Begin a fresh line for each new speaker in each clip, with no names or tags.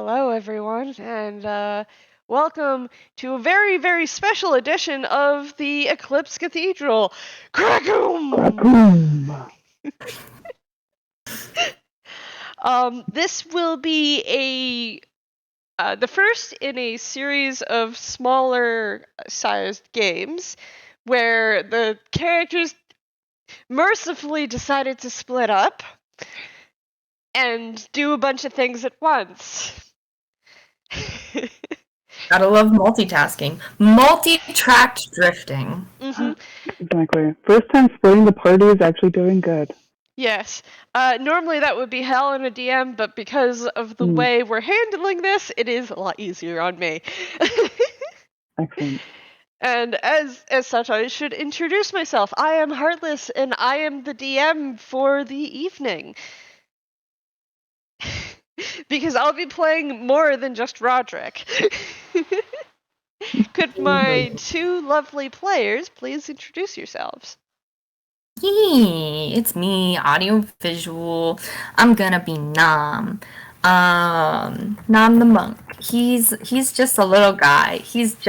Hello, everyone, and welcome to a very, very special edition of the Eclipse Cathedral. Crackum! This will be the first in a series of smaller-sized games where the characters mercifully decided to split up and do a bunch of things at once.
Gotta love multitasking. Multi-tracked drifting.
Mm-hmm.
Exactly. First time splitting the party is actually doing good.
Yes. Normally that would be hell in a DM, but because of the way we're handling this, it is a lot easier on me.
Excellent.
And as such, I should introduce myself. I am Heartless, and I am the DM for the evening. Because I'll be playing more than just Roderick. Could my two lovely players please introduce yourselves?
Yee, it's me, AudioVizual. I'm gonna be Knom. Knom the monk. He's just a little guy. Just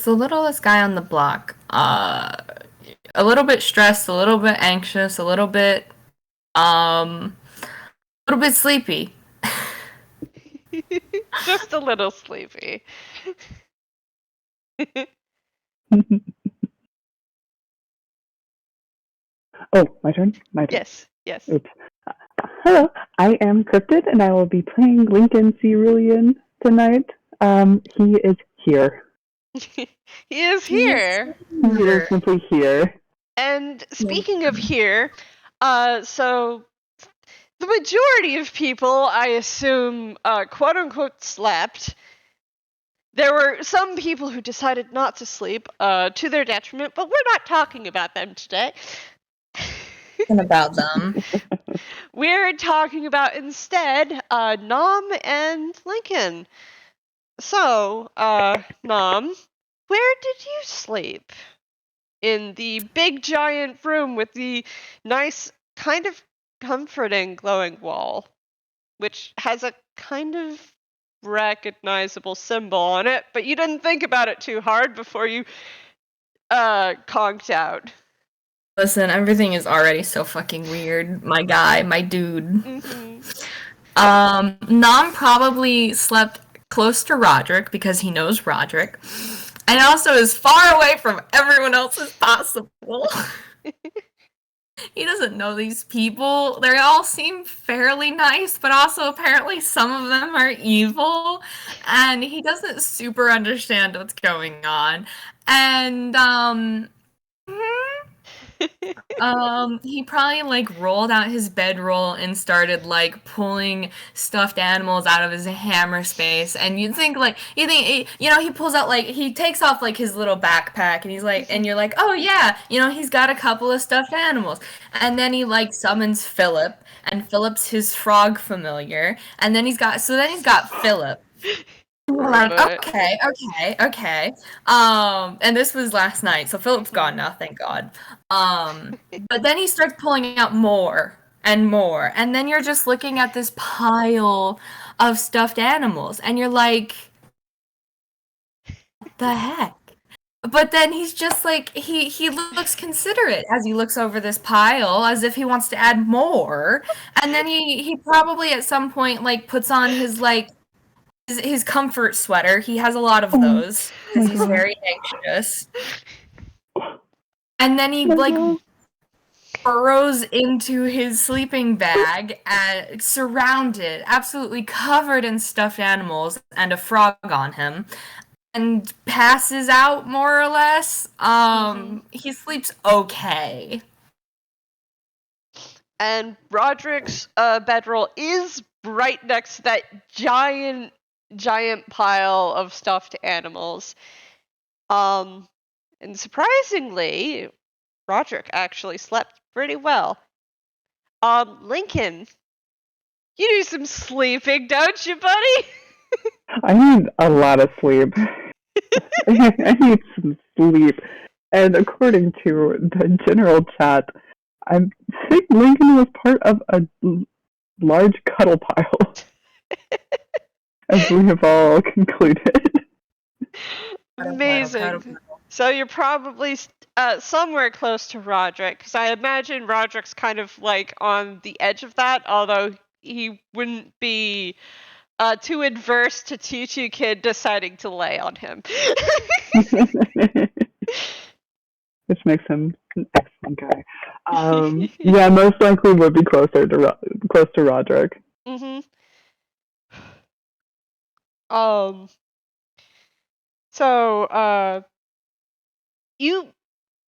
the littlest guy on the block. A little bit stressed, a little bit anxious, a little bit sleepy.
Just a little sleepy.
Oh, my turn? My turn.
Yes.
Oops. Hello, I am Cryptid, and I will be playing Lincoln C. Rulean tonight. He is here.
He is here.
He is simply here.
And speaking of here, so the majority of people, I assume, quote-unquote, slept. There were some people who decided not to sleep, to their detriment, but we're not talking about them today.
About them.
We're talking about instead Knom and Lincoln. So, Knom, where did you sleep? In the big giant room with the nice, kind of comforting glowing wall, which has a kind of recognizable symbol on it, but you didn't think about it too hard before you conked out.
Listen, everything is already so fucking weird. My guy, my dude.
Mm-hmm.
Knom probably slept close to Roderick because he knows Roderick, and also as far away from everyone else as possible. He doesn't know these people. They all seem fairly nice, but also apparently some of them are evil, and he doesn't super understand what's going on. And he probably like rolled out his bedroll and started like pulling stuffed animals out of his hammer space. And you think he pulls out like he takes off like his little backpack and he's like, and you're like, oh yeah, he's got a couple of stuffed animals. And then he like summons Philip, and Philip's his frog familiar. And then he's got Philip. Like, okay. And this was last night, so Philip's gone now, thank God. But then he starts pulling out more and more, and then you're just looking at this pile of stuffed animals, and you're like, what the heck? But then he's just like, he looks considerate as he looks over this pile, as if he wants to add more, and then he probably at some point, like, puts on his, like, his comfort sweater. He has a lot of those because he's very anxious. And then he like burrows into his sleeping bag, and surrounded, absolutely covered in stuffed animals and a frog on him, and passes out more or less. He sleeps okay.
And Roderick's bedroll is right next to that giant pile of stuffed animals. And surprisingly, Roderick actually slept pretty well. Lincoln, you do some sleeping, don't you, buddy?
I need a lot of sleep. I need some sleep. And according to the general chat, I think Lincoln was part of a large cuddle pile, as we have all concluded.
Amazing. So you're probably somewhere close to Roderick, because I imagine Roderick's kind of like on the edge of that, although he wouldn't be too adverse to Tutu Kid deciding to lay on him.
Which makes him an excellent guy. Yeah, most likely would be close to Roderick.
Mm-hmm.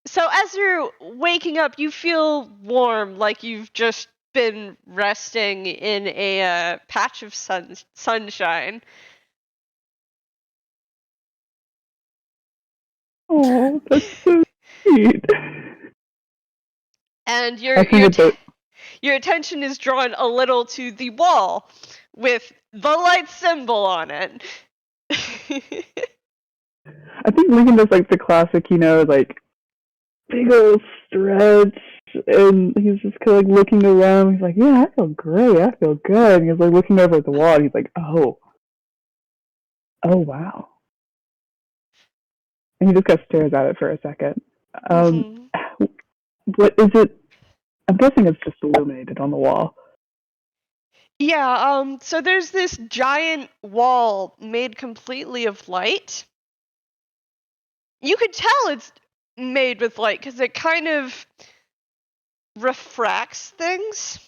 So as you're waking up, you feel warm, like you've just been resting in a patch of sunshine.
Oh, that's so sweet.
And
I think
your attention is drawn a little to the wall with the light symbol on it.
I think Lincoln does like the classic, like big old stretch, and he's just kind of like looking around. He's like, "Yeah, I feel great. I feel good." And he's like looking over at the wall. And he's like, "Oh wow." And he just kind of stares at it for a second. What is it? I'm guessing it's just illuminated on the wall.
Yeah, so there's this giant wall made completely of light. You could tell it's made with light because it kind of refracts things,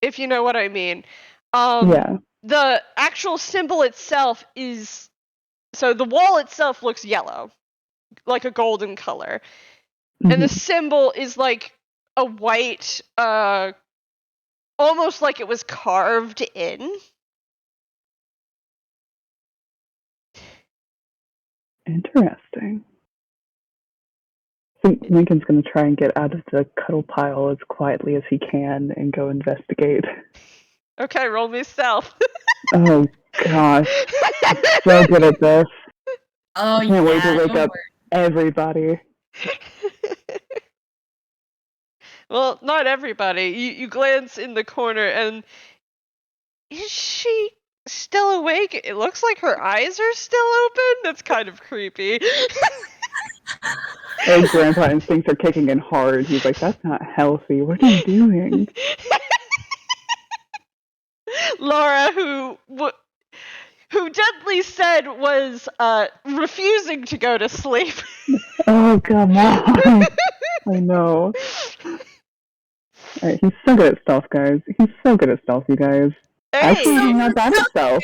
if you know what I mean.
Yeah.
The actual symbol itself is... So the wall itself looks yellow, like a golden color.
Mm-hmm.
And the symbol is like a white, almost like it was carved in.
Interesting. I think Lincoln's going to try and get out of the cuddle pile as quietly as he can and go investigate.
Okay, roll me stealth.
Oh, gosh. I'm so good at this.
Oh,
I can't wait to wake up everybody.
Well, not everybody. You glance in the corner and... Is she still awake? It looks like her eyes are still open. That's kind of creepy.
And Grandpa instincts are kicking in hard. He's like, "That's not healthy. What are you doing?"
Laura, who Dudley said was refusing to go to sleep.
Oh, come on. I know. Alright, he's so good at stealth, guys. He's so good at stealth, you guys.
Hey.
Actually, he's not bad at stealth.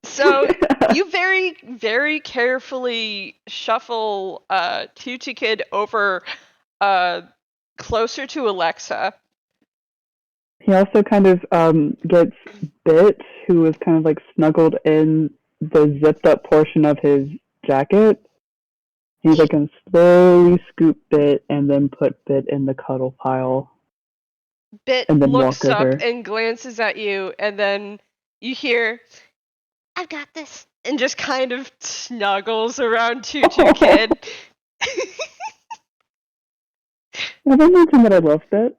So you very, very carefully shuffle Tutu Kid over closer to Alexa.
He also kind of gets Bit, who is kind of like snuggled in the zipped up portion of his jacket. He's like going to slowly scoop Bit and then put Bit in the cuddle pile.
Bit
and then
looks
walk
up
over.
and glances at you, and then you hear, "I've got this," and just kind of snuggles around Tutu Kid.
Have I mentioned that I love Bit?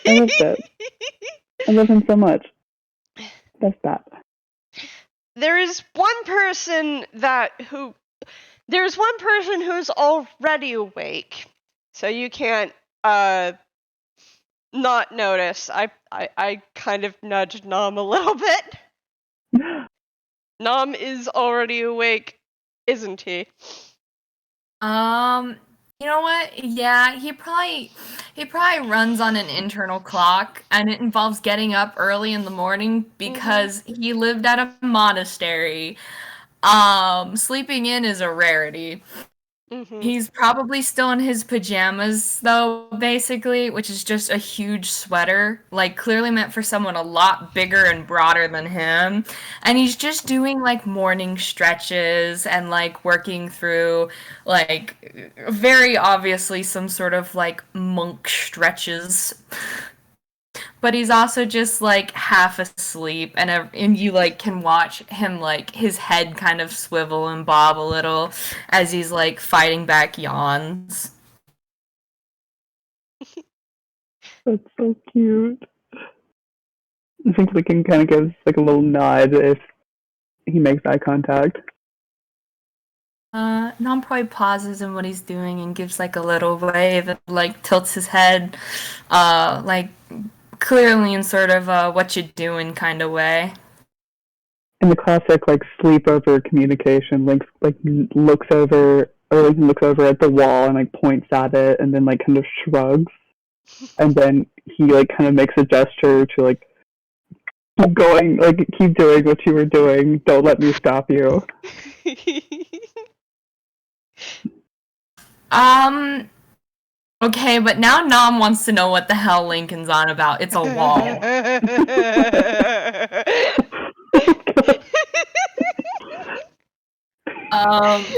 I love Bit. I love him so much. That's that.
There's one person who's already awake, so you can't not notice. I kind of nudged Knom a little bit. Knom is already awake, isn't he?
You know what? Yeah, he probably runs on an internal clock, and it involves getting up early in the morning because he lived at a monastery. Sleeping in is a rarity. He's probably still in his pajamas, though, basically, which is just a huge sweater, like, clearly meant for someone a lot bigger and broader than him. And he's just doing, like, morning stretches and, like, working through, like, very obviously some sort of, like, monk stretches. But he's also just like half asleep, and you like can watch him like his head kind of swivel and bob a little as he's like fighting back yawns.
That's so cute. I think Lincoln kind of gives like a little nod if he makes eye contact.
Nom probably pauses in what he's doing and gives like a little wave and like tilts his head, like clearly in sort of what you doing kind of way.
In the classic like sleepover communication, Lincoln looks over at the wall and like points at it and then like kind of shrugs, and then he like kind of makes a gesture to like keep going, like keep doing what you were doing. Don't let me stop you.
Okay, but now Nom wants to know what the hell Lincoln's on about. It's a wall.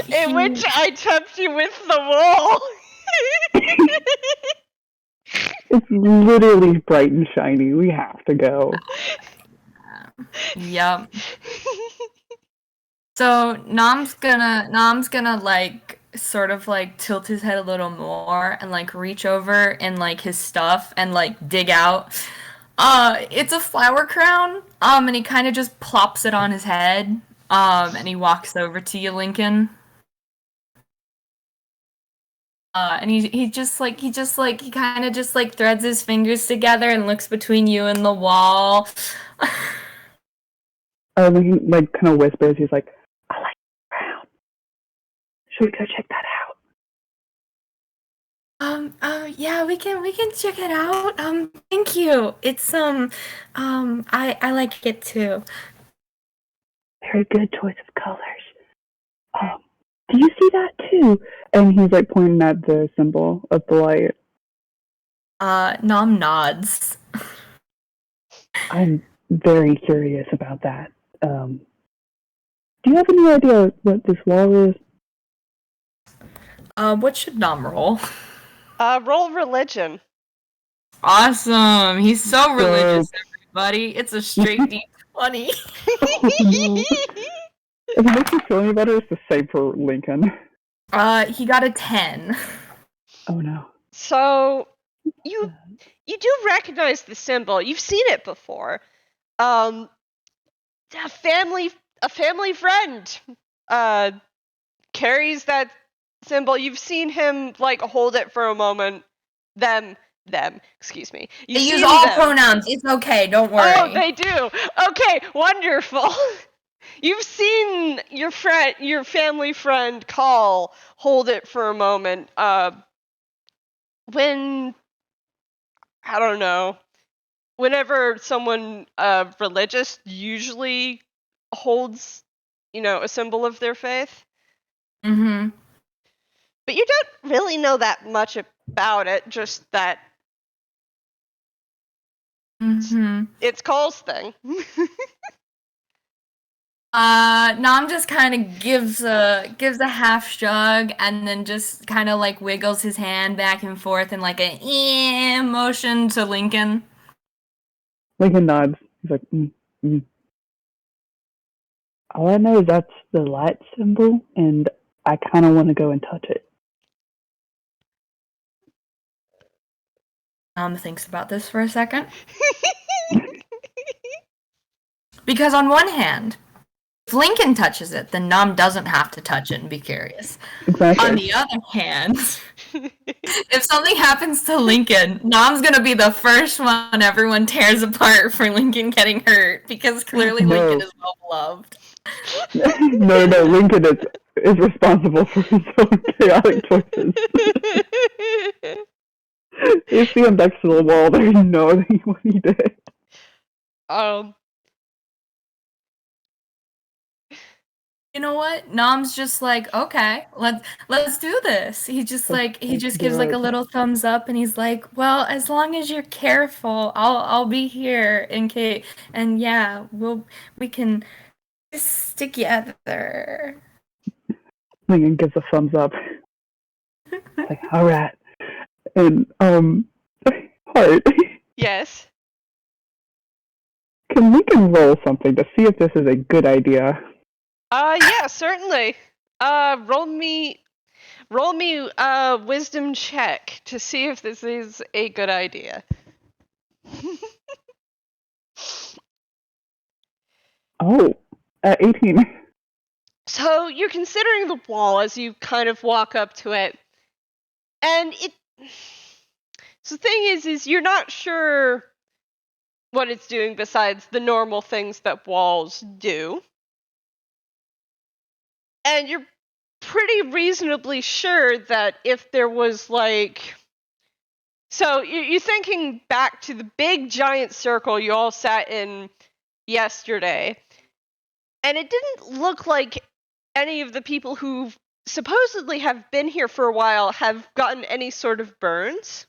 In which I tempt you with the wall.
It's literally bright and shiny. We have to go.
Yep. So Nom's gonna like sort of like tilt his head a little more and like reach over in like his stuff and like dig out. It's a flower crown. And he kind of just plops it on his head. And he walks over to you, Lincoln. And he kind of just like threads his fingers together and looks between you and the wall.
Lincoln like kind of whispers. He's like, "I like the crown. Should we go check that out?"
Yeah, we can check it out. Thank you. It's I like it too.
Very good choice of colors. Do you see that too? And he's like pointing at the symbol of the light.
Nom nods.
I'm very curious about that. Do you have any idea what this wall is?
What should Nom roll?
Roll religion.
Awesome. He's so religious, everybody. It's a straight D20.
If it makes you feel any better, it's the same for Lincoln.
He got a 10.
Oh no.
So you do recognize the symbol. You've seen it before. A family friend carries that symbol. You've seen him like hold it for a moment. Them. Excuse me.
They use all pronouns. It's okay. Don't worry.
Oh, they do. Okay, wonderful. You've seen your family friend Call hold it for a moment. When I don't know. Whenever someone religious usually holds, a symbol of their faith.
Mm-hmm.
But you don't really know that much about it, just that it's Cole's thing.
Nom just kind of gives a half shrug and then just kind of like wiggles his hand back and forth in like a motion to Lincoln.
Lincoln nods. He's like, All I know is that's the light symbol, and I kind of want to go and touch it.
Nom thinks about this for a second. Because on one hand, if Lincoln touches it, then Nom doesn't have to touch it and be curious.
Exactly.
On the other hand, if something happens to Lincoln, Nom's gonna be the first one everyone tears apart for Lincoln getting hurt, because clearly Lincoln is well beloved.
No, Lincoln is responsible for his own chaotic choices. You see him next to the wall there, you know what he did.
You know what? Nom's just like, okay, let's do this. He just gives like a little thumbs up, and he's like, well, as long as you're careful, I'll be here in case, and yeah, we can stick together.
Lincoln gives a thumbs up. Like, all right. And Heart.
Yes.
Can Lincoln roll something to see if this is a good idea?
Yeah, certainly. Roll me a wisdom check to see if this is a good idea.
Oh, 18.
So you're considering the wall as you kind of walk up to it. And so the thing is you're not sure what it's doing besides the normal things that walls do. And you're pretty reasonably sure that if there was so you're thinking back to the big giant circle you all sat in yesterday, and it didn't look like any of the people who supposedly have been here for a while have gotten any sort of burns.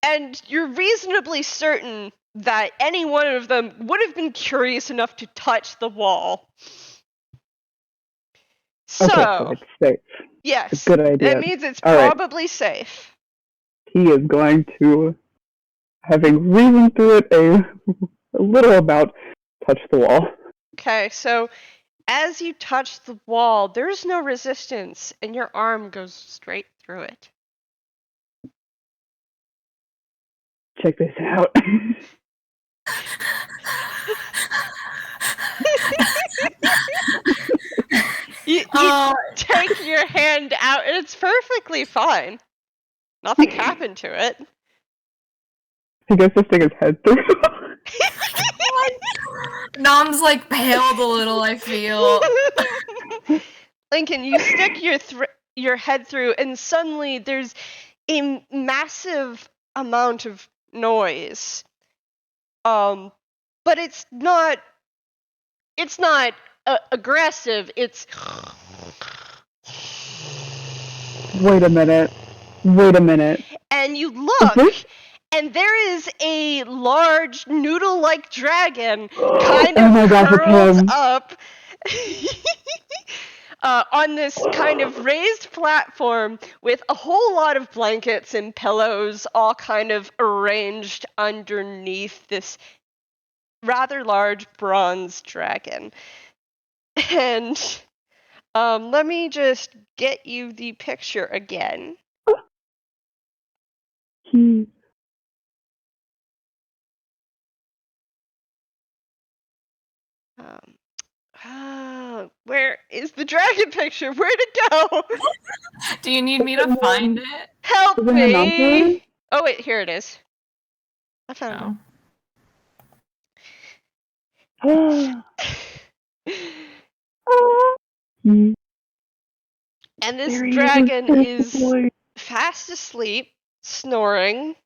And you're reasonably certain that any one of them would have been curious enough to touch the wall. So,
Okay, so it's safe.
yes,
It's a good idea.
that means it's
All right.
probably safe.
He is going to, having reasoned through it a little about, touch the wall.
Okay, so as you touch the wall, there's no resistance, and your arm goes straight through it.
Check this out.
You take your hand out, and it's perfectly fine. Nothing happened to it.
He goes to stick his head through.
Nom's like paled a little, I feel.
Lincoln, you stick your head through, and suddenly there's a massive amount of noise. But it's not aggressive. It's
Wait a minute.
And you look, and there is a large noodle-like dragon kind of curled up on this kind of raised platform with a whole lot of blankets and pillows all kind of arranged underneath this rather large bronze dragon. And let me just get you the picture again. Where is the dragon picture? Where'd it go?
Do you need me to find it?
Help me! Oh wait, here it is. I found it. And this dragon is fast asleep, snoring.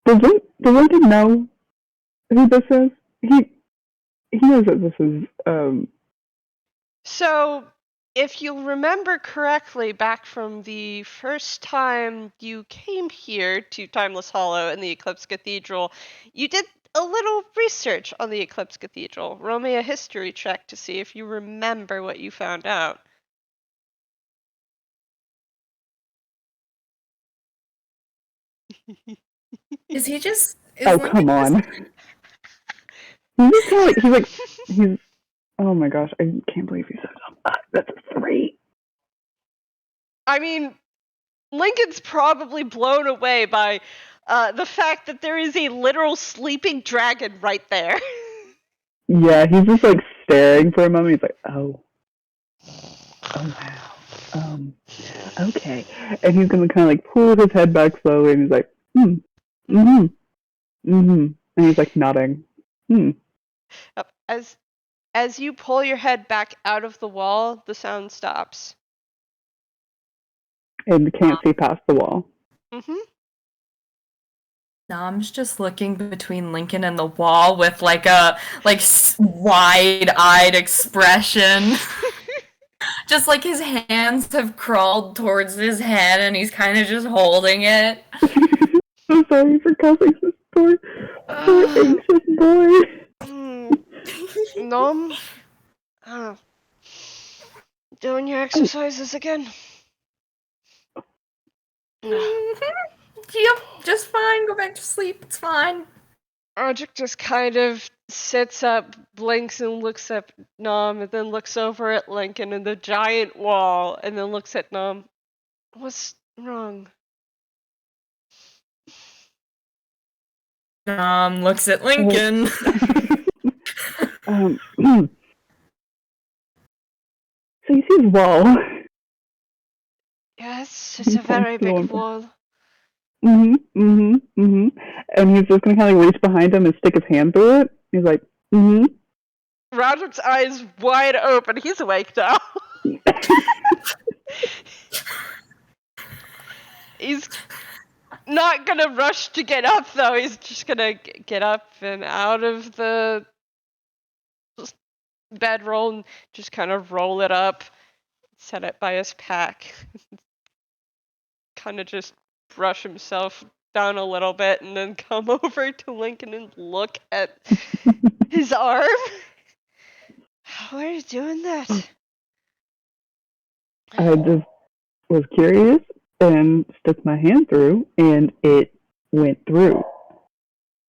Does Lincoln know who this is? He knows that this is
So, if you remember correctly, back from the first time you came here to Timeless Hollow and the Eclipse Cathedral, you did a little research on the Eclipse Cathedral. Roll me a history check to see if you remember what you found out.
Is he just...
come on. He's oh my gosh, I can't believe he said that's a 3.
I mean, Lincoln's probably blown away by the fact that there is a literal sleeping dragon right there.
Yeah, he's just like staring for a moment. He's like, oh wow. Okay. And he's gonna kind of like pull his head back slowly, and he's like, and he's like nodding.
As you pull your head back out of the wall, the sound stops.
And can't see past the wall.
Nom's just looking between Lincoln and the wall with like a wide-eyed expression. Just like his hands have crawled towards his head and he's kind of just holding it.
I'm sorry for causing this poor anxious boy.
Knom? Doing your exercises again?
Yep, just fine. Go back to sleep. It's fine.
Arjik just kind of sits up, blinks, and looks at Knom, and then looks over at Lincoln and the giant wall, and then looks at Knom. What's wrong?
Looks at Lincoln.
So you see the wall.
Yes, it's a very big wall.
And he's just gonna kind of reach behind him and stick his hand through it. He's like,
Roderick's eyes wide open. He's awake now. He's not gonna rush to get up, though. He's just gonna get up and out of the bedroll and just kind of roll it up, set it by his pack. Kind of just brush himself down a little bit and then come over to Lincoln and look at his arm. How are you doing that?
I just was curious and stuck my hand through, and it went through.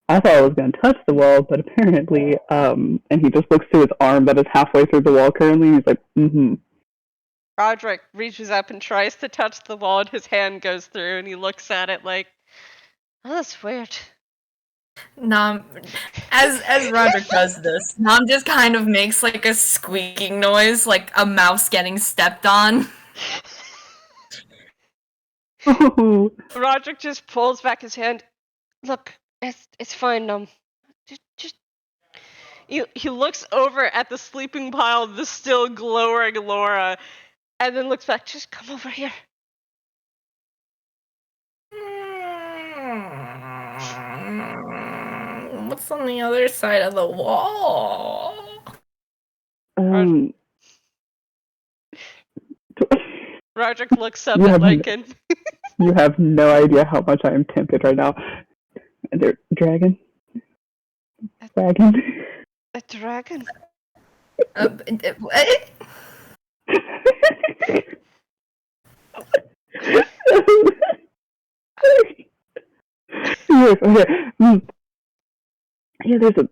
I thought I was going to touch the wall, but apparently, and he just looks to his arm that is halfway through the wall currently, and he's like,
Roderick reaches up and tries to touch the wall, and his hand goes through, and he looks at it like, oh, that's weird.
Knom, as Roderick does this, Knom just kind of makes like a squeaking noise, like a mouse getting stepped on.
Roderick just pulls back his hand. Look, it's fine, Just he looks over at the sleeping pile of the still glowing Laura, and then looks back. Just come over here.
What's on the other side of the wall?
Roderick looks up at Lincoln.
You have no idea how much I am tempted right now. And they're dragon. Dragon.
A dragon?
What?
Okay. Yeah, there's a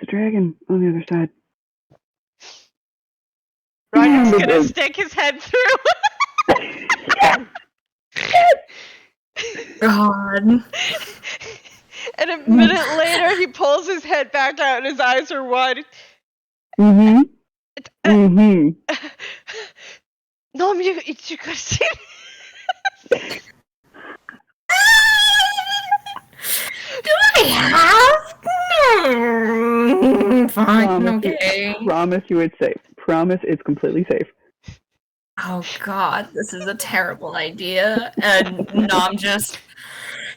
dragon on the other side.
Roderick's gonna stick his head through.
God.
And a minute later, he pulls his head back out, and his eyes are wide.
Nom,
you gotta see.
Do I have? Fine, okay.
Promise you it's safe. Promise it's completely safe.
Oh God, this is a terrible idea. And Knom just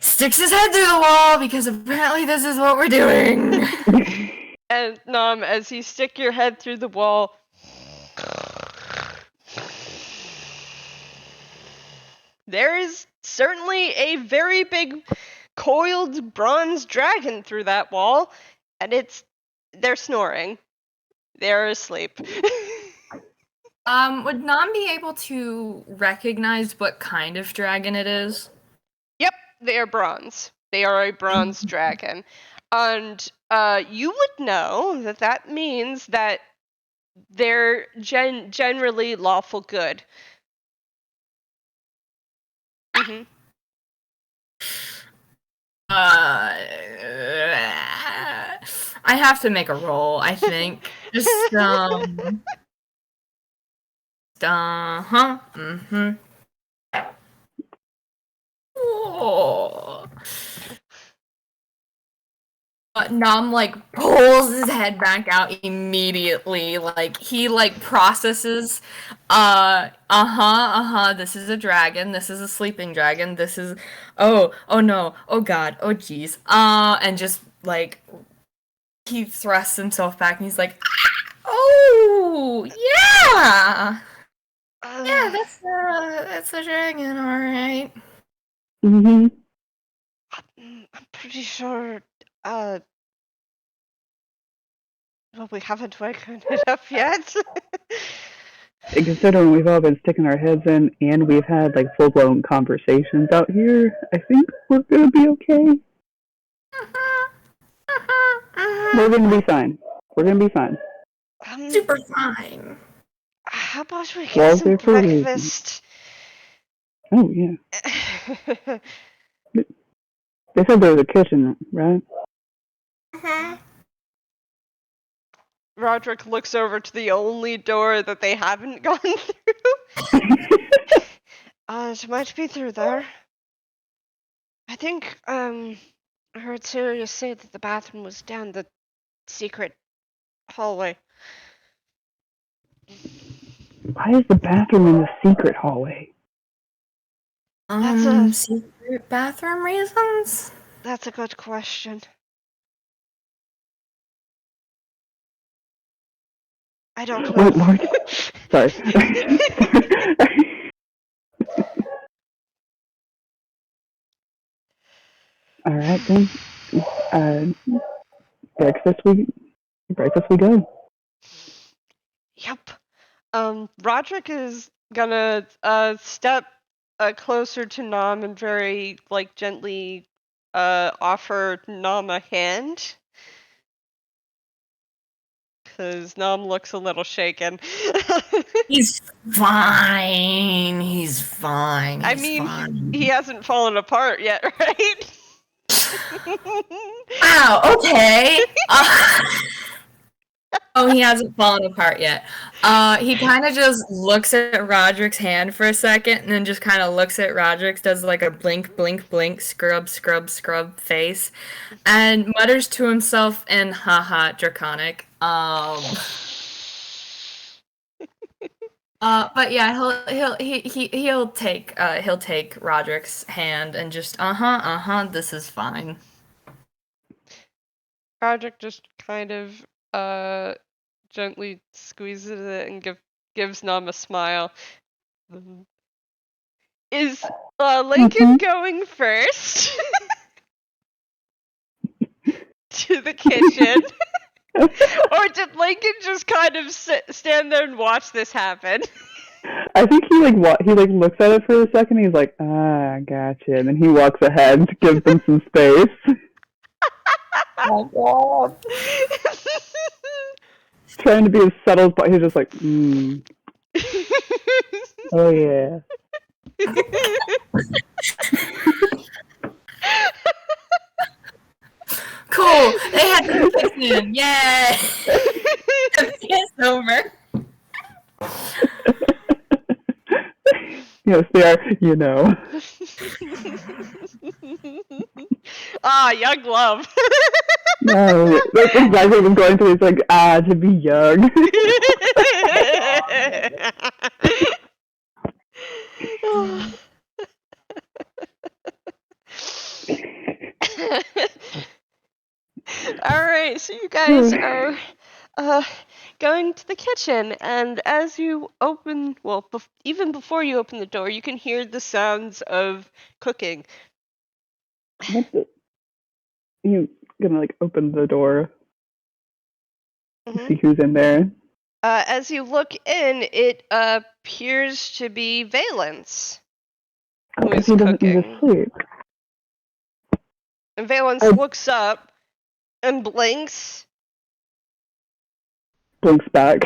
sticks his head through the wall because apparently this is what we're doing.
And Knom, as you stick your head through the wall, there is certainly a very big coiled bronze dragon through that wall, and they're snoring. They're asleep.
Would Knom be able to recognize what kind of dragon it is?
Yep, they are bronze. They are a bronze dragon. And you would know that means that they're generally lawful good. Mm-hmm.
I have to make a roll, I think. Just, Oh. Knom, like, pulls his head back out immediately. Like, he, like, processes, this is a dragon, this is a sleeping dragon, this is, oh no, oh God, oh jeez, and just, like, he thrusts himself back and he's like, oh, yeah! Yeah, that's a dragon, alright.
I'm pretty sure, well, we haven't woken it up yet.
Considering we've all been sticking our heads in and we've had like full-blown conversations out here, I think we're gonna be okay. We're gonna be fine. We're gonna be fine.
Super fine.
How about we get some breakfast?
Oh, yeah. They said there was a kitchen, right?
Roderick looks over to the only door that they haven't gone through. It might be through there. I think, I heard Sirius say that the bathroom was down the secret hallway.
Why is the bathroom in the secret hallway?
Secret bathroom reasons?
That's a good question. I don't know.
Wait, what? Sorry. All right then. Breakfast we go.
Yep. Roderick is gonna step closer to Nom and very gently offer Nom a hand. Cause Nom looks a little shaken.
He's fine. He's fine.
I
He's
mean,
fine.
he hasn't fallen apart yet, right?
Wow, okay. Oh, he hasn't fallen apart yet. He kind of just looks at Roderick's hand for a second, and then just kind of looks at Roderick's, does like a blink, blink, blink, scrub, scrub, scrub face, and mutters to himself in haha draconic. But yeah, he'll take Roderick's hand and just this is fine.
Roderick just kind of gently squeezes it and gives Nom a smile. Is Lincoln going first to the kitchen? Or did Lincoln just kind of stand there and watch this happen?
I think he looks at it for a second. He's like, gotcha, and then he walks ahead to give them some space.
Oh God!
Trying to be as subtle, but he's just like, oh yeah.
Cool. They had to kiss him. Yay! It's over.
Yes, they are. You know.
Young love.
No, that's exactly what I'm going through. It's like, to be young.
Alright, so you guys are going to the kitchen, and as you open, even before you open the door, you can hear the sounds of cooking.
You gonna open the door, see who's in there.
As you look in, it appears to be Valence who is
He doesn't
cooking.
need to sleep.
And Valence looks up and blinks.
Blinks back.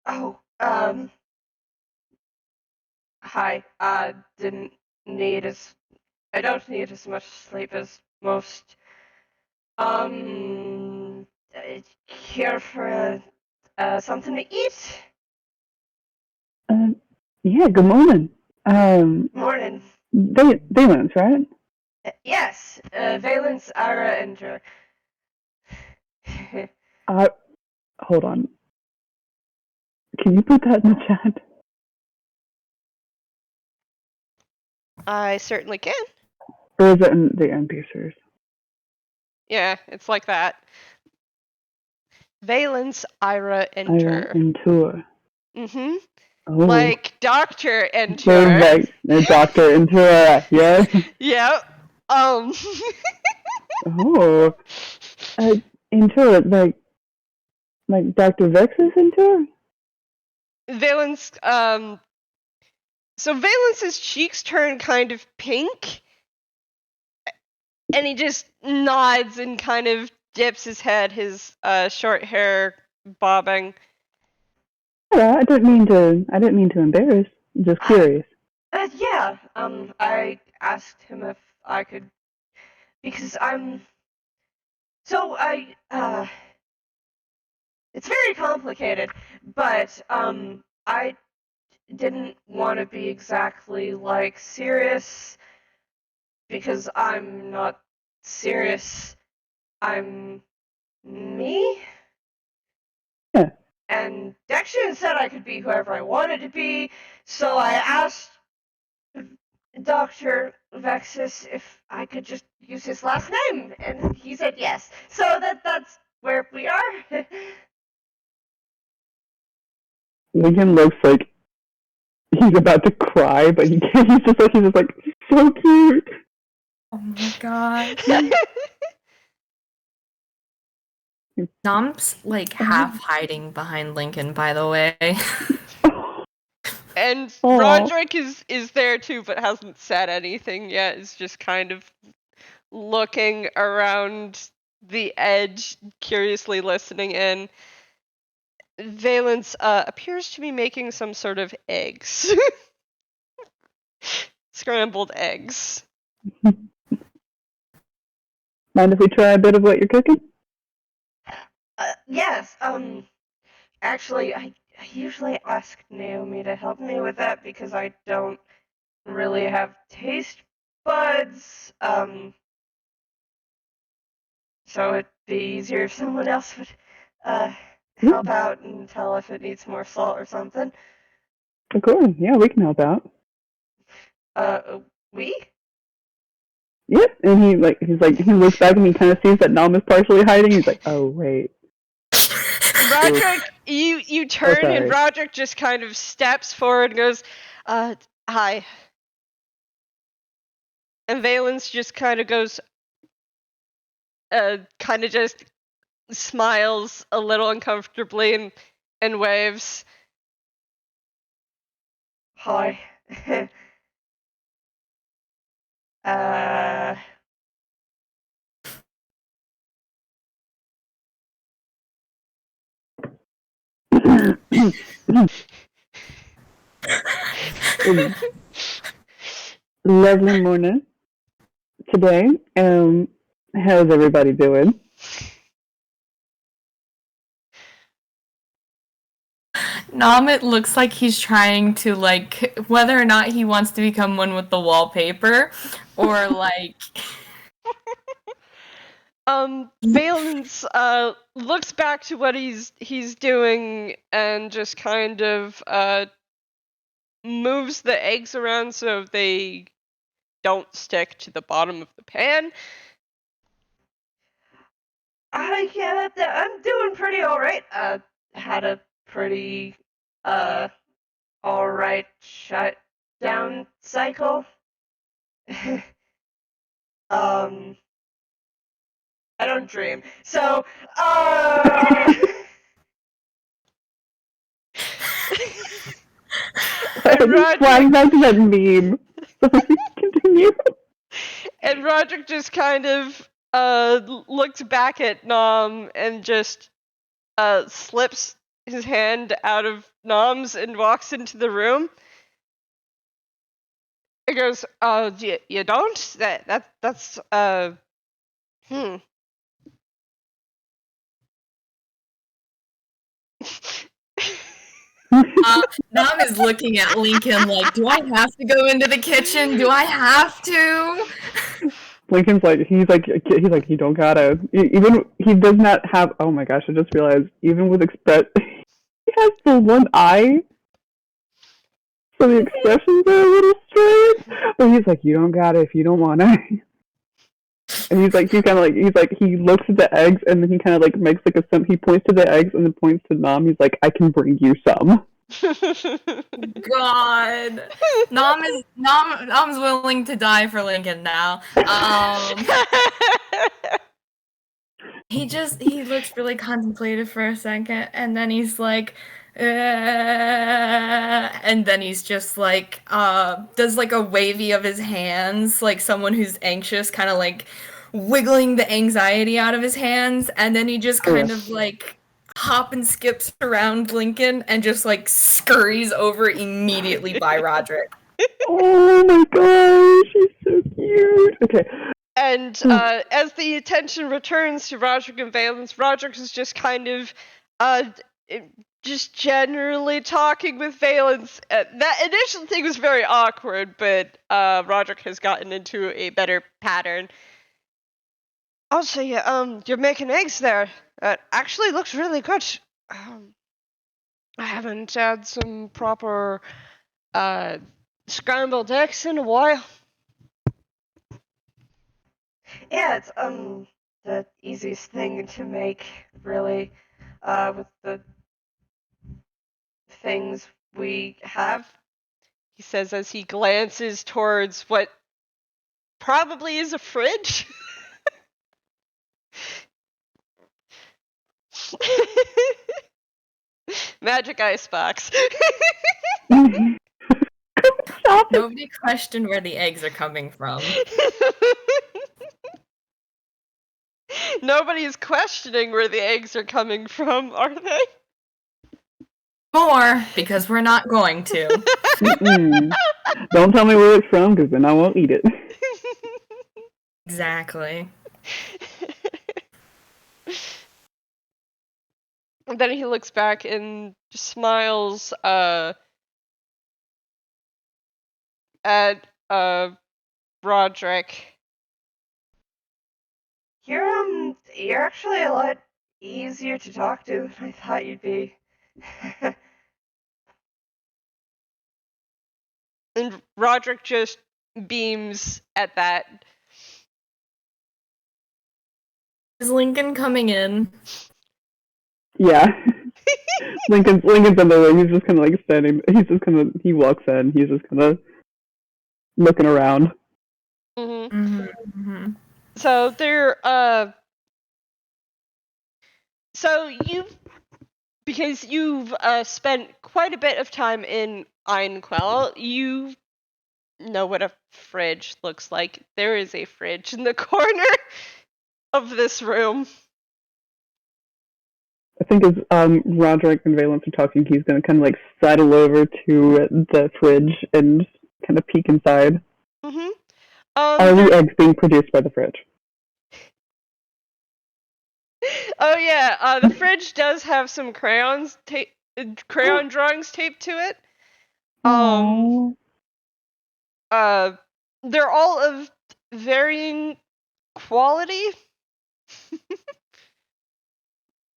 Oh, hi. I don't need as much sleep as most. Here for something to eat?
Yeah, good morning.
Morning.
Valence, right?
Yes, Valence, Ira, and Jer.
Hold on. Can you put that in the chat?
I certainly can.
Or is it in the NPCers?
Yeah, it's like that. Valence, Ira, and Jer.
Tour.
Mm-hmm.
Oh.
Like Dr. Enter.
So Dr. Enter, yeah.
Yep.
Oh. Enter, like Dr. Vex's Enter?
Valence, so Valence's cheeks turn kind of pink, and he just nods and kind of dips his head, his short hair bobbing.
Yeah, I didn't mean to embarrass. I'm just curious.
Yeah. I asked him if I could because it's very complicated, but I didn't want to be exactly like serious because I'm not serious. I'm me.
Yeah.
And Dexian said I could be whoever I wanted to be, so I asked Dr. Vexus if I could just use his last name, and he said yes. So that's where we are.
Lincoln looks like he's about to cry, but he can't. He's just like so cute.
Oh my god. Knom's like half hiding behind Lincoln, by the way.
And
Aw.
Roderick is there too, but hasn't said anything yet. Is just kind of looking around the edge, curiously listening in. Valence appears to be making some sort of eggs. Scrambled eggs.
Mind if we try a bit of what you're cooking?
Yes, actually, I usually ask Naomi to help me with that because I don't really have taste buds, so it'd be easier if someone else would, help out and tell if it needs more salt or something.
Of course, yeah, we can help out.
We?
Yep, and he looks back and he kind of sees that Nom is partially hiding. He's like, oh wait.
Roderick, you turn
sorry.
and Roderick just kind of steps forward and goes, hi. And Valence just kind of goes, kind of just smiles a little uncomfortably and waves. Hi.
Lovely morning today. How's everybody doing?
Knom, it looks like he's trying to, like, whether or not he wants to become one with the wallpaper, or, like...
Valence, looks back to what he's doing and just kind of, moves the eggs around so they don't stick to the bottom of the pan. Yeah, I'm doing pretty alright. Had a pretty, alright shutdown cycle. I don't dream. So, and
Flying back to that meme. Sorry, continue.
And Roderick just kind of looked back at Nom and just slips his hand out of Nom's and walks into the room. It goes, you don't? That's
Knom is looking at Lincoln like, do I have to go into the kitchen? Do I have to?
Lincoln's like, he's like, you don't gotta. Even, he does not have, oh my gosh, I just realized, even with he has the one eye, so the expressions are a little strange, but he's like, you don't gotta if you don't wanna. And he looks at the eggs, and then he kind of like makes like he points to the eggs and then points to Nom. He's like, I can bring you some.
God, Nom's willing to die for Lincoln now. He looks really contemplative for a second, and then he's like, and then he's just like, does like a wavy of his hands, like someone who's anxious, kind of like wiggling the anxiety out of his hands, and then he just kind of like hop and skips around Lincoln and just like scurries over immediately by Roderick.
Oh my gosh, he's so cute. Okay,
And as the attention returns to Roderick and Valence, Roderick is just kind of just generally talking with Valence. That initial thing was very awkward, but Roderick has gotten into a better pattern. Also, you're making eggs there. It actually looks really good. I haven't had some proper scrambled eggs in a while. Yeah, it's the easiest thing to make, really, with the things we have. He says as he glances towards what probably is a fridge. Magic icebox.
Stop it.
Nobody questioned where the eggs are coming from.
Nobody's questioning where the eggs are coming from, are they?
More, because we're not going to.
Don't tell me where it's from, because then I won't eat it.
Exactly.
And then he looks back and just smiles at Roderick. You're actually a lot easier to talk to than I thought you'd be. And Roderick just beams at that.
Is Lincoln coming in?
Yeah. Lincoln's in the way. He's just kind of like standing. He walks in. He's just kind of looking around.
So they're so because you've spent quite a bit of time in Einquell, you know what a fridge looks like. There is a fridge in the corner of this room.
I think as Roderick and Valence are talking, he's going to kind of like sidle over to the fridge and kind of peek inside. Are the eggs being produced by the fridge?
Oh yeah, the fridge does have some crayon drawings taped to it. They're all of varying quality.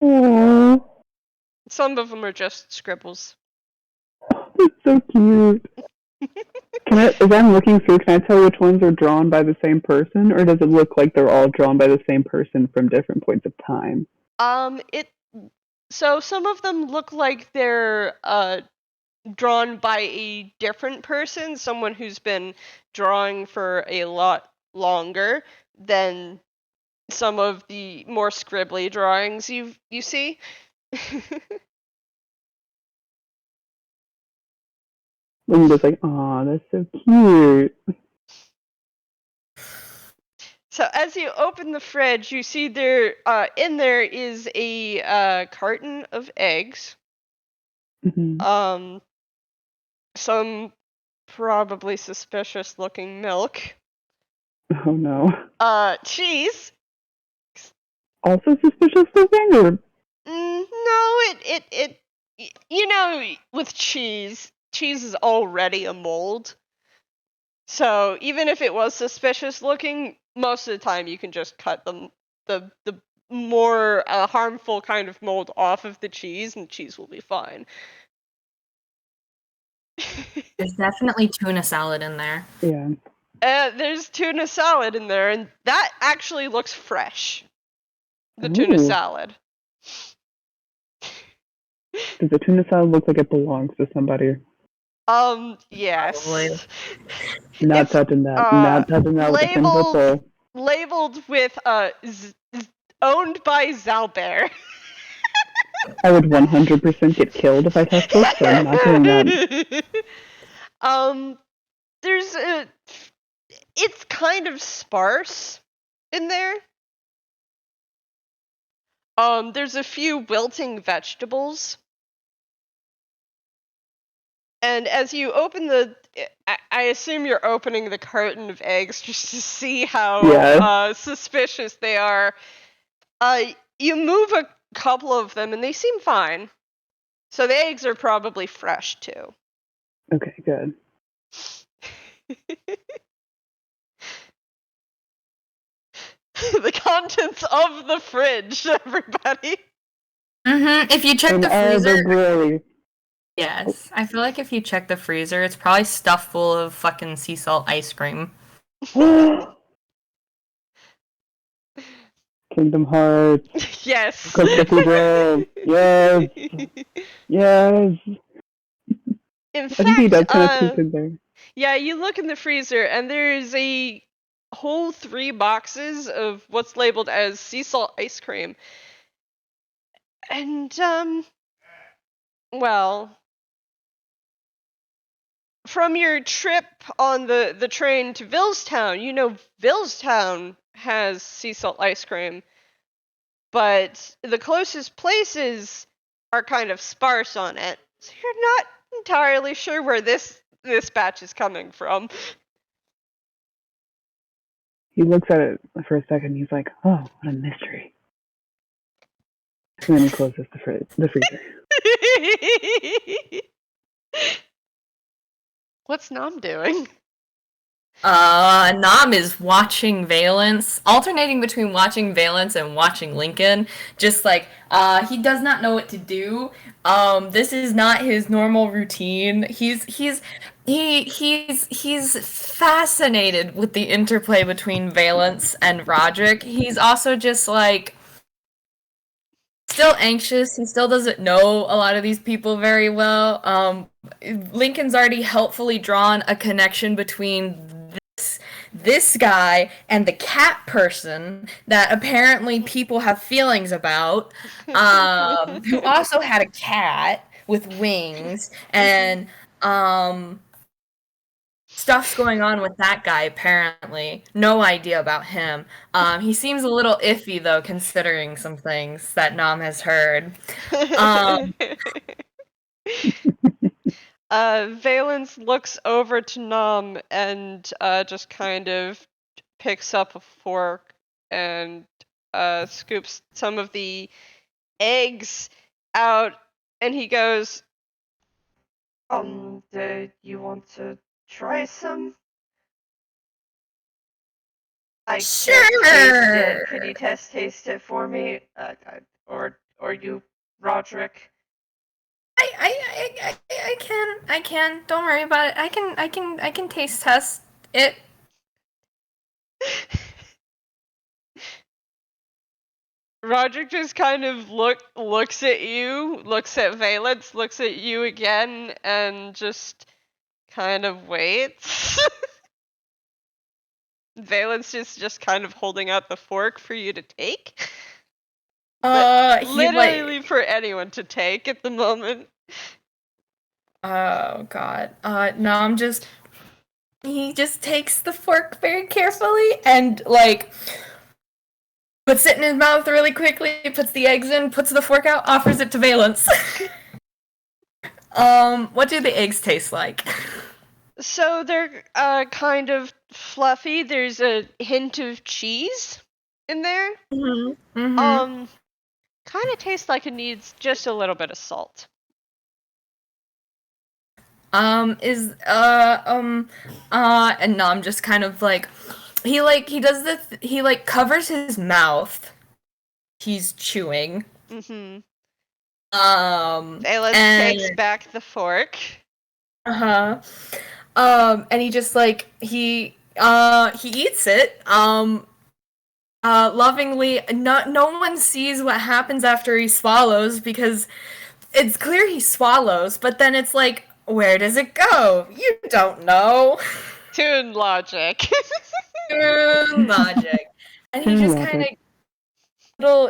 Aww.
Some of them are just scribbles.
It's so cute. As I'm looking through, can I tell which ones are drawn by the same person, or does it look like they're all drawn by the same person from different points of time?
So some of them look like they're drawn by a different person, someone who's been drawing for a lot longer than some of the more scribbly drawings you see.
And just like, aw, that's so cute.
So as you open the fridge, you see there in there is a carton of eggs. Some probably suspicious looking milk.
Oh no.
Cheese.
Also suspicious looking, or?
No, it with cheese is already a mold. So even if it was suspicious looking, most of the time you can just cut the more harmful kind of mold off of the cheese, and the cheese will be fine.
There's definitely tuna salad in there.
Yeah.
There's tuna salad in there, and that actually looks fresh. The tuna salad.
Does the tuna salad look like it belongs to somebody?
Yes.
Probably.
Not touching that. Not touching that with a 10-foot pole.
Labeled with owned by Zalbert.
I would 100% get killed if I touched this, so I'm not doing that.
There's it's kind of sparse in there. There's a few wilting vegetables. And as you open I assume you're opening the carton of eggs just to see how
Yeah.
suspicious they are. You move a couple of them and they seem fine. So the eggs are probably fresh too.
Okay, good.
The contents of the fridge, everybody.
If you check
And
the
all
freezer,
the glory.
yes, I feel like if you check the freezer, it's probably stuffed full of fucking sea salt ice cream.
Kingdom Hearts.
Yes.
Cathedral. Yes. Yes.
In
I think he does
fact,
kind of peek in there.
yeah, you look in the freezer and there's a whole 3 boxes of what's labeled as sea salt ice cream. And, well, from your trip on the train to Villestown, you know Villestown has sea salt ice cream. But the closest places are kind of sparse on it. So you're not entirely sure where this batch is coming from.
He looks at it for a second. He's like, "Oh, what a mystery." And then he closes the freezer.
What's Nom doing?
Nam is watching Valence, alternating between watching Valence and watching Lincoln. Just like, he does not know what to do. This is not his normal routine. He's fascinated with the interplay between Valence and Roderick. He's also just like still anxious. He still doesn't know a lot of these people very well. Lincoln's already helpfully drawn a connection between this guy and the cat person that apparently people have feelings about, who also had a cat with wings, and stuff's going on with that guy apparently. No idea about him. He seems a little iffy though, considering some things that Nam has heard.
Valence looks over to Nom and just kind of picks up a fork and scoops some of the eggs out, and he goes, do you want to try some? I
Sure.
can't taste it. Could you taste it for me? Or you, Roderick?
I can. Don't worry about it. I can taste test it.
Roderick just kind of looks at you, looks at Valence, looks at you again, and just kind of waits. Valence is just kind of holding out the fork for you to take. Literally for anyone to take at the moment.
Oh god. Nom he just takes the fork very carefully and like puts it in his mouth really quickly, puts the eggs in, puts the fork out, offers it to Valence. What do the eggs taste like?
So they're kind of fluffy. There's a hint of cheese in there.
Mm-hmm.
Kind of tastes like it needs just a little bit of salt.
And Nom just kind of like he does this, he like covers his mouth. He's chewing.
Mm-hmm.
Valence
takes back the fork.
And he just like he eats it. Lovingly. No one sees what happens after he swallows because it's clear he swallows, but then it's like, where does it go? You don't know.
Toon logic.
Toon logic. And he just kind of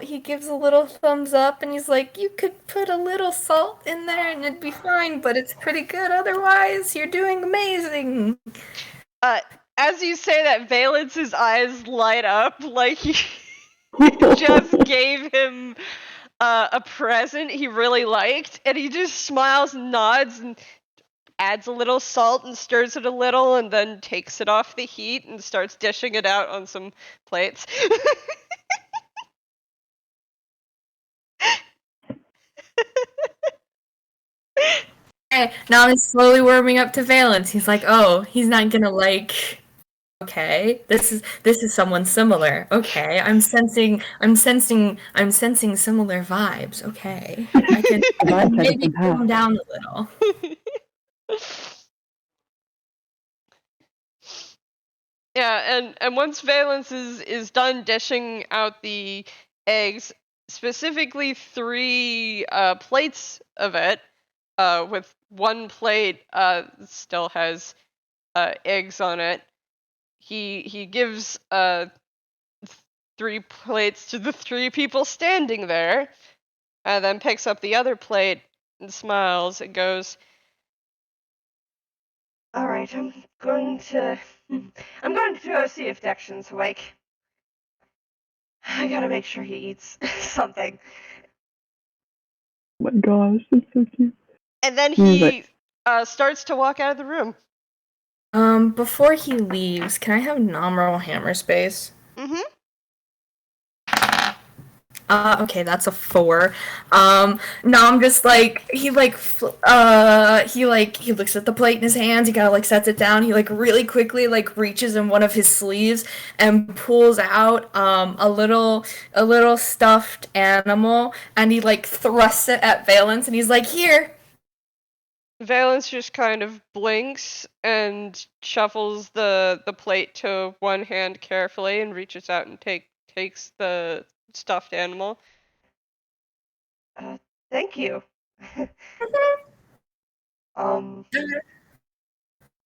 he gives a little thumbs up and he's like, you could put a little salt in there and it'd be fine, but it's pretty good otherwise. You're doing amazing.
As you say that, Valence's eyes light up like you just gave him a present he really liked, and he just smiles and nods and adds a little salt and stirs it a little, and then takes it off the heat and starts dishing it out on some plates.
Okay, now he's slowly warming up to Valence. He's like, oh, he's not gonna like. Okay, this is someone similar. Okay, I'm sensing similar vibes. Okay, I can maybe calm down a little.
Yeah, and once Valence is done dishing out the eggs, specifically 3 plates of it, with one plate still has eggs on it. He gives 3 plates to the 3 people standing there, and then picks up the other plate and smiles and goes, "All right, I'm going to go see if Dextion's awake. I gotta make sure he eats something."
Oh my gosh, it's so cute.
And then he starts to walk out of the room.
Before he leaves, can I have nominal hammer space?
Mm-hmm.
Okay, that's a 4. No, I'm just like he looks at the plate in his hands. He kind of like sets it down. He like really quickly like reaches in one of his sleeves and pulls out a little stuffed animal, and he like thrusts it at Valence, and he's like, "Here."
Valence just kind of blinks and shuffles the plate to one hand carefully and reaches out and takes the stuffed animal. Thank you.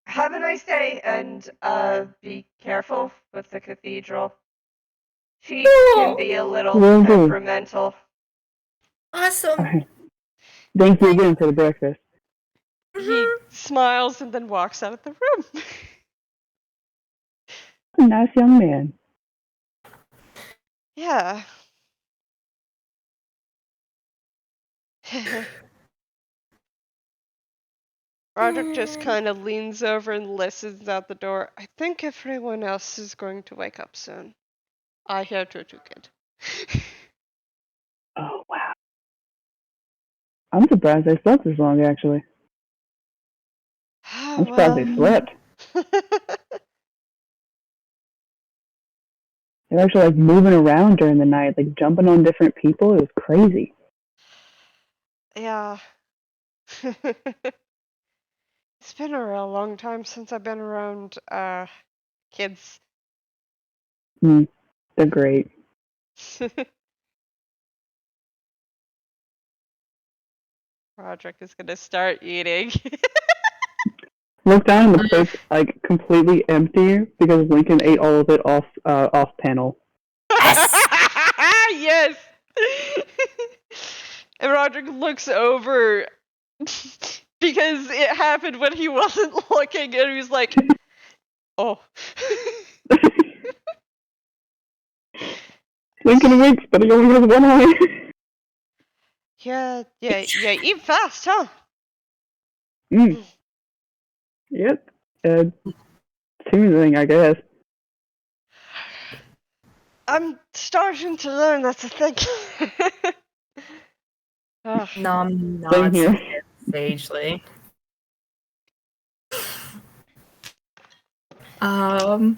Have a nice day, and be careful with the cathedral. She can be a little temperamental.
Awesome.
Okay. Thank you again for the breakfast.
He smiles and then walks out of the room.
A nice young man.
Yeah. Roderick just kind of leans over and listens out the door. I think everyone else is going to wake up soon. I hear Tutukin.
Oh, wow. I'm surprised they slept this long, actually. I'm surprised they slept. They're actually like moving around during the night, like jumping on different people. It was crazy.
Yeah. It's been a real long time since I've been around kids.
They're great.
Roderick is gonna start eating.
Look down and the plate's like completely empty because Lincoln ate all of it off panel.
Yes. And Roderick looks over because it happened when he wasn't looking, and he's like, "Oh."
Lincoln winks, but he only has one eye.
Yeah, eat fast, huh?
Yep. Soothing, I guess.
I'm starting to learn that's a thing.
No, I'm not sagely. You're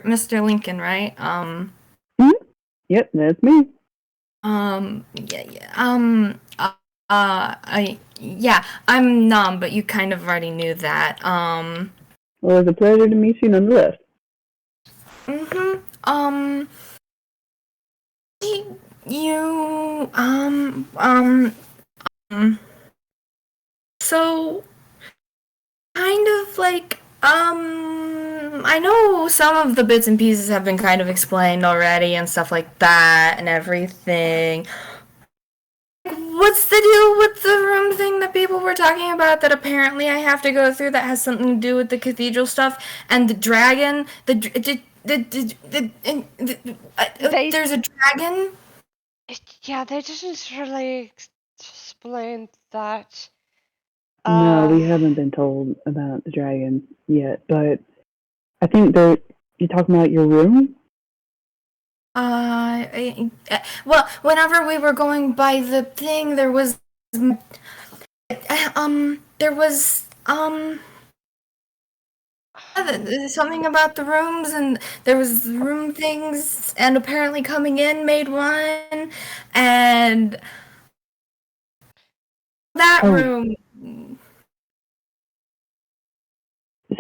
Mr. Lincoln, right?
Yep, that's me.
Yeah, I'm Knom, but you kind of already knew that.
Well, it was a pleasure to meet you nonetheless.
So, kind of like, I know some of the bits and pieces have been kind of explained already and stuff like that and everything. What's the deal with the room thing that people were talking about that apparently I have to go through that has something to do with the cathedral stuff and the dragon? There's a dragon?
Yeah, they didn't really explain that.
No, we haven't been told about the dragons yet, but I think they're. You talking about your room?
Well, whenever we were going by the thing, there was something about the rooms, and there was room things, and apparently coming in made one, and that
Oh,
room.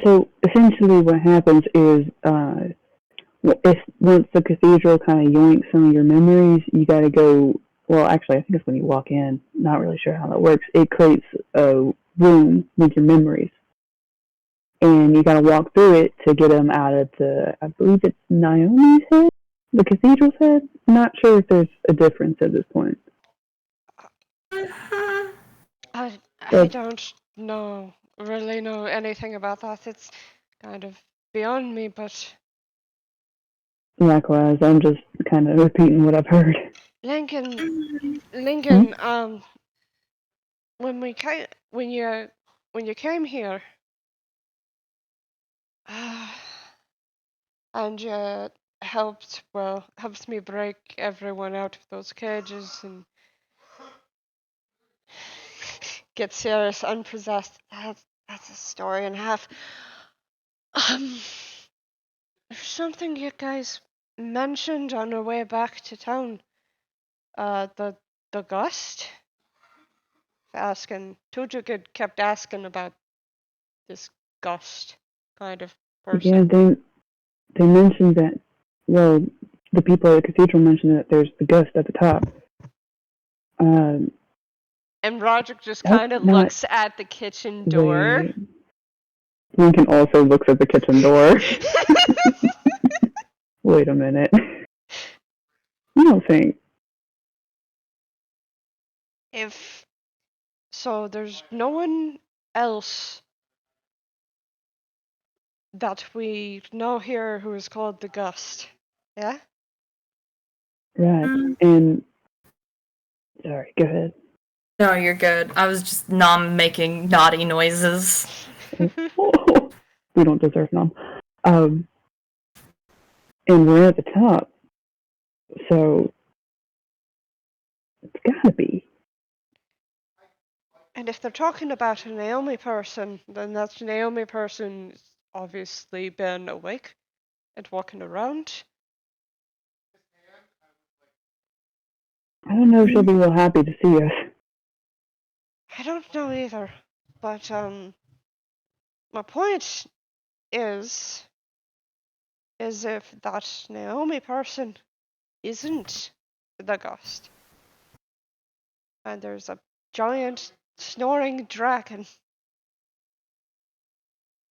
so essentially, what happens is, if once the cathedral kind of yoinks some of your memories, you got to go. Well, actually, I think it's when you walk in. Not really sure how that works. It creates a room with your memories, and you got to walk through it to get them out of the. I believe it's Naomi's head, the cathedral's head. I'm not sure if there's a difference at this point.
I
But
don't really know anything about that. It's kind of beyond me, but
likewise, I'm just kind of repeating what I've heard.
Lincoln,
Hmm?
when we came, when you came here, and you helped me break everyone out of those cages and get Sirius unpossessed. That's a story and a half. Um, there's something you guys mentioned on our way back to town. The gust. Tujuk kept asking about this gust kind of
Yeah,
person.
they mentioned that. Well, the people at the cathedral mentioned that there's the gust at the top. Um,
And Roderick just
that's
kind of
not.
looks at the kitchen door.
Wait. Lincoln also looks at the kitchen door. Wait a minute. You don't think?
If so, there's no one else that we know here who is called the Gust. Yeah?
Right. And sorry, go ahead.
No, you're good. I was just making naughty noises.
We don't deserve none. Um, and we're at the top, so it's gotta be.
And if they're talking about a Naomi person, then that Naomi person's obviously been awake and walking around.
I don't know if she'll be real happy to see us.
I don't know either, but my point is if that Naomi person isn't the ghost, and there's a giant snoring dragon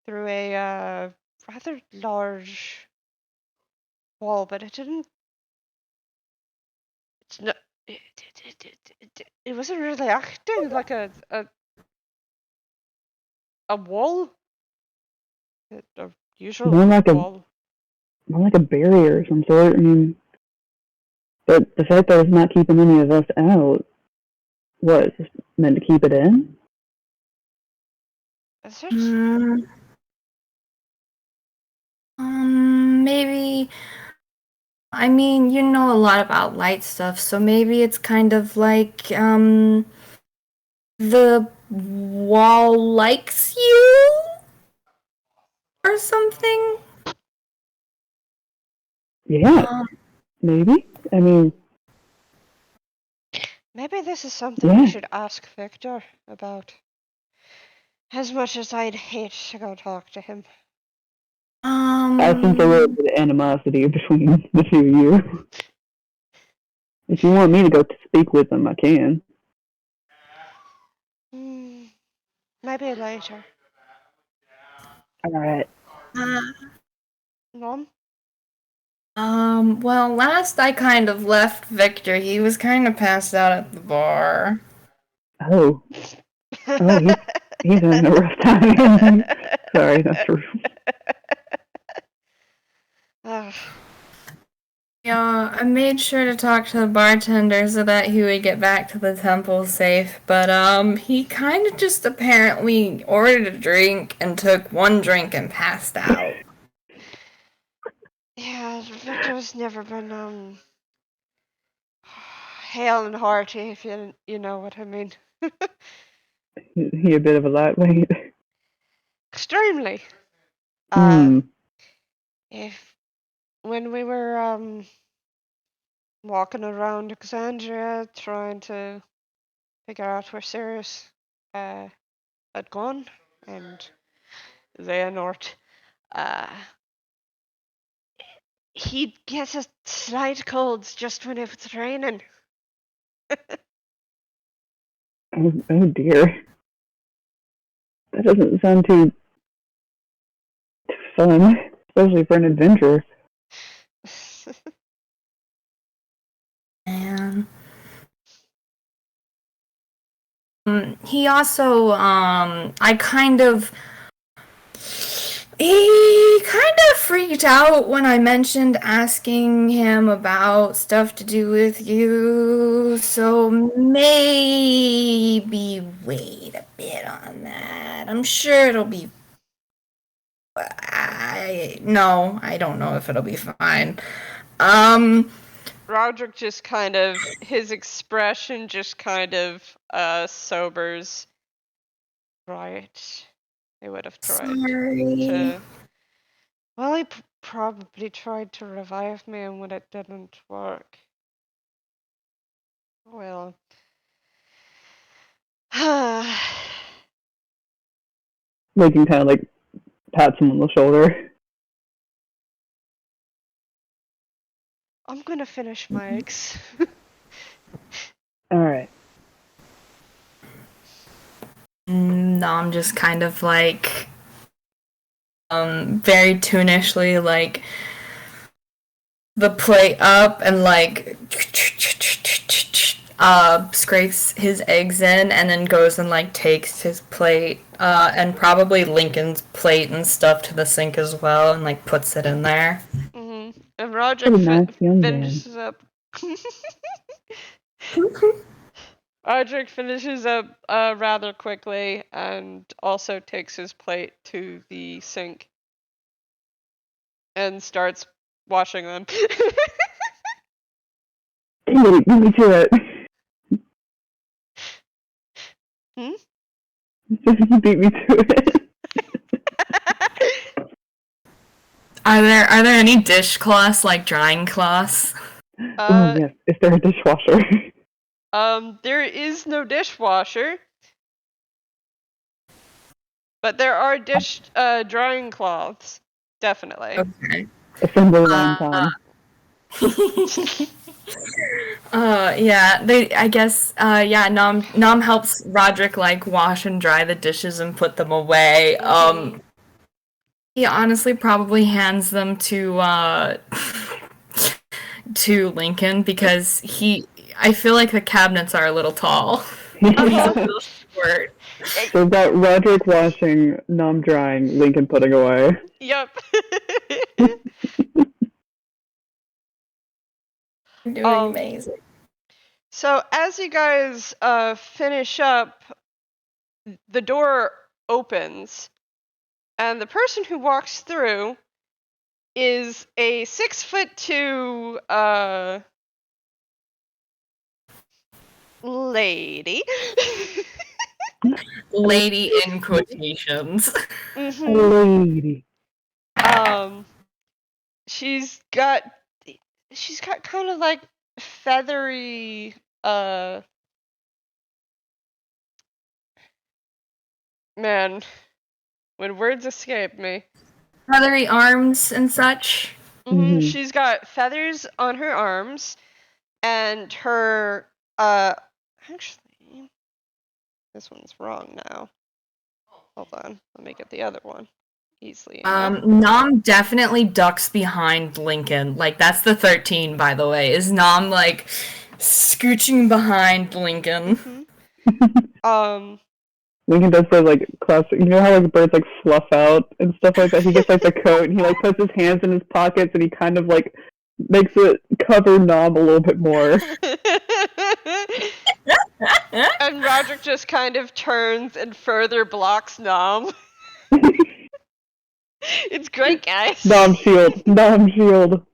through a rather large wall, but it didn't. It's not. It wasn't really acting like a wall, a usual
More like a
wall.
more like a barrier of some sort. I mean, but the fact that it's not keeping any of us out, what, is this meant to keep it in?
Is it?
Maybe. I mean, you know a lot about light stuff, so maybe it's kind of like, the wall likes you? Or something?
Yeah, maybe. I mean,
Maybe this is something we
yeah.
should ask Victor about. As much as I'd hate to go talk to him.
I sense a little bit of animosity between the two of you. If you want me to go to speak with them, I can.
Maybe later.
All right.
Mom?
Well, last I kind of left Victor, he was kind of passed out at the bar.
Oh. Oh, he's having a rough time. Sorry, that's rude.
Yeah, I made sure to talk to the bartender so that he would get back to the temple safe, but he kind of just apparently ordered a drink and took one drink and passed out.
Yeah, Victor's never been hale and hearty, if you know what I mean.
He a bit of a lightweight.
Extremely.
Hmm.
If when we were walking around Alexandria trying to figure out where Sirius had gone and Xehanort, he'd get a slight colds just when it was raining.
Oh dear. That doesn't sound too fun, especially for an adventurer.
And he also, he kind of freaked out when I mentioned asking him about stuff to do with you, so maybe wait a bit on that. I'm sure it'll be. I don't know if it'll be fine.
Roderick just his expression just kind of sobers. Right. They would have tried
Sorry.
Well, he probably tried to revive me, and when it didn't work. Well.
Lincoln kind of like pats him on the shoulder.
I'm gonna finish my eggs.
Alright.
No, I'm just kind of like, very tunishly, like, the plate up and like scrapes his eggs in and then goes and like takes his plate and probably Lincoln's plate and stuff to the sink as well and like puts it in there.
Mm-hmm. And Roderick finishes up. Roderick finishes up rather quickly and also takes his plate to the sink and starts washing them.
Beat me to it. Beat me to it.
Are there any dishcloths like drying cloths?
Oh yes, is there a dishwasher?
There is no dishwasher, but there are drying cloths, definitely.
Okay.
Assembly line time.
Yeah, I guess, Nom helps Roderick, like, wash and dry the dishes and put them away. He honestly probably hands them to Lincoln because I feel like the cabinets are a little tall. He's a little short.
So we've got Roderick washing, Nom drying, Lincoln putting away.
Yep.
You're doing amazing.
So as you guys finish up, the door opens, and the person who walks through is a 6'2" lady.
Lady in quotations.
Mm-hmm.
Lady.
She's got kind of like feathery man, when words escape me.
Feathery arms and such.
Mm-hmm. She's got feathers on her arms, and her actually, this one's wrong now. Hold on, let me get the other one easily.
Nom definitely ducks behind Lincoln. Like, that's the 13, by the way. Is Nom like scooching behind Lincoln?
Mm-hmm.
Lincoln does those like classic, you know how like birds like fluff out and stuff like that? He gets like the coat and he like puts his hands in his pockets and he kind of like makes it cover Nom a little bit more.
And Roderick just kind of turns and further blocks Nom. It's great, guys.
Nom shield. Nom shield.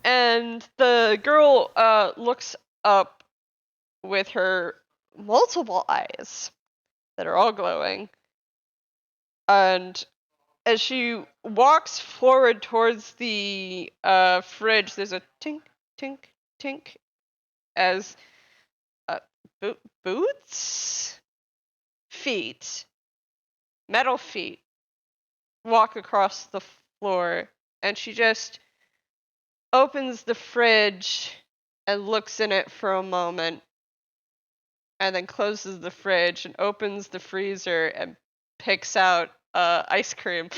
And the girl looks up with her multiple eyes that are all glowing. And as she walks forward towards the fridge, there's a tink, tink, tink as boots? Feet. Metal feet walk across the floor. And she just opens the fridge and looks in it for a moment. And then closes the fridge and opens the freezer and picks out ice cream.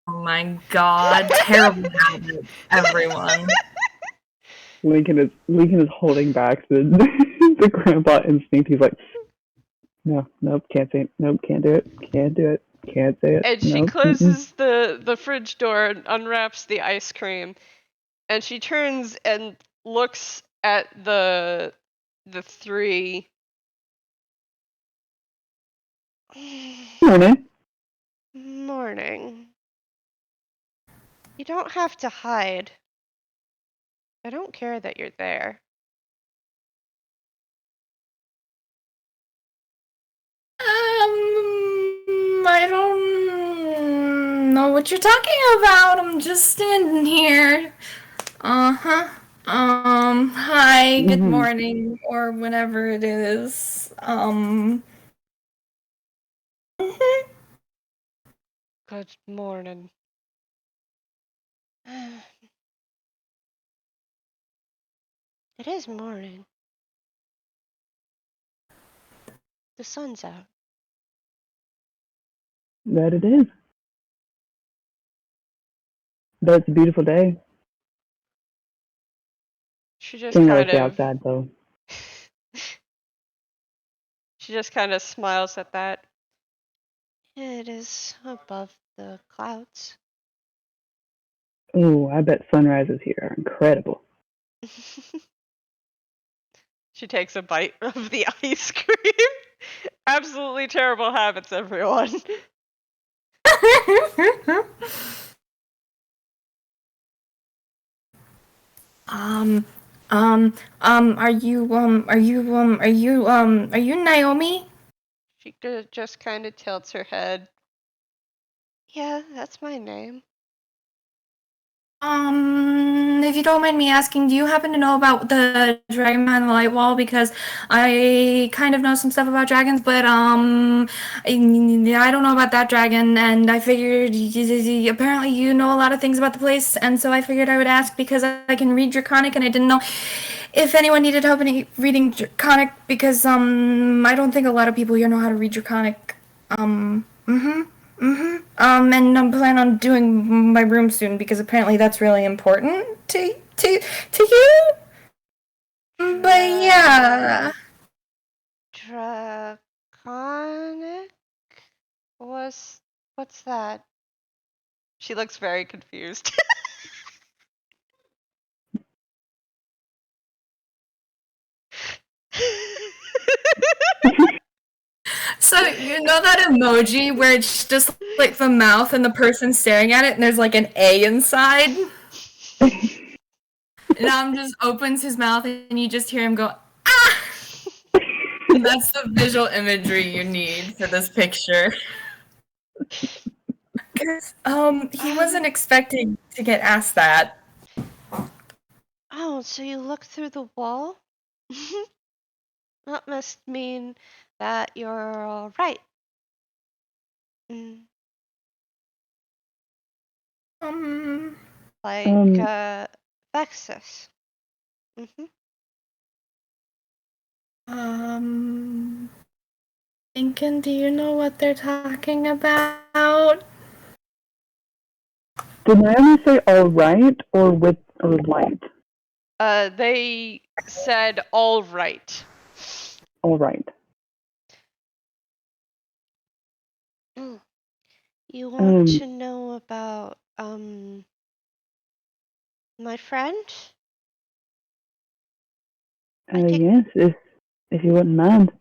Oh my god, terrible habit, everyone.
Lincoln is holding back the the grandpa instinct. He's like, no, nope, can't say it. Nope, can't do it. Can't do it. Can't say it.
And she
nope,
closes the fridge door and unwraps the ice cream. And she turns and looks at the three.
Morning.
Morning. You don't have to hide. I don't care that you're there.
I don't know what you're talking about. I'm just standing here. Uh-huh. Hi, good morning, or whenever it is.
Good morning. It is morning. The sun's out.
That it is. But it's a beautiful day.
She just
Can't really
kind
stay
of
outside though.
She just kind of smiles at that. It is above the clouds.
Oh, I bet sunrises here are incredible.
She takes a bite of the ice cream. Absolutely terrible habits, everyone.
Are you Naomi?
She just kind of tilts her head. Yeah, that's my name.
If you don't mind me asking, do you happen to know about the dragon behind the light wall? Because I kind of know some stuff about dragons, but I don't know about that dragon, and I figured apparently you know a lot of things about the place, and so I figured I would ask because I can read Draconic, and I didn't know if anyone needed help in reading Draconic because I don't think a lot of people here know how to read Draconic. And I'm planning on doing my room soon because apparently that's really important to you. But yeah.
Draconic? What's that? She looks very confused.
So you know that emoji where it's just like the mouth and the person staring at it and there's like an A inside? Nam just opens his mouth and you just hear him go, ah! And that's the visual imagery you need for this picture. Because he wasn't expecting to get asked that.
Oh, so you look through the wall? That must mean that you're all right. Like Vexus.
Lincoln, do you know what they're talking about?
Did Naomi say all right or with or light?
They said all right.
All right.
You want to know about, my friend?
Yes, if you wouldn't mind.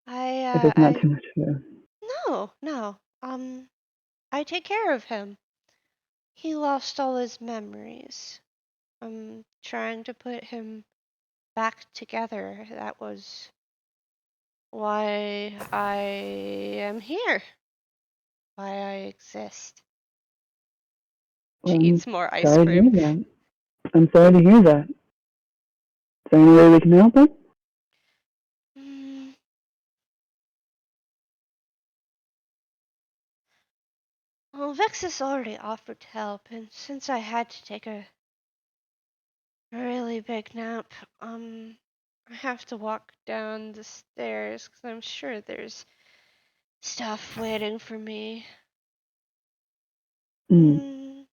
If it's not too much for you.
No. I take care of him. He lost all his memories. I'm trying to put him back together. That was why I am here. Why I exist. She
Well,
eats more ice
sorry to hear
cream.
that. I'm sorry to hear that. Is there any way we can help him?
Mm, well, Vex has already offered help, and since I had to take a really big nap, I have to walk down the stairs because I'm sure there's stuff waiting for me.
Mm.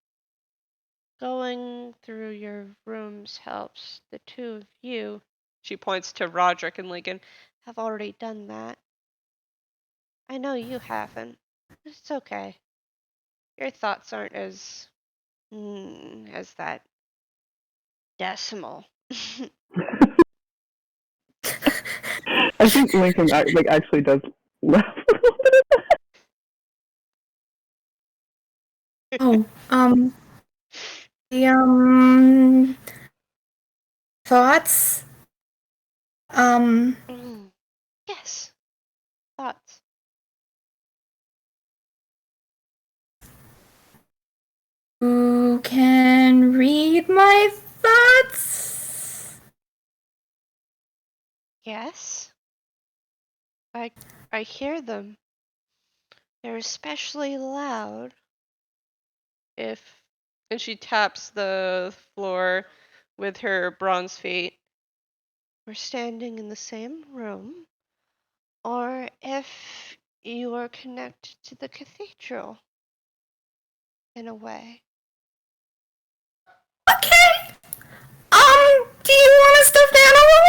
Going through your rooms helps. The two of you, she points to Roderick and Lincoln, have already done that. I know you haven't. It's okay. Your thoughts aren't as that decimal.
I think Lincoln actually does laugh a little bit at that.
Oh, the thoughts.
Yes, thoughts.
Who can read my thoughts?
Yes. I hear them. They're especially loud if, and she taps the floor with her bronze feet. We're standing in the same room, or if you are connected to the cathedral in a way.
Okay. Do you want a stuffed animal?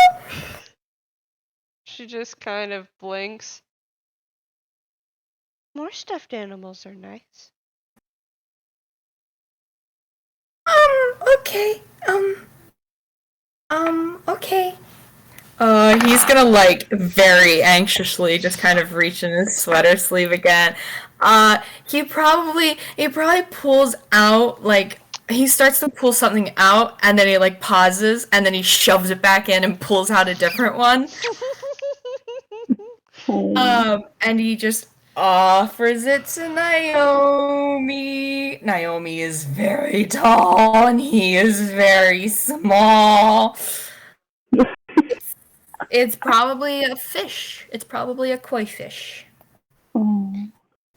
She just kind of blinks. More stuffed animals are nice.
Okay. Okay. He's gonna very anxiously just kind of reach in his sweater sleeve again. He probably pulls out he starts to pull something out and then he pauses and then he shoves it back in and pulls out a different one. And he just offers it to Naomi. Naomi is very tall and he is very small. It's probably a fish. It's probably a koi fish.
Oh.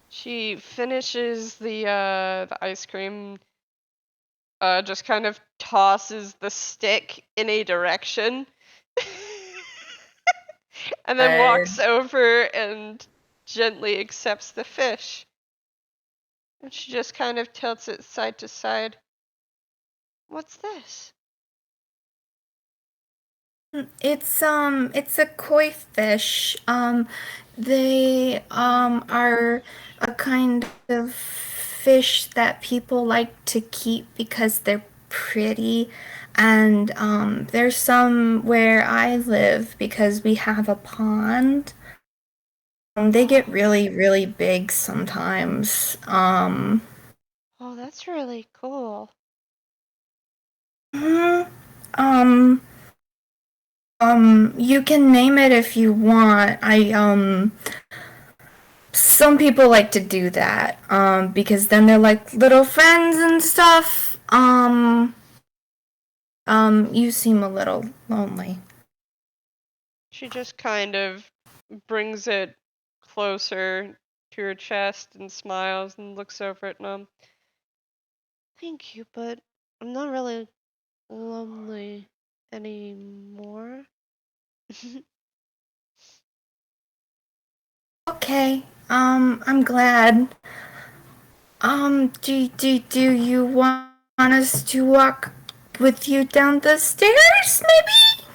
She finishes the ice cream, just kind of tosses the stick in a direction, and then walks over and gently accepts the fish. And she just kind of tilts it side to side. What's this?
It's a koi fish. They are a kind of fish that people like to keep because they're pretty. And there's some where I live because we have a pond. They get really, really big sometimes.
Oh, that's really cool.
Mhm. Um, you can name it if you want. Some people like to do that, because then they're like little friends and stuff. You seem a little lonely.
She just kind of brings it closer to her chest and smiles and looks over at Nom. Thank you, but I'm not really lonely anymore.
Okay, I'm glad. Do you want us to walk with you down the stairs, maybe?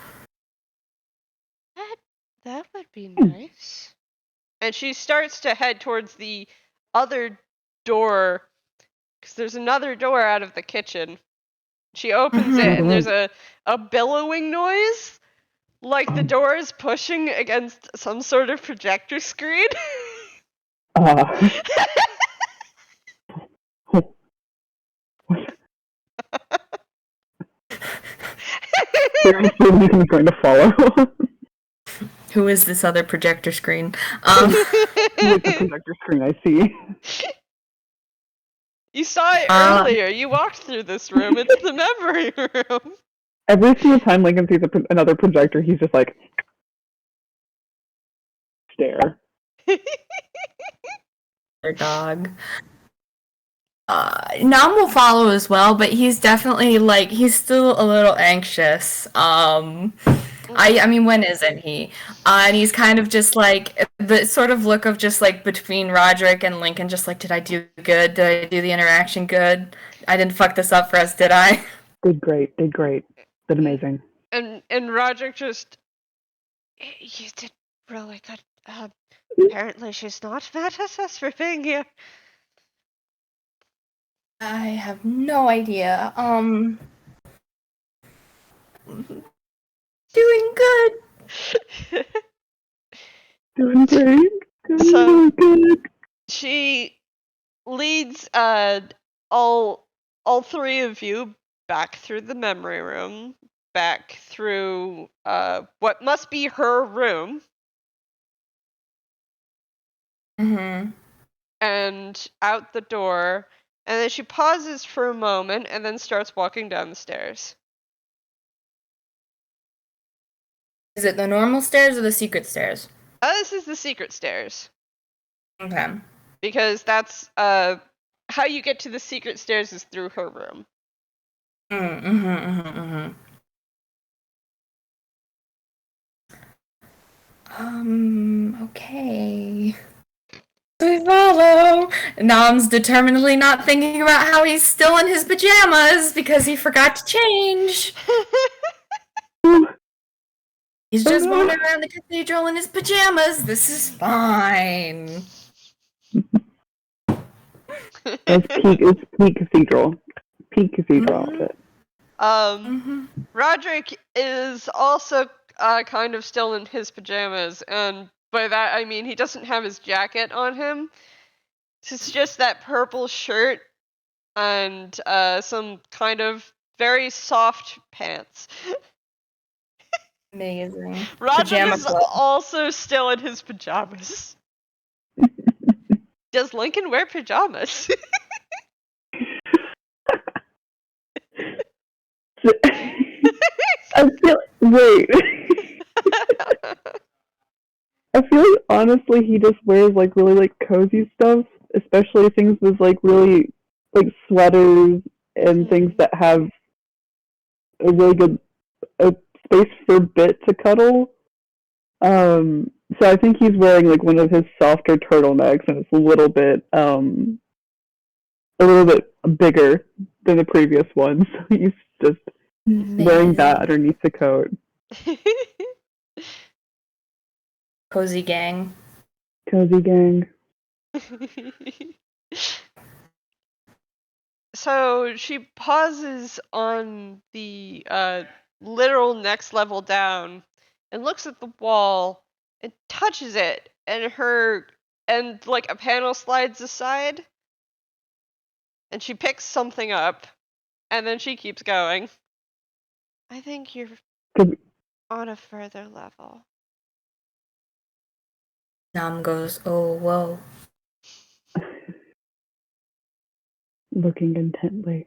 That would be nice. And she starts to head towards the other door, because there's another door out of the kitchen. She opens it, and there's a billowing noise, like the door is pushing against some sort of projector screen.
Seriously, Lincoln's going to follow.
Who is this other projector screen?
With the projector screen, I see.
You saw it earlier. You walked through this room. It's the memory room.
Every single time Lincoln sees another projector, he's just like, stare.
Their dog. Nam will follow as well, but he's definitely he's still a little anxious. I mean, when isn't he? And he's kind of just the sort of look of just between Roderick and Lincoln, just did I do good? Did I do the interaction good? I didn't fuck this up for us, did I?
Did great. Did amazing.
And Roderick just, you did really good. Apparently she's not mad at us for being here.
I have no idea. Doing good.
Doing great.
So
good.
She leads all three of you back through the memory room, back through what must be her room.
Mm-hmm.
And out the door, and then she pauses for a moment and then starts walking down the stairs.
Is it the normal stairs or the secret stairs?
This is the secret stairs.
Okay.
Because that's how you get to the secret stairs is through her room.
Okay. We follow. Nom's determinedly not thinking about how he's still in his pajamas because he forgot to change. He's just wandering around the cathedral in his pajamas. This is fine.
It's peak cathedral. Peak cathedral outfit.
Roderick is also kind of still in his pajamas, and by that I mean he doesn't have his jacket on him. It's just that purple shirt and some kind of very soft pants.
Amazing.
Roderick is also still in his pajamas. Does Lincoln wear pajamas?
Wait. I feel like honestly he just wears really cozy stuff, especially things with really sweaters and things that have a really good space for Bit to cuddle. So I think he's wearing one of his softer turtlenecks, and it's a little bit bigger than the previous one. So he's just wearing that underneath the coat.
Cozy gang.
Cozy gang.
So she pauses on the literal next level down and looks at the wall and touches it, and a panel slides aside, and she picks something up, and then she keeps going. I think you're on a further level.
Nam goes, oh, whoa.
Looking intently.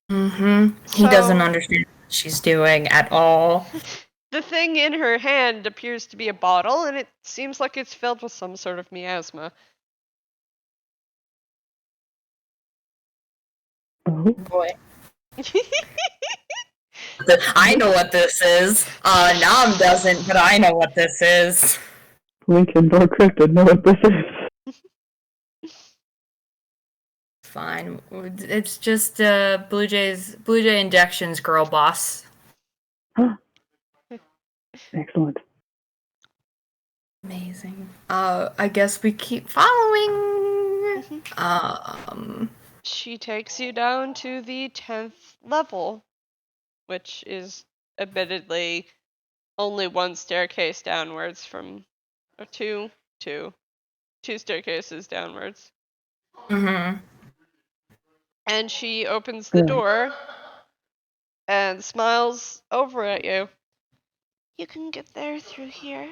He doesn't understand what she's doing at all.
The thing in her hand appears to be a bottle, and it seems like it's filled with some sort of miasma.
Oh
boy. I know what this is. Nam doesn't, but I know what this is.
Lincoln or Cryptid know what this is.
Fine. It's just Blue Jay Injections girl boss.
Excellent.
Amazing. I guess we keep following.
She takes you down to the 10th level, which is admittedly only one staircase downwards from, or two staircases downwards.
Mm-hmm.
And she opens the door and smiles over at you. You can get there through here.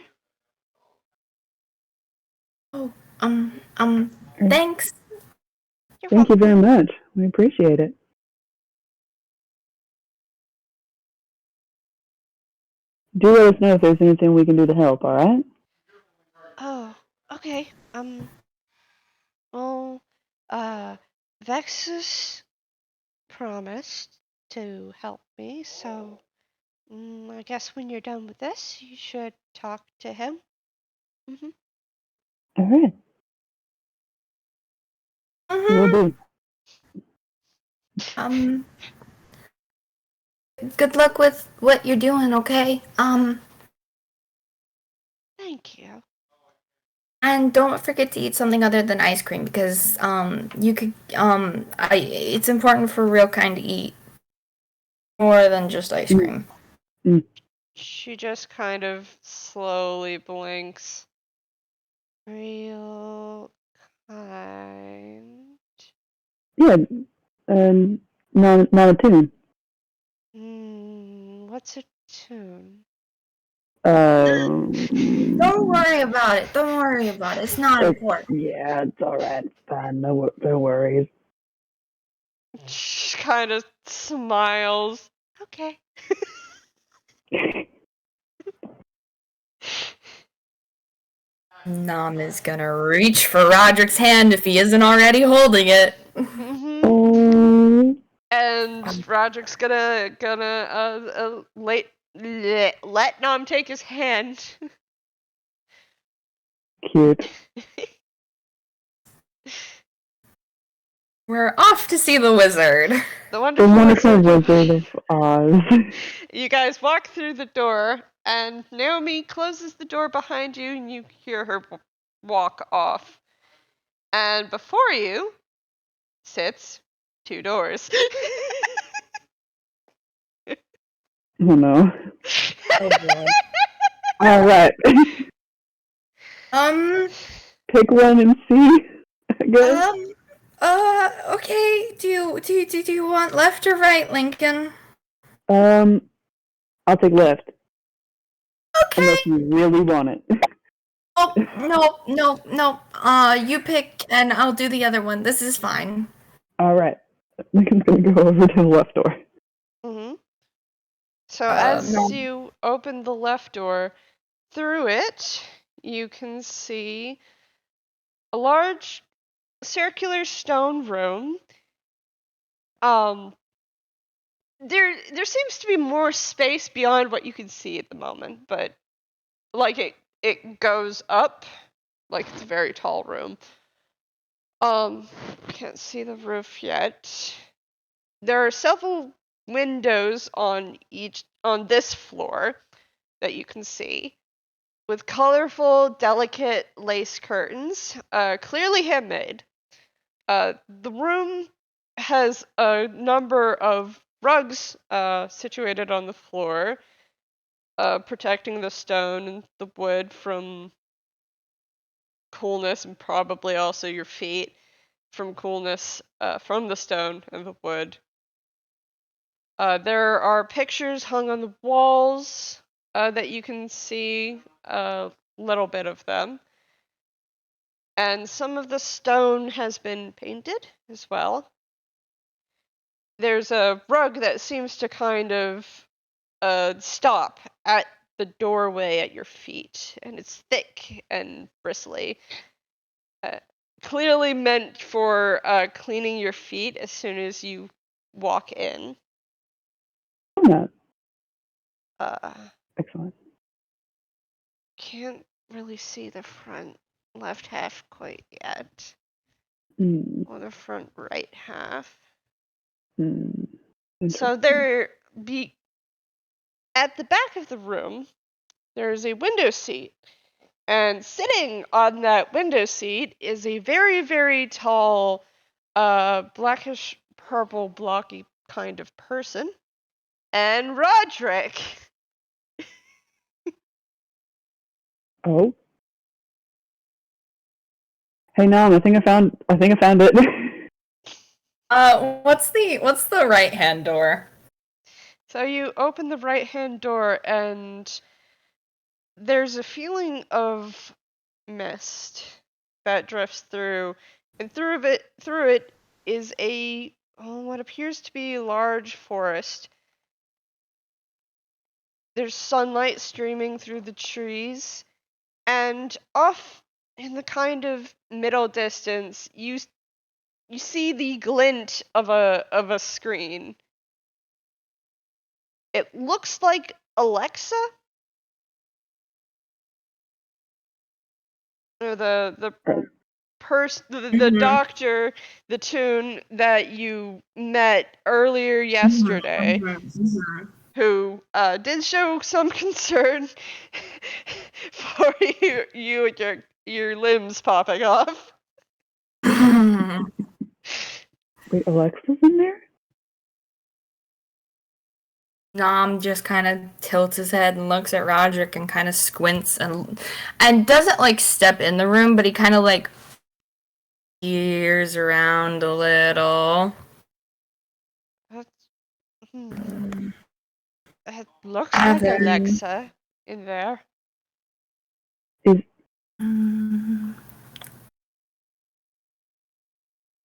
Oh, thanks.
You're
Thank you
welcome.
very much. We appreciate it. Do let us know if there's anything we can do to help, alright?
Oh, okay. Well, Vexus promised to help me, so I guess when you're done with this, you should talk to him.
Alright, will do.
Good luck with what you're doing, okay?
Thank you.
And don't forget to eat something other than ice cream because it's important for real kind to eat more than just ice cream.
She just kind of slowly blinks. Real kind.
Yeah, not a tune.
What's a tune?
Don't worry about it. Don't worry about it. It's not important.
Yeah, it's alright. It's fine. No worries.
She kind of smiles. Okay.
Knom is gonna reach for Roderick's hand if he isn't already holding it.
Oh.
And Roderick's gonna let Nom take his hand.
Cute.
We're off to see the wizard.
The
The
wonderful
wonderful
wizard.
Wizard of Oz.
You guys walk through the door, and Naomi closes the door behind you, and you hear her walk off. And before you sits 2 doors.
Oh no.
Oh boy.
Alright. Pick one and see, I guess.
Okay. Do you want left or right, Lincoln?
I'll take left.
Okay.
Unless you really want it.
Oh, no. You pick and I'll do the other one. This is fine.
Alright. Lincoln's gonna go over to the left door.
So as
no.
you open the left door, through it, you can see a large circular stone room. There seems to be more space beyond what you can see at the moment, but like it goes up, like it's a very tall room. Can't see the roof yet. There are several windows on this floor that you can see, with colorful, delicate lace curtains, clearly handmade. The room has a number of rugs situated on the floor, protecting the stone and the wood from coolness, and probably also your feet from coolness from the stone and the wood. There are pictures hung on the walls that you can see a little bit of them. And some of the stone has been painted as well. There's a rug that seems to kind of stop at the doorway at your feet, and it's thick and bristly. Clearly meant for cleaning your feet as soon as you walk in.
Yeah. Excellent.
Can't really see the front left half quite yet. Or the front right half. So at the back of the room, there's a window seat. And sitting on that window seat is a very, very tall, blackish purple blocky kind of person. And Roderick.
Oh. Hey, Nom, I think I found it.
What's the right hand door?
So you open the right hand door and there's a feeling of mist that drifts through, and through it is what appears to be a large forest. There's sunlight streaming through the trees, and off in the kind of middle distance, you see the glint of a screen. It looks like Alexa, or the doctor, the tune that you met earlier yesterday, who did show some concern for you and your limbs popping off.
Wait, Alexa's in there?
Nom just kind of tilts his head and looks at Roderick and kind of squints and doesn't like step in the room, but he kind of like peers around a little.
It looks like Alexa in there.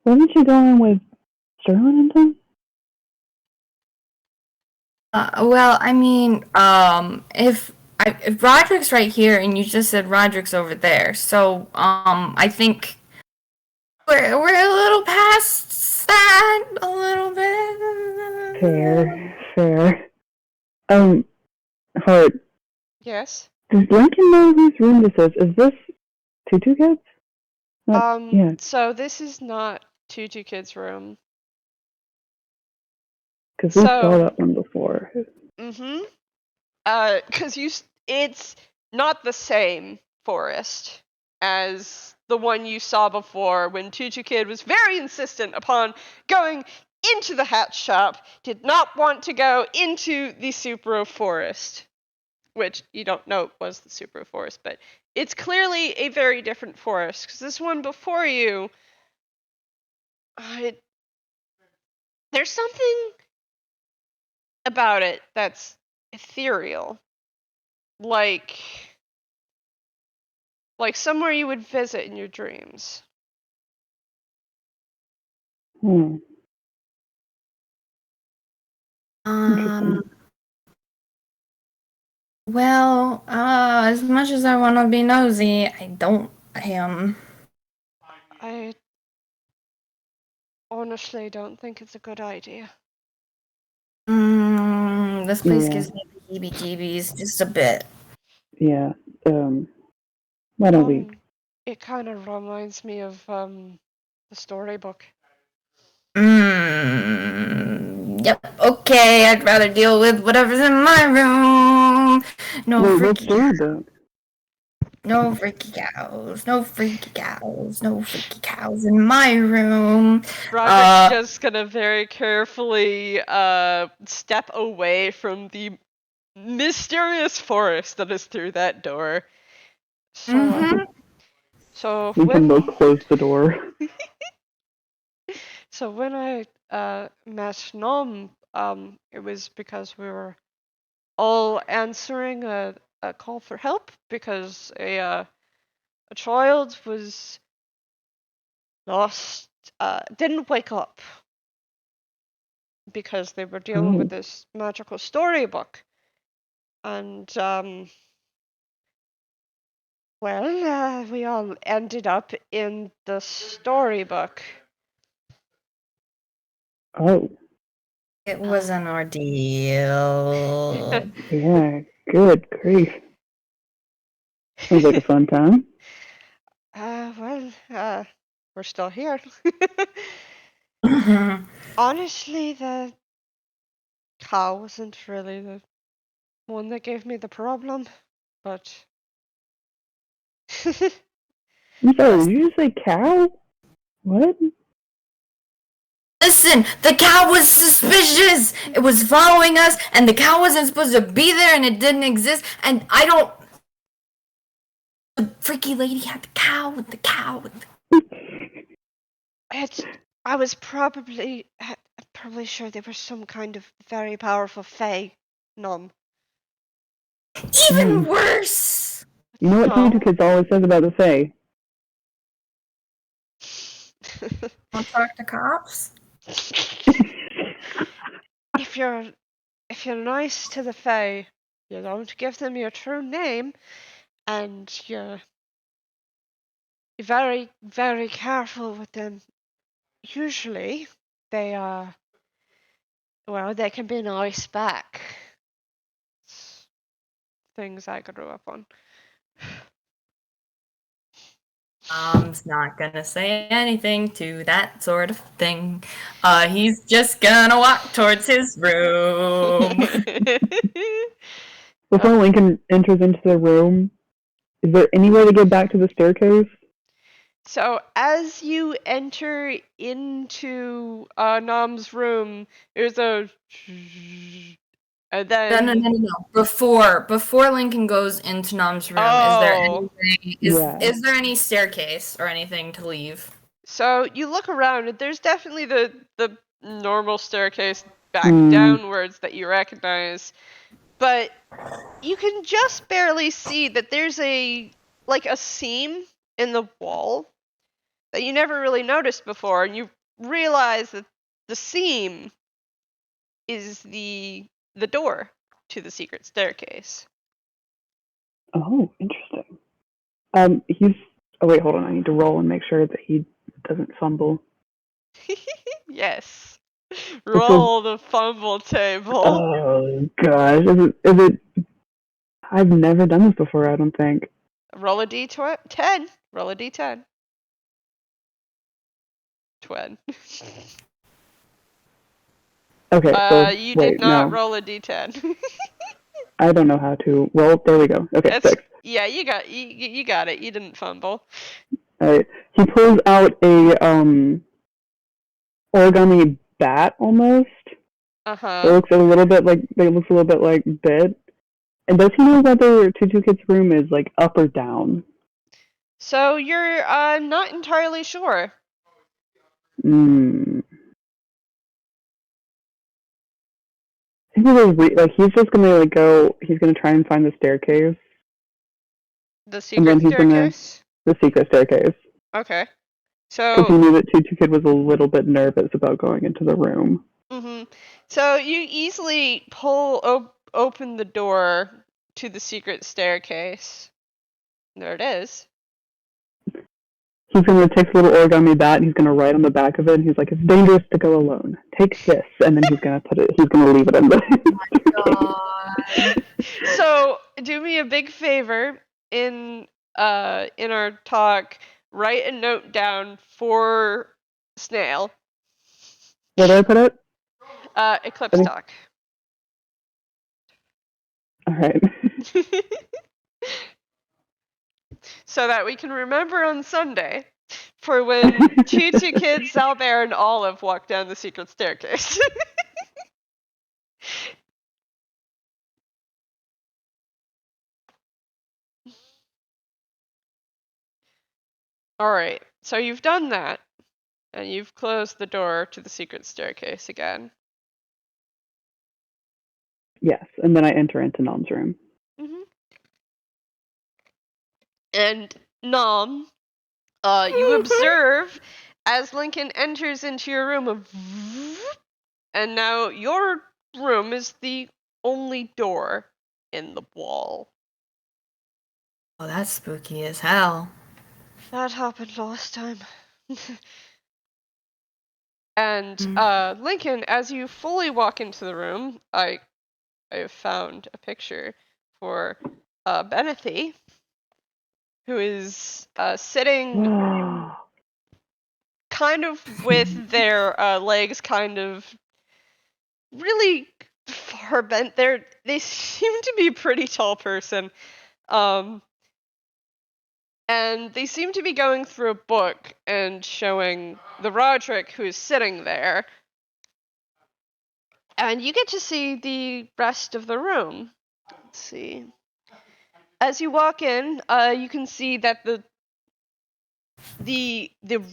Wasn't she going with Sterling and them?
Well, I mean, if Roderick's right here and you just said Roderick's over there, so I think we're a little past that a little bit.
Fair. Heart.
Yes.
Does Lincoln know whose room this is? Is this Tutu Kids? Yeah.
So this is not Tutu Kid's room.
Because we saw that one before.
Mm-hmm. Because it's not the same forest as the one you saw before when Tutu Kid was very insistent upon going into the hat shop, did not want to go into the Supro forest, which you don't know was the Supro forest, but it's clearly a very different forest, because this one before you, there's something about it that's ethereal, like somewhere you would visit in your dreams.
Well, as much as I want to be nosy,
I honestly don't think it's a good idea.
This place gives me the heebie-jeebies just a bit.
Yeah. Why don't we?
It kind of reminds me of the storybook.
Yep. Okay, I'd rather deal with whatever's in my room. No freaky cows. No freaky cows in my room.
Roderick's just gonna very carefully step away from the mysterious forest that is through that door. So
we can both close the door.
So when I met Knom, it was because we were all answering a call for help because a child was lost, didn't wake up because they were dealing with this magical storybook. And, we all ended up in the storybook.
Oh.
It was an ordeal.
Yeah, good grief. Sounds like a fun time.
We're still here. Honestly, the cow wasn't really the one that gave me the problem, but
I'm sorry, did you just say cow? What?
Listen, the cow was suspicious. It was following us, and the cow wasn't supposed to be there, and it didn't exist. And I don't. The freaky lady had the cow with the cow.
I was probably sure they were some kind of very powerful fae. Nom.
Even worse.
You know what
No.
2 Kids always says about the Fae?
Don't talk to cops.
if you're nice to the fae, you don't give them your true name, and you're very, very careful with them. Usually, they they can be nice back. It's things I grew up on.
Mom's not gonna say anything to that sort of thing. He's just gonna walk towards his room.
Before Lincoln enters into the room, is there any way to get back to the staircase?
So as you enter into Nom's room, there's a and then
No. Before Lincoln goes into Nom's room, is there any staircase or anything to leave?
So you look around, and there's definitely the normal staircase back downwards that you recognize, but you can just barely see that there's a seam in the wall that you never really noticed before, and you realize that the seam is the door to the secret staircase.
Oh, interesting. Oh wait, hold on. I need to roll and make sure that he doesn't fumble.
Yes. Roll the fumble table.
Oh gosh, is it? I've never done this before. I don't think.
Roll a d10. Roll a d10. 20.
Okay, so
you
wait,
did not
no.
roll a d10.
I don't know how to roll. There we go. Okay, 6.
Yeah, you got it. You didn't fumble.
Alright. He pulls out a origami bat almost.
Uh-huh.
It looks a little bit like Bit. And does he know whether Tutu Kid's room is like up or down?
So you're not entirely sure.
I think he's just gonna go. He's gonna try and find the staircase.
The secret staircase?
The secret staircase.
Okay.
Because he knew that Tutu Kid was a little bit nervous about going into the room.
Mm-hmm. So you easily pull open the door to the secret staircase. There it is.
He's going to take the little origami bat and he's going to write on the back of it. And he's like, "It's dangerous to go alone. Take this." And then he's going to leave it in the
God.
So do me a big favor in our talk. Write a note down for Snail.
Where did I put it?
Eclipse talk.
Alright.
So that we can remember on Sunday for when Tutu Kid, Salbear, and Olive walk down the secret staircase. Alright, so you've done that, and you've closed the door to the secret staircase again.
Yes, and then I enter into Nom's room.
Mm-hmm. And Nom, you observe as Lincoln enters into your room, and now your room is the only door in the wall.
Oh, that's spooky as hell.
That happened last time. And Lincoln, as you fully walk into the room, I have found a picture for Benethy, who is sitting kind of with their legs kind of really far bent. They seem to be a pretty tall person. And they seem to be going through a book and showing the Roderick who is sitting there. And you get to see the rest of the room. Let's see. As you walk in, you can see that the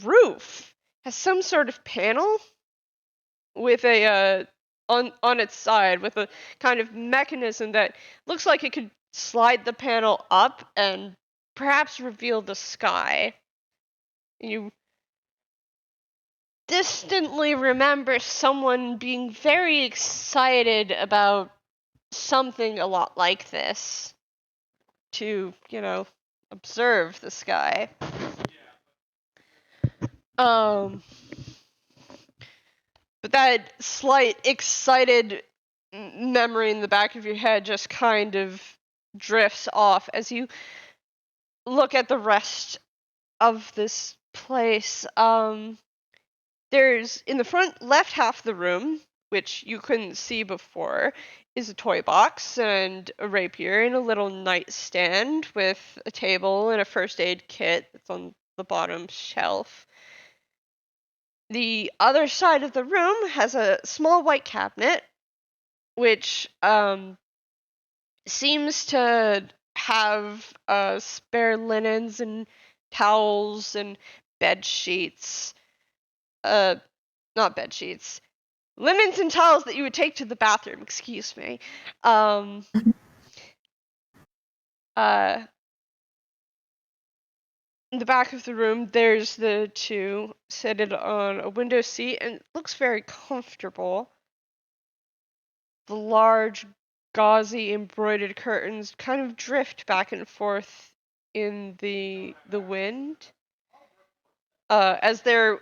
roof has some sort of panel with a on its side with a kind of mechanism that looks like it could slide the panel up and perhaps reveal the sky. You distantly remember someone being very excited about something a lot like this to, observe the sky. But that slight excited memory in the back of your head just kind of drifts off as you look at the rest of this place. There's, in the front left half of the room, which you couldn't see before, is a toy box and a rapier and a little nightstand with a table and a first aid kit that's on the bottom shelf. The other side of the room has a small white cabinet, which seems to have spare linens and towels and bed sheets. Not bed sheets. Linens and towels that you would take to the bathroom, excuse me. In the back of the room, there's the two seated on a window seat, and it looks very comfortable. The large, gauzy, embroidered curtains kind of drift back and forth in the wind, as they're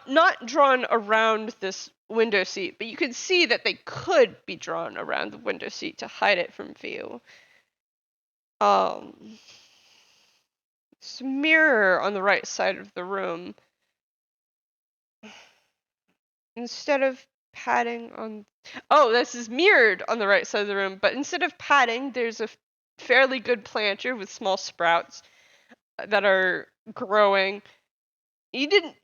not drawn around this window seat, but you can see that they could be drawn around the window seat to hide it from view. There's a mirror on the right side of the room. Instead of padding on... Oh, this is mirrored on the right side of the room, but instead of padding, there's a fairly good planter with small sprouts that are growing. You didn't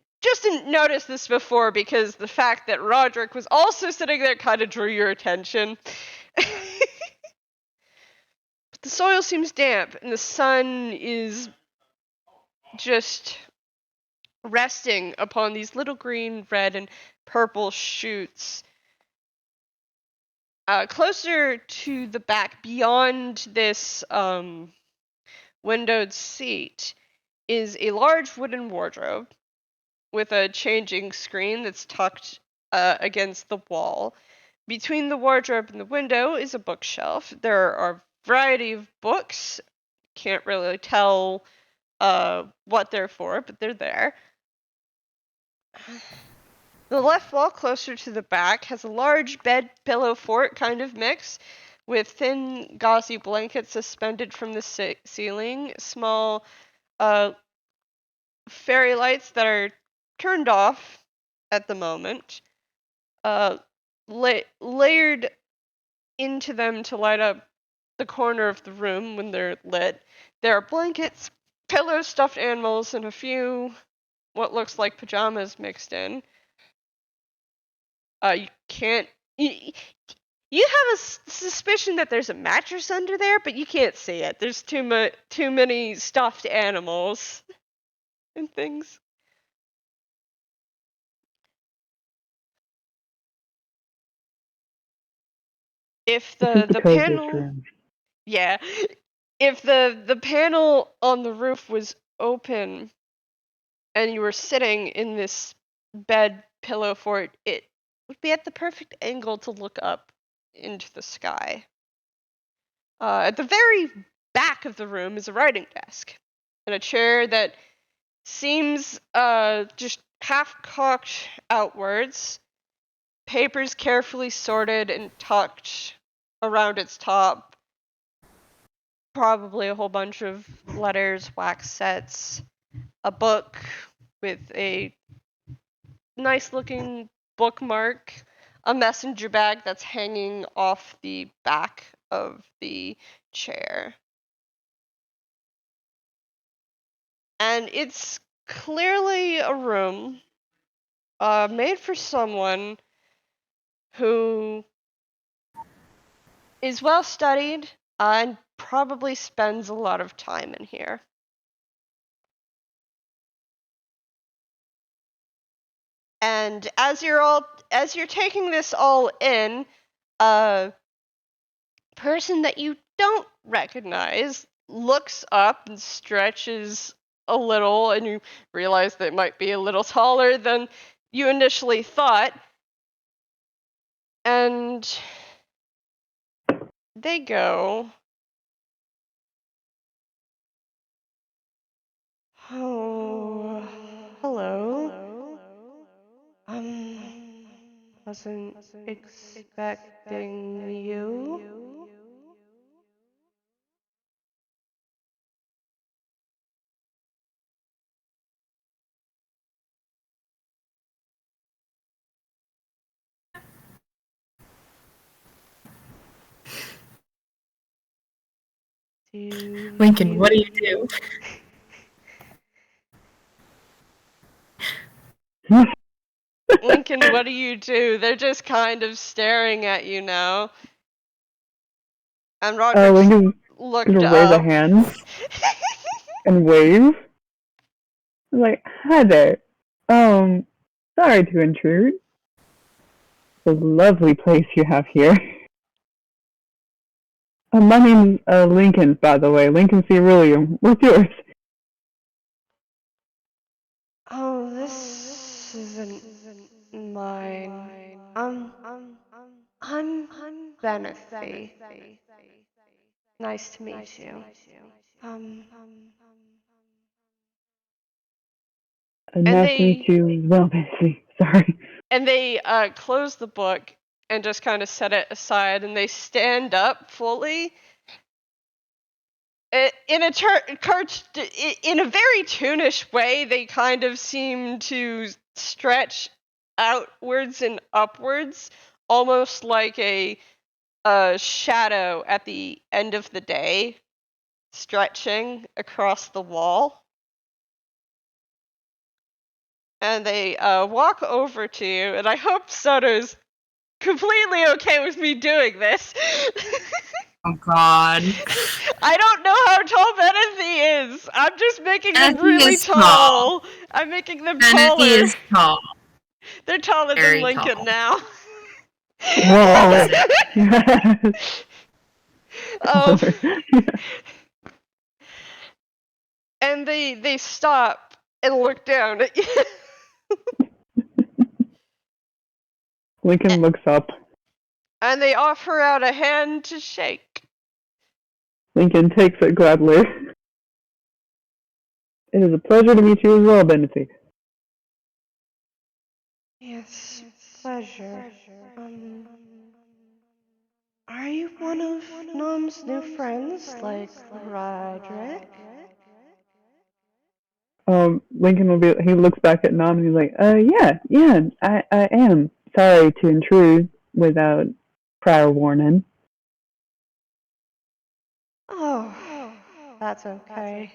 notice this before because the fact that Roderick was also sitting there kind of drew your attention. But the soil seems damp, and the sun is just resting upon these little green, red, and purple shoots. Closer to the back, beyond this windowed seat, is a large wooden wardrobe with a changing screen that's tucked against the wall. Between the wardrobe and the window is a bookshelf. There are a variety of books. Can't really tell what they're for, but they're there. The left wall, closer to the back, has a large bed pillow fort kind of mix with thin, gauzy blankets suspended from the ceiling, small fairy lights that are turned off at the moment, layered into them to light up the corner of the room when they're lit. There are blankets, pillows, stuffed animals, and a few what looks like pajamas mixed in. You can't. You have a suspicion that there's a mattress under there, but you can't see it. There's too many stuffed animals and things. If the panel,
room.
yeah, if the panel on the roof was open and you were sitting in this bed pillow fort, it would be at the perfect angle to look up into the sky. At the very back of the room is a writing desk and a chair that seems just half cocked outwards, papers carefully sorted and tucked around its top. Probably a whole bunch of letters, wax sets, a book with a nice looking bookmark, a messenger bag that's hanging off the back of the chair. And it's clearly a room made for someone who is well studied and probably spends a lot of time in here. And as you're taking this all in, a person that you don't recognize looks up and stretches a little, and you realize that it might be a little taller than you initially thought. And they go, "Oh, hello. Wasn't expecting you."
Lincoln, what do you do?
Lincoln, what do you do? They're just kind of staring at you now. And Roger
Lincoln's
looked
gonna raise a
up.
hand and wave. Like, hi there. Sorry to intrude. It's a lovely place you have here. My name's Lincoln, by the way. Lincoln C. Rulean. What's yours?
Oh, this isn't mine. I'm Benefy. Nice to meet you. And
Nice to meet you. Well, Bessie. Sorry.
And they close the book and just kind of set it aside, and they stand up fully. In a very toonish way, they kind of seem to stretch outwards and upwards, almost like a shadow at the end of the day, stretching across the wall. And they walk over to you, and I hope Soto's completely okay with me doing this.
Oh God.
I don't know how tall Benethy is. I'm just making them
Benethy
really
is
tall. I'm making them taller.
Benethy is tall.
They're taller
Very
than Lincoln
tall.
now.
Whoa.
And they stop and look down at you.
Lincoln looks up.
And they offer out a hand to shake.
Lincoln takes it gladly. It is a pleasure to meet you as well, Benethy.
Yes, pleasure. Are you one of Knom's new friends, like Roderick?
Lincoln he looks back at Nom and he's like, yeah, I am. Sorry to intrude without prior warning.
Oh, that's okay.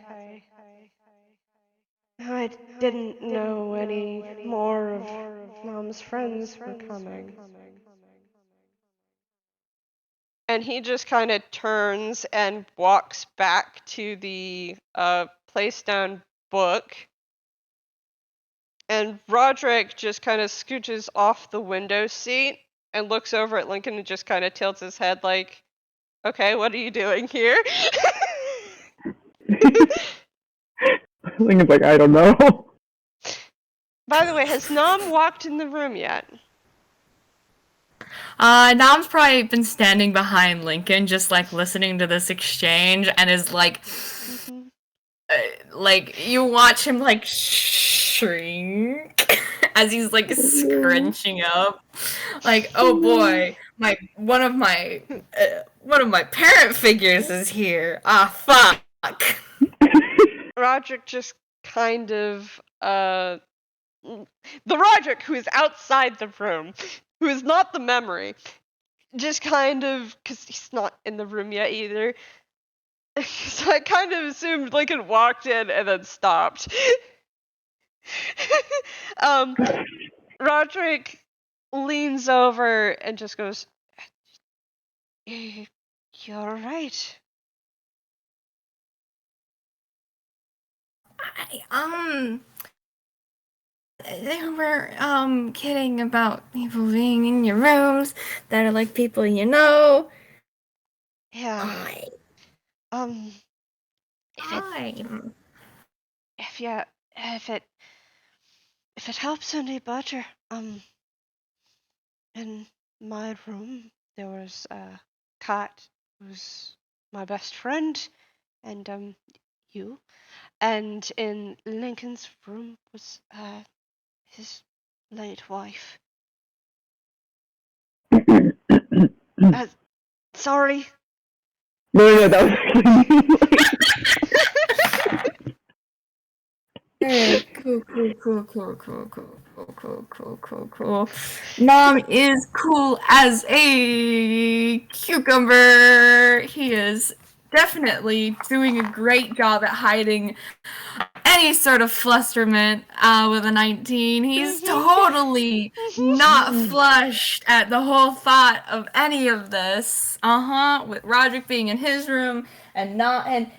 I didn't know any more of Mom's friends were coming. And he just kind of turns and walks back to the place down book. And Roderick just kind of scooches off the window seat and looks over at Lincoln and just kind of tilts his head like, okay, what are you doing here?
Lincoln's like, I don't know.
By the way, has Knom walked in the room yet?
Nom's probably been standing behind Lincoln, just like listening to this exchange, and is like, like you watch him like shrink as he's like scrunching up, like, oh boy, one of my parent figures is here. Ah, fuck.
Roderick just kind of the Roderick who is outside the room, who is not the memory, just kind of, because he's not in the room yet either, So I kind of assumed Lincoln walked in and then stopped. Roderick leans over and just goes, "You're right."
They were kidding about people being in your rooms that are like people you know.
Yeah.
Hi.
If it helps any better, in my room there was a cat who's my best friend, and you, and in Lincoln's room was his late wife. Sorry.
No, that was
Hey, cool. Knom is cool as a cucumber. He is definitely doing a great job at hiding any sort of flusterment with a 19. He's totally not flushed at the whole thought of any of this. With Roderick being in his room and not and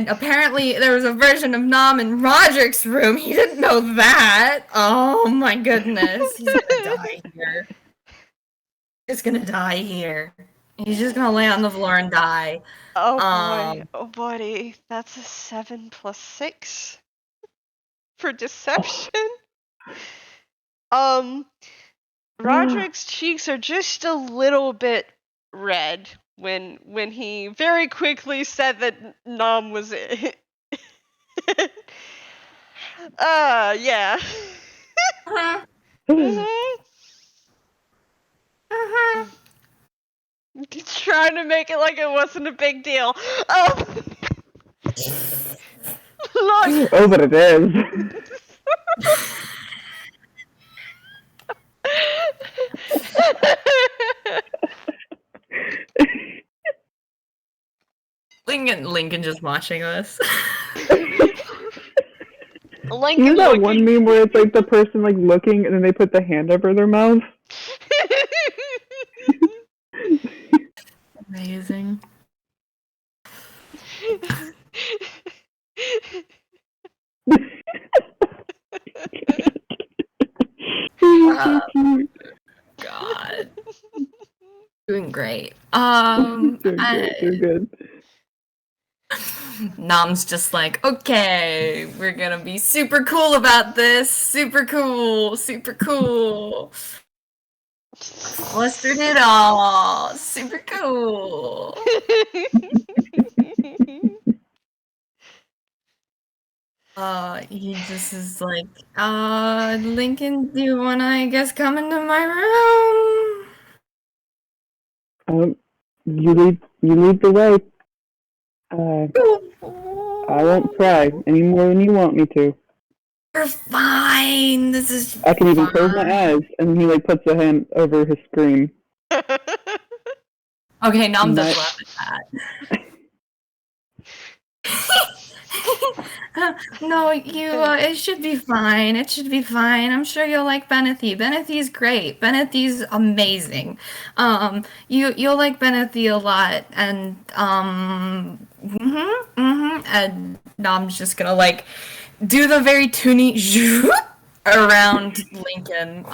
apparently there was a version of Knom in Roderick's room. He didn't know that. Oh my goodness. He's gonna die here. He's gonna die here. He's just gonna lay on the floor and die.
Oh boy, oh buddy, that's a 7 + 6 for deception. Roderick's cheeks are just a little bit red when he very quickly said that Knom was it. Yeah. He's trying to make it like it wasn't a big deal. Look.
Oh, but it is.
Lincoln just watching us.
Lincoln
You know that
looking...
one meme where it's like the person like looking and then they put the hand over their mouth?
Amazing. God. Doing great.
Doing good.
Knom's just like, okay, we're gonna be super cool about this. Super cool. Flustered it all. Super cool. He just is like, Lincoln, do you wanna, I guess, come into my room?
You lead the way. I won't pry any more than you want me to.
You're fine. This is
I can even
fine.
close my eyes, and he like puts a hand over his screen.
Okay, Knom does laugh at that. No, it should be fine. It should be fine. I'm sure you'll like Benethy. Benethy's great. Benethy's amazing. You'll like Benethy a lot, and and Nom's just gonna like do the very toony around Lincoln.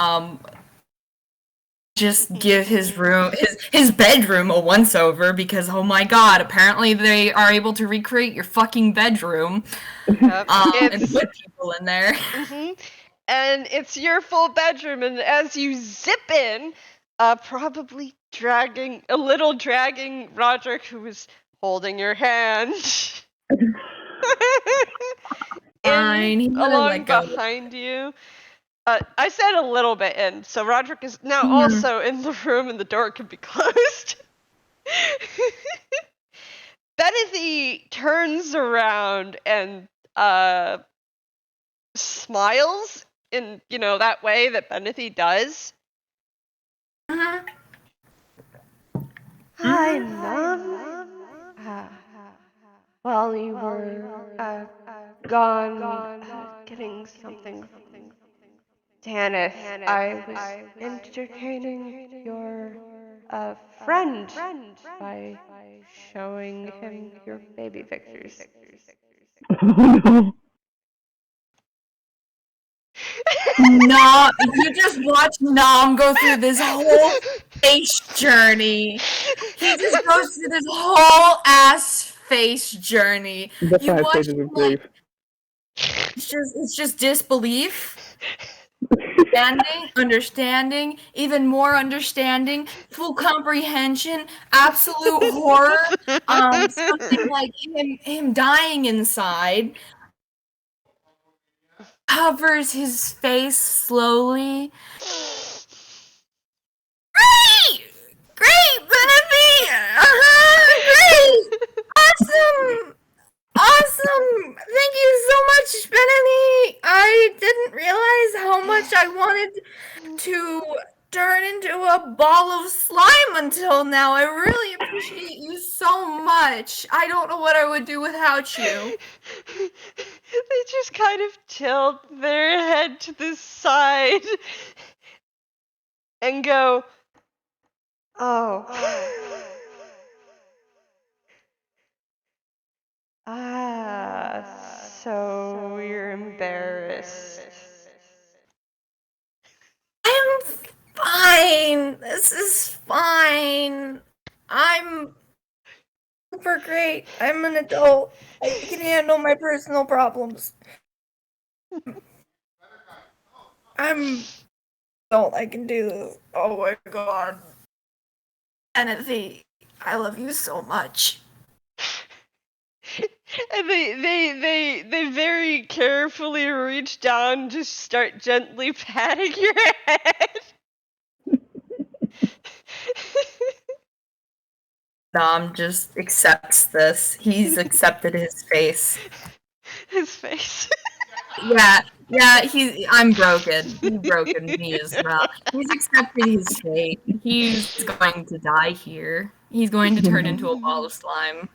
Just give his room, his bedroom a once over because oh my god, apparently they are able to recreate your fucking bedroom.
Yep.
And put people in there.
And it's your full bedroom, and as you zip in, probably dragging Roderick, who is holding your hand.
Fine, he wouldn't
along
let go.
behind you. I said a little bit in, so Roderick is now also in the room, and the door can be closed. Benethy turns around and smiles in, that way that Benethy does. Hi, Knom. while you were gone getting something from Tanith, I was entertaining your friend by showing him your baby pictures.
Oh no.
Nom, you just watch Nom go through this whole face journey. He just goes through this whole ass face journey.
The
You
5
watch
stages
him,
of grief.
it's just disbelief, understanding, even more understanding, full comprehension, absolute horror, something like him dying inside. Covers his face slowly. Great, Benefy! Great! Awesome! Awesome! Thank you so much, Benefy! I didn't realize how much I wanted to turn into a ball of slime until now. I really appreciate you so much. I don't know what I would do without you.
They just kind of tilt their head to the side and go, oh. So you're embarrassed.
I'm fine. This is fine. I'm super great. I'm an adult. I can handle my personal problems. I'm adult. I can do this. Oh my god. Anathy, I love you so much.
And they very carefully reach down to start gently patting your head.
Nom just accepts this. He's accepted his face.
His face.
Yeah, I'm broken. He's broken me as well. He's accepted his fate. He's going to die here. He's going to turn into a ball of slime.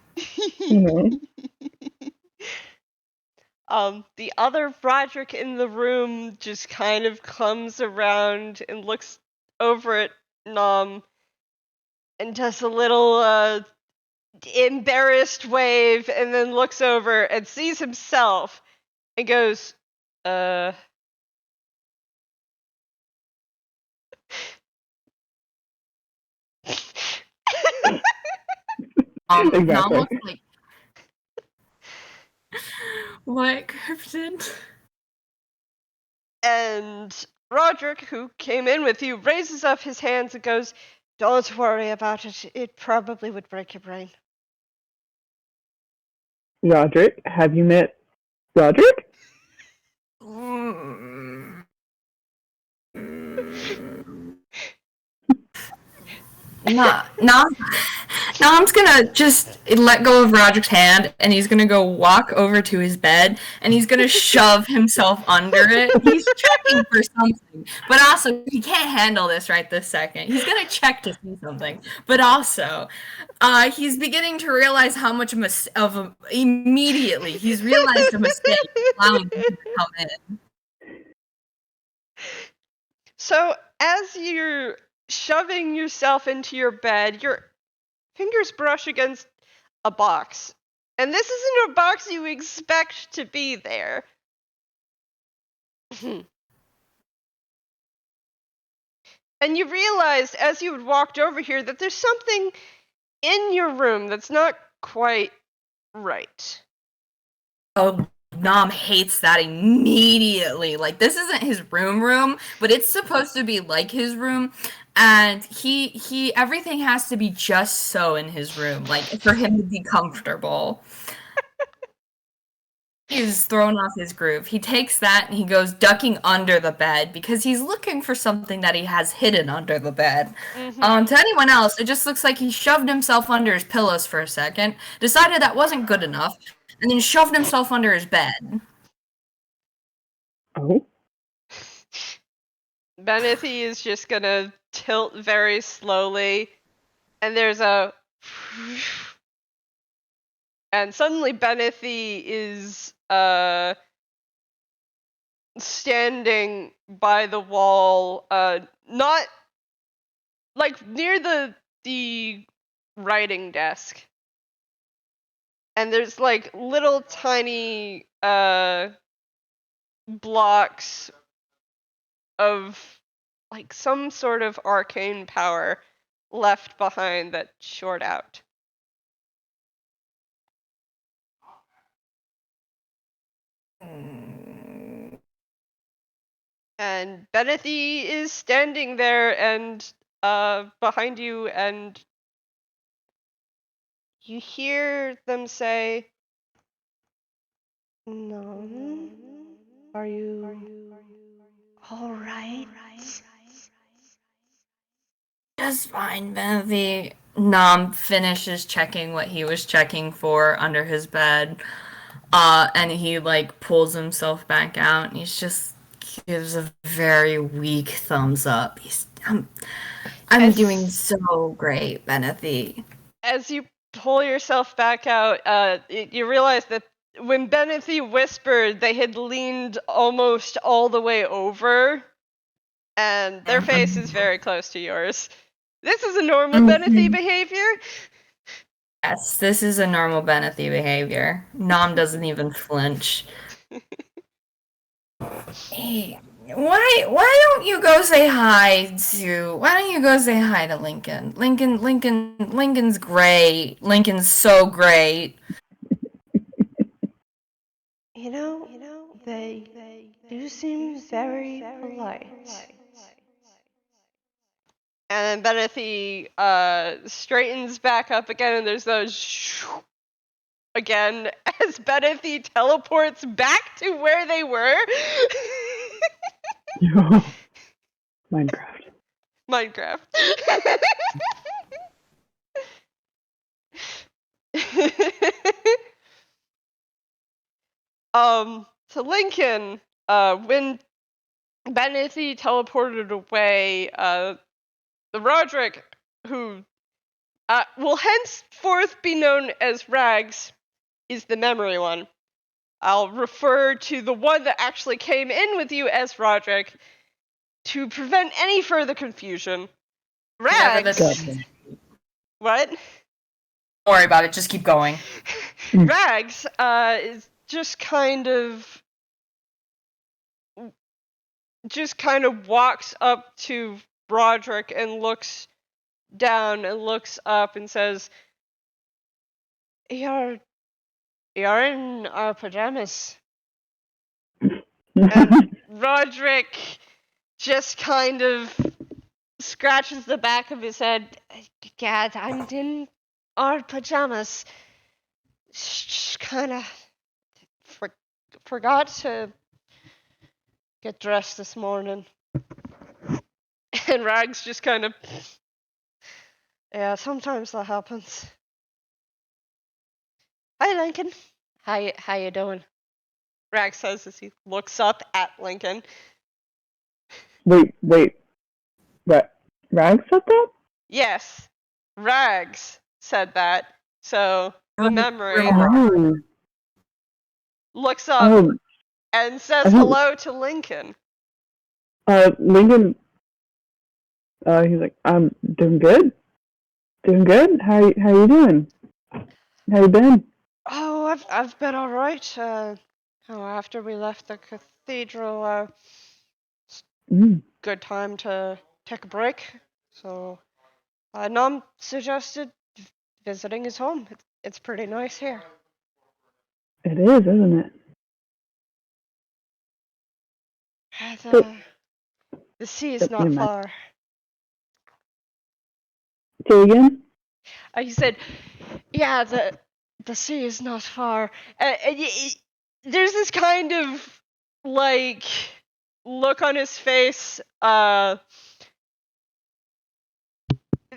The other Roderick in the room just kind of comes around and looks over at Nom and does a little embarrassed wave and then looks over and sees himself and goes,
Exactly.
Nom looks like what Cryptid?
And Roderick, who came in with you, raises up his hands and goes, "Don't worry about it. It probably would break your brain."
Roderick, have you met Roderick?
Nom's gonna just let go of Roderick's hand, and he's gonna go walk over to his bed, and he's gonna shove himself under it. He's checking for something, but also he can't handle this right this second. He's gonna check to see something, but also, he's beginning to realize how much immediately he's realized a mistake allowing him to come in.
So, as you're shoving yourself into your bed, your fingers brush against a box. And this isn't a box you expect to be there. And you realized as you had walked over here that there's something in your room that's not quite right.
Oh, Nom hates that immediately. Like, this isn't his room, but it's supposed to be like his room, and he everything has to be just so in his room, like for him to be comfortable. He's thrown off his groove. He takes that and he goes ducking under the bed because he's looking for something that he has hidden under the bed. To anyone else, it just looks like he shoved himself under his pillows for a second, decided that wasn't good enough, and then shoved himself under his bed.
Oh.
Benethy is just gonna tilt very slowly, and there's a And suddenly Benethy is standing by the wall, not like near the writing desk. And there's like little tiny blocks of like some sort of arcane power left behind that short out. And Benethy is standing there and behind you, and you hear them say, "No, are you all right?"
Just fine, Benethy. Knom finishes checking what he was checking for under his bed. And he like pulls himself back out and he's just gives a very weak thumbs up. I'm doing so great, Benethy.
As you pull yourself back out, you realize that when Benethy whispered, they had leaned almost all the way over, and their face is very close to yours. This is a normal Benethy behavior.
Yes, this is a normal Benethy behavior. Knom doesn't even flinch. Hey, why don't you go say hi to Lincoln? Lincoln's great. Lincoln's so great.
You know, they do seem very polite. And then Benethy straightens back up again, and there's those again as Benethy teleports back to where they were.
Minecraft.
Minecraft. To Lincoln, when Benethy teleported away, the Roderick, who will henceforth be known as Rags, is the memory one. I'll refer to the one that actually came in with you as Roderick to prevent any further confusion. Rags. What?
Don't worry about it, just keep going.
Rags is just kind of walks up to Roderick and looks down and looks up and says, You're in our pajamas. And Roderick just kind of scratches the back of his head. Gad, I'm in our pajamas. Just kind of forgot to get dressed this morning. And Rags just kind of, yeah, sometimes that happens. Hi, Lincoln. How you doing? Rags says as he looks up at Lincoln.
Wait. Rags said that?
Yes, Rags said that. So the memory looks up and says hello to Lincoln.
Lincoln, he's like, I'm doing good. Doing good? How you doing? How you been?
Oh, I've been all right. After we left the cathedral, good time to take a break. So, Nom suggested visiting his home. It's pretty nice here.
It is, isn't it?
The sea is not far.
Say again?
He said, yeah, the sea is not far. There's this kind of, like, look on his face.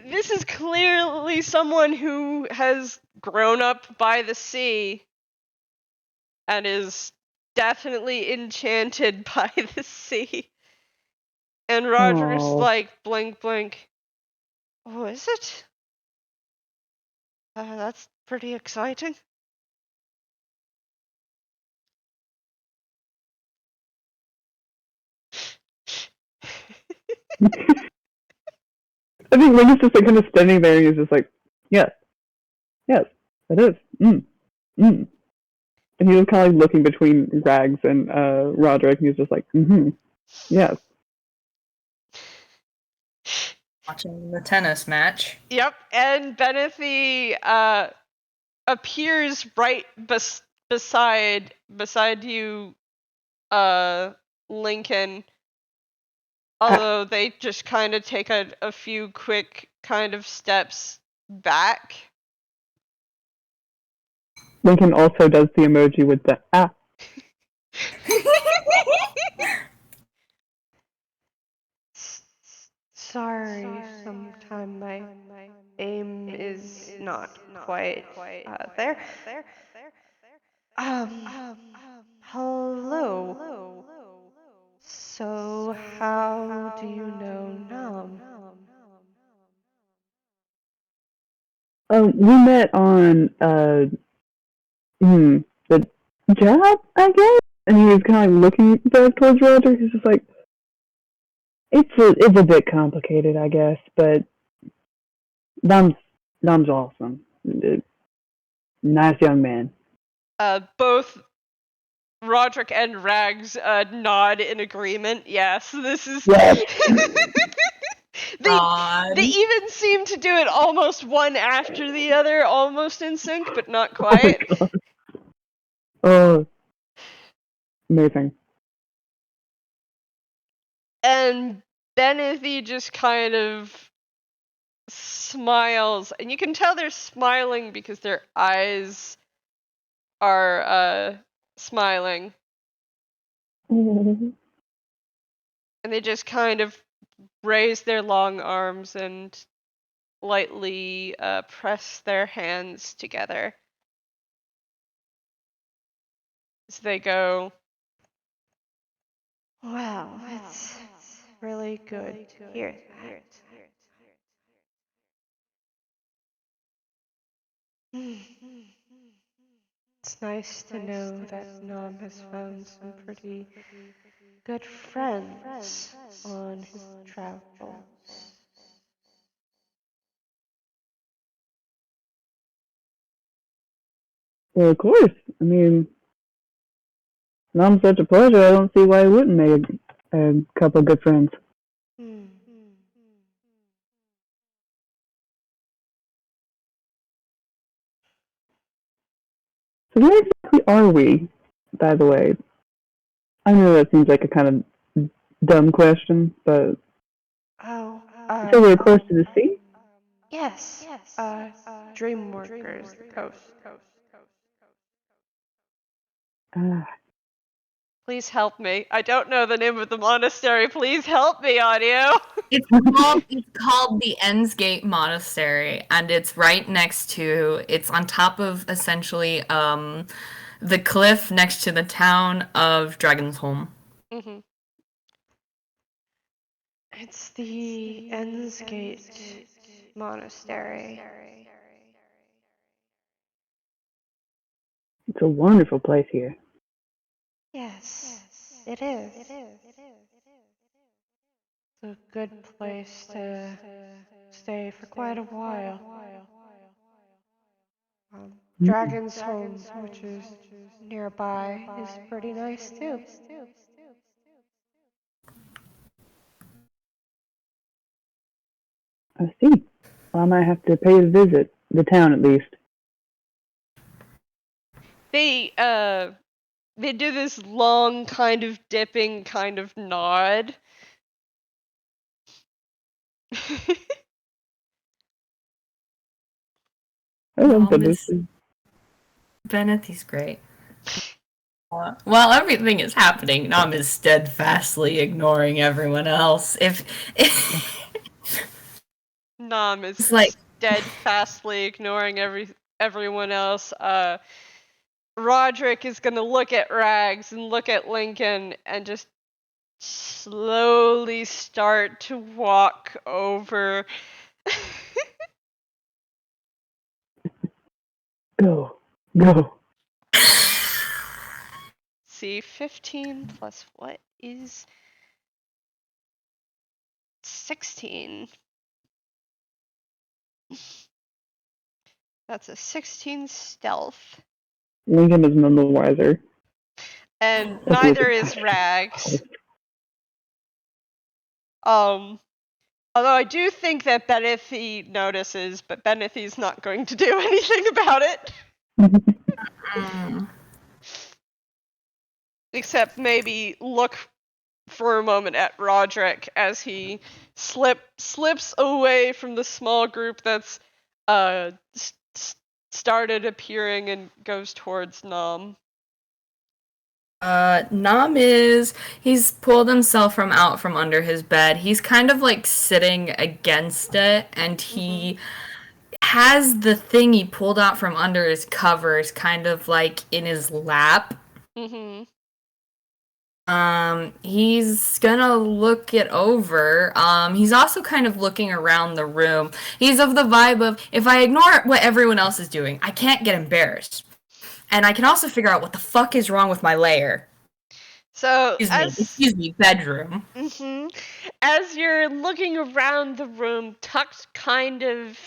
This is clearly someone who has grown up by the sea and is definitely enchanted by the sea. And Roger's like, blink. Oh, is it? That's pretty exciting.
I think Lincoln's just like kind of standing there and he's just like, yes, yes, it is. And he was kind of like looking between Rags and Roderick, and he was just like, yes.
Watching the tennis match.
Yep, and Benethy appears right beside you, Lincoln. Although they just kind of take a few quick kind of steps back.
Lincoln also does the emoji with the
Sorry, sometimes my aim is not quite there. Hello. So, how do you know Knom?
We met on the job, I guess. And he was kind of like looking back towards Roger. He's just like, it's a bit complicated, I guess, but Dom's awesome. Nice young man.
Both Roderick and Rags nod in agreement. Yes, this is.
Yes.
They even seem to do it almost one after the other, almost in sync, but not quite.
Oh, amazing.
And Benethy just kind of smiles, and you can tell they're smiling because their eyes are smiling.
Mm-hmm.
And they just kind of raise their long arms and lightly press their hands together as they go, "Well, it's really good to hear that. It's nice to know that Knom has found some pretty good friends on his travels."
Well, of course. I mean, Mom's such a pleasure. I don't see why he wouldn't make a couple of good friends. So where exactly are we, by the way? I know that seems like a kind of dumb question, but so we're close to the sea?
Yes, Dreamworkers Coast.
Ah,
Please help me. I don't know the name of the monastery. Please help me, audio.
It's called the Ensgate Monastery, and it's right next to. It's on top of essentially the cliff next to the town of Dragonsholm.
Mm-hmm. It's the Ensgate Monastery.
it's a wonderful place here.
Yes, it is. It's a good place to stay for quite a while. Dragon's Home, which is nearby, is pretty nice too.
I see. Well, I might have to pay a visit, the town at least.
They do this long kind of dipping kind of nod.
I love Benethy.
Benethy's great. While everything is happening, Knom is steadfastly ignoring everyone else. If
Knom is
it's like
steadfastly ignoring everyone else. Roderick is gonna look at Rags and look at Lincoln and just slowly start to walk over.
Go.
See, 15 plus what is 16. That's a 16 stealth.
Lincoln is none the wiser.
And
That's
neither
really
is
bad.
Rags. Although I do think that Benethy notices, but Benethy's not going to do anything about it. Except maybe look for a moment at Roderick as he slips away from the small group that's started appearing and goes towards Knom.
Knom he's pulled himself out from under his bed. He's kind of like sitting against it, and he has the thing he pulled out from under his covers kind of like in his lap.
Mm-hmm.
He's gonna look it over. He's also kind of looking around the room. He's of the vibe of, if I ignore what everyone else is doing, I can't get embarrassed. And I can also figure out what the fuck is wrong with my lair.
So,
Excuse me, bedroom.
Mm-hmm. As you're looking around the room, tucked kind of...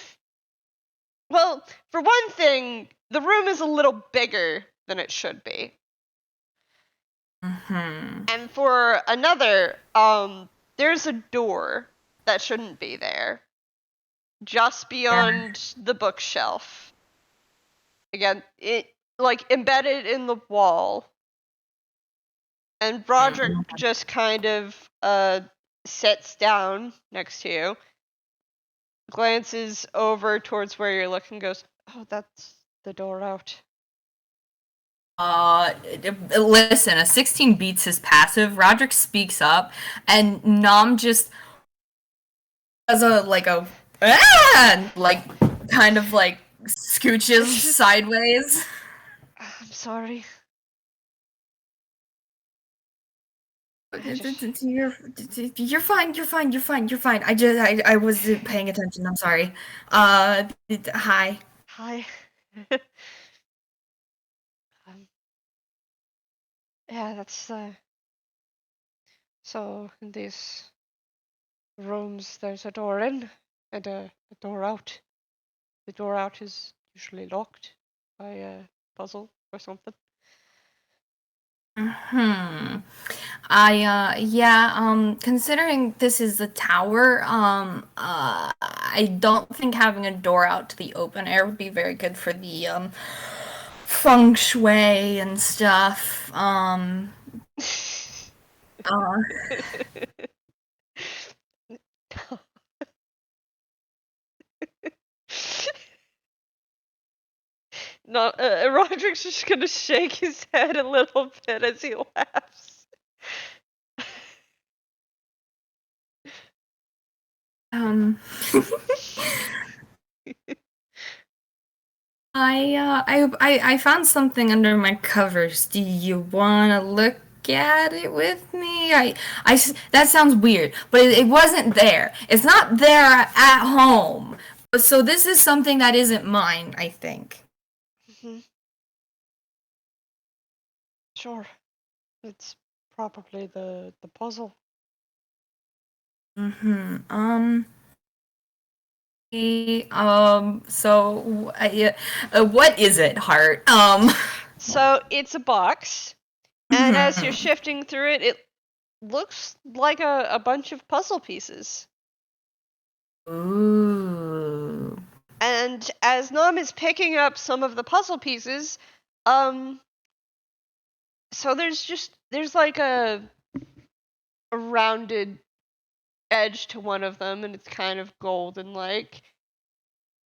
Well, for one thing, the room is a little bigger than it should be.
Mm-hmm.
And for another, there's a door that shouldn't be there. Just beyond the bookshelf. Again, it like embedded in the wall. And Roderick just kind of sits down next to you, glances over towards where you're looking, goes, "Oh, that's the door out."
Listen, a 16 beats his passive. Roderick speaks up, and Knom just does kind of like scooches sideways.
I'm sorry.
You're fine. I wasn't paying attention. I'm sorry. Hi.
Hi. Yeah, that's so in these rooms there's a door in and a door out. The door out is usually locked by a puzzle or something.
Considering this is a tower, I don't think having a door out to the open air would be very good for the, feng shui and stuff.
No, Roderick's just gonna shake his head a little bit as he laughs.
I found something under my covers. Do you wanna look at it with me? That sounds weird, but it wasn't there. It's not there at home. So this is something that isn't mine, I think.
Mm-hmm. Sure. It's probably the puzzle.
So, what is it, Heart?
So it's a box, and as you're shifting through it, it looks like a bunch of puzzle pieces.
Ooh.
And as Knom is picking up some of the puzzle pieces, so there's like a rounded edge to one of them, and it's kind of golden like.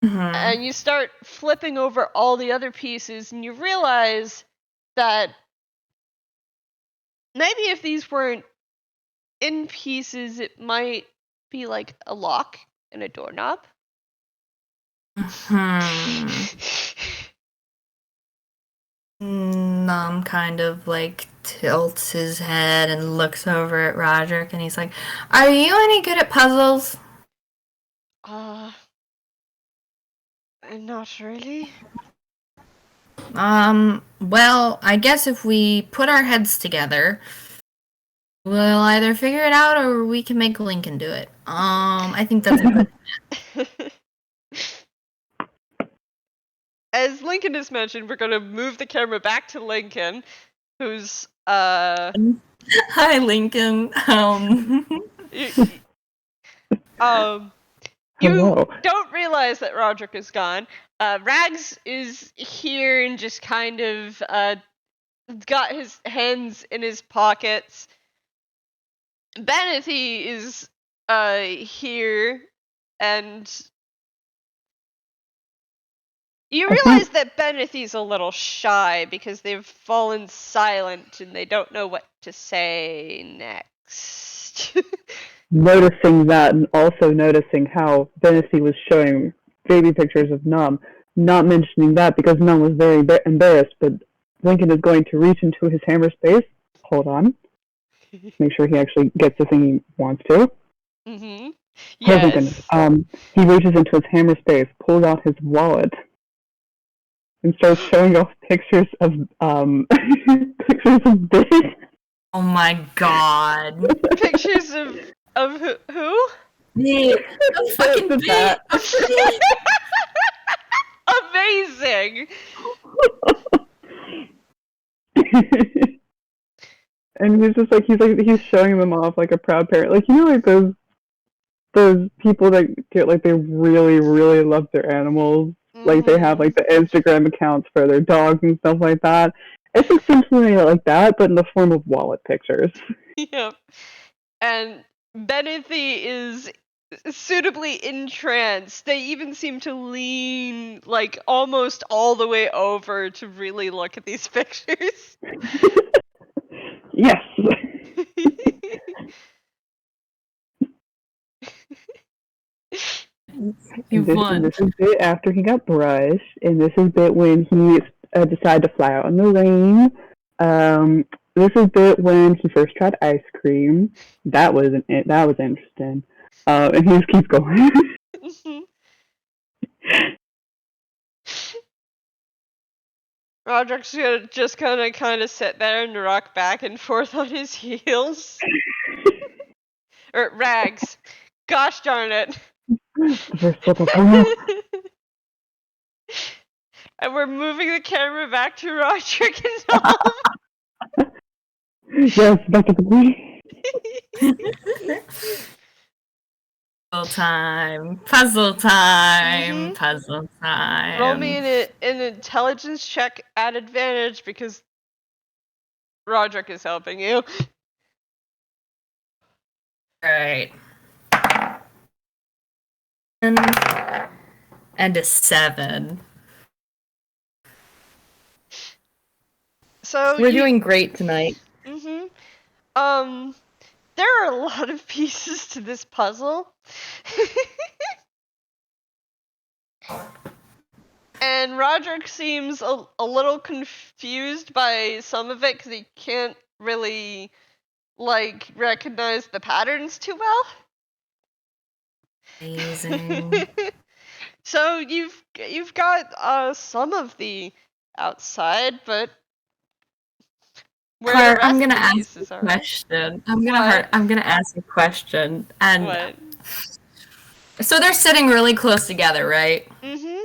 And you start flipping over all the other pieces, and you realize that maybe if these weren't in pieces, it might be like a lock and a doorknob.
Knom kind of like tilts his head and looks over at Roderick, and he's like, "Are you any good at puzzles?"
Not really.
Well, I guess if we put our heads together, We'll either figure it out or we can make Lincoln do it. I think that's a good.
As Lincoln has mentioned, we're going to move the camera back to Lincoln, who's
Hi, Lincoln.
You
Hello.
don't realize that Roderick is gone. Rags is here and just kind of got his hands in his pockets. Benethy is here, and you realize that Benethy's a little shy because they've fallen silent and they don't know what to say next.
Noticing that, and also noticing how Benesi was showing baby pictures of Knom, not mentioning that because Knom was very embarrassed, but Lincoln is going to reach into his hammer space. Hold on. Make sure he actually gets the thing he wants to.
Mm-hmm.
Oh my goodness.
Yes.
He reaches into his hammer space, pulls out his wallet, and starts showing off pictures of pictures of Big.
Oh my god.
Pictures of who?
Me. A fucking
The
bee.
bat.
Amazing.
And he's showing them off like a proud parent. Like, you know, like those people that get like they really, really love their animals. Like they have like the Instagram accounts for their dogs and stuff like that. It's essentially like that, but in the form of wallet pictures.
Yep. And Benethy is suitably entranced. They even seem to lean like almost all the way over to really look at these pictures.
Yes.
You won.
This is bit after he got brushed, and this is bit when he decided to fly out in the rain. This is bit when he first tried ice cream. That was interesting. And he just keeps going.
Roderick's gonna just kind of sit there and rock back and forth on his heels. Or Rags. Gosh darn it. And we're moving the camera back to Roderick and Tom.
Yes, back to the movie.
Puzzle time. Puzzle time.
Roll me an intelligence check at advantage because Roderick is helping you.
Alright. And a 7.
So
we're doing great tonight.
There are a lot of pieces to this puzzle. And Roderick seems a little confused by some of it because he can't really like recognize the patterns too well.
Amazing.
So you've got some of the outside, but where
Claire,
the rest
I'm gonna
of the
ask
pieces
a
are.
question. I'm gonna ask a question. And
What?
so they're sitting really close together, right?
Mm-hmm.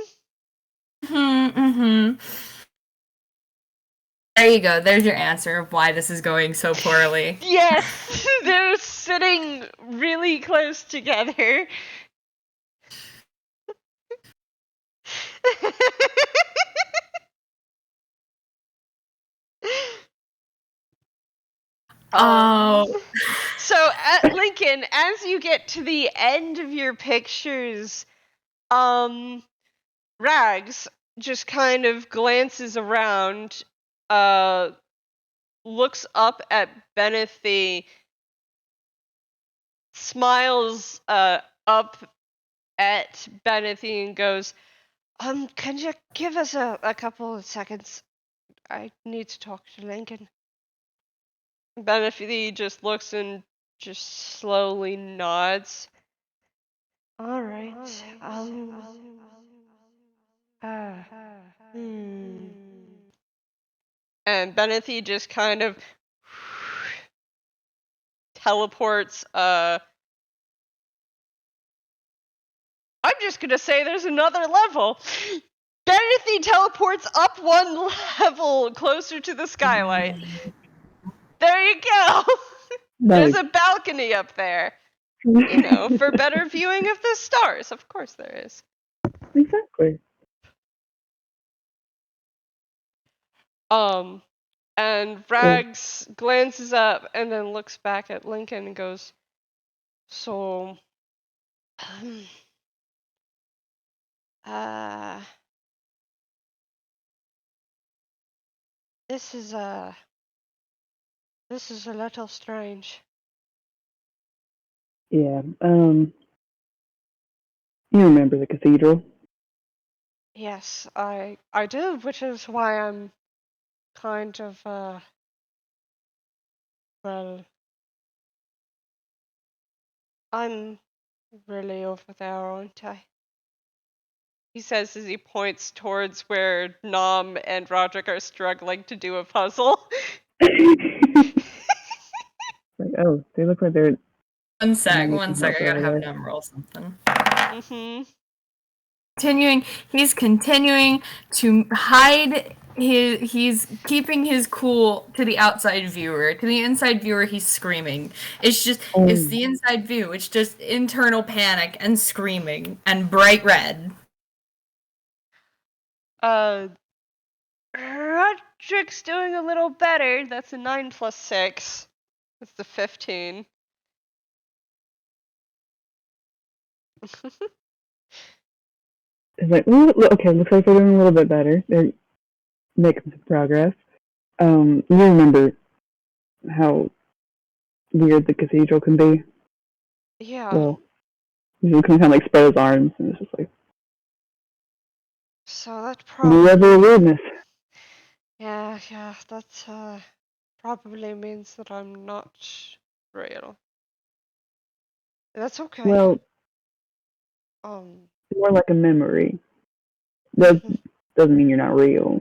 There you go. There's your answer of why this is going so poorly.
Yes, they're sitting really close together. So at Lincoln, as you get to the end of your pictures, Rags just kind of glances around, looks up at Benethy, smiles up at Benethy and goes, can you give us a couple of seconds? I need to talk to Lincoln. Benethy just looks and just slowly nods. All right. And Benethy just kind of teleports. I'm just gonna say there's another level. Benethy teleports up one level closer to the skylight. There you go.
Nice.
There's a balcony up there. You know, for better viewing of the stars. Of course there is.
Exactly.
And Rags glances up and then looks back at Lincoln and goes, so, this is a little strange.
Yeah. You remember the cathedral?
Yes, I do, which is why I'm kind of, well, I'm really over there, aren't I? He says as he points towards where Knom and Roderick are struggling to do a puzzle.
Like, oh, they look like they're.
One sec,
Maybe
I
some help
gotta
over
have
there.
them roll something. He's continuing to hide he's keeping his cool to the outside viewer. To the inside viewer, he's screaming. It's the inside view. It's just internal panic and screaming and bright red.
Roderick's doing a little better. That's a 9 plus 6. That's the 15.
It's like, ooh, okay, looks like they're doing a little bit better. They're making some progress. You remember how weird the cathedral can be?
Yeah.
Well, he's just kind of like spread his arms, and it's just like,
So that
new level of weirdness.
Yeah, that probably means that I'm not real. That's okay.
Well, more like a memory. That doesn't mean you're not real.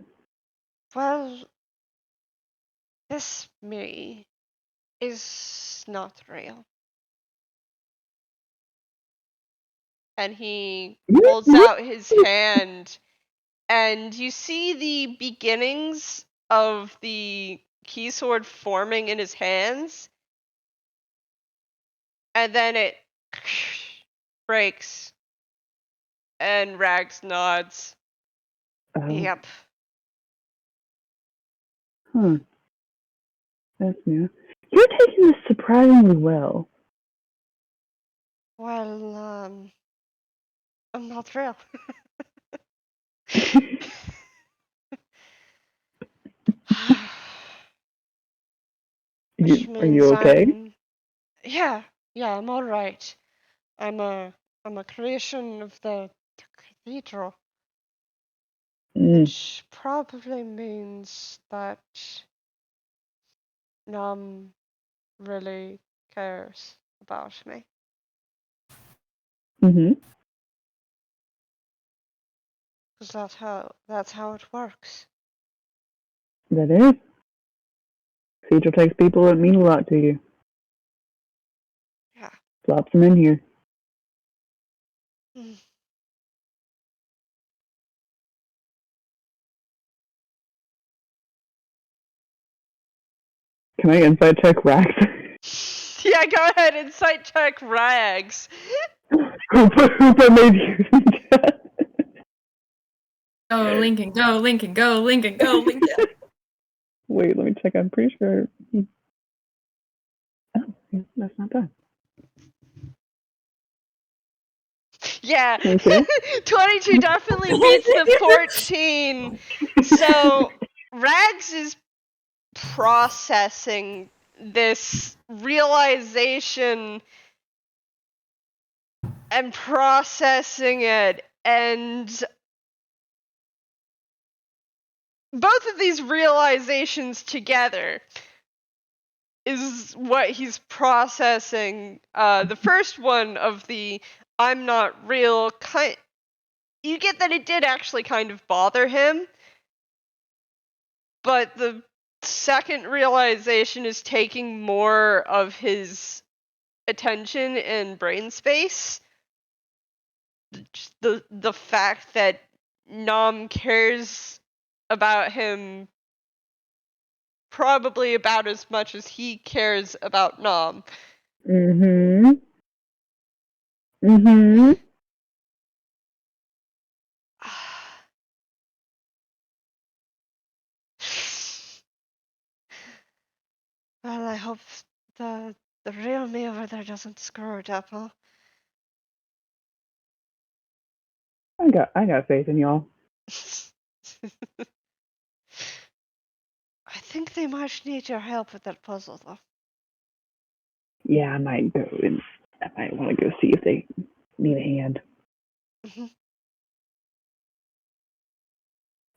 Well, this me is not real. And he holds out his hand, and you see the beginnings of the key sword forming in his hands, and then it breaks, and Rags nods. Yep.
Huh. That's new. You're taking this surprisingly well.
Well, I'm not real.
Are you okay?
Yeah, I'm all right. I'm a creation of the cathedral, which probably means that Knom really cares about me.
Mm-hmm.
Because that's how it works.
That is. Cathedral takes people that mean a lot to you.
Yeah.
Flops them in here. Can I insight check Rags?
Yeah, go ahead, insight check Rags.
Who made you?
Go Lincoln, go Lincoln, go Lincoln, go Lincoln.
Wait, let me check. I'm pretty sure. Oh, that's not bad.
Yeah, 22 definitely beats the 14. So Rags is processing this realization and processing it, and both of these realizations together is what he's processing. The first one of the I'm not real, you get that it did actually kind of bother him, but the second realization is taking more of his attention and brain space. Just the fact that Knom cares about him probably about as much as he cares about Knom.
Mm-hmm. Mm-hmm.
Well, I hope the real me over there doesn't screw it up, huh?
I got faith in y'all.
I think they might need your help with that puzzle, though.
Yeah, I might want to go see if they need a hand.
Mhm.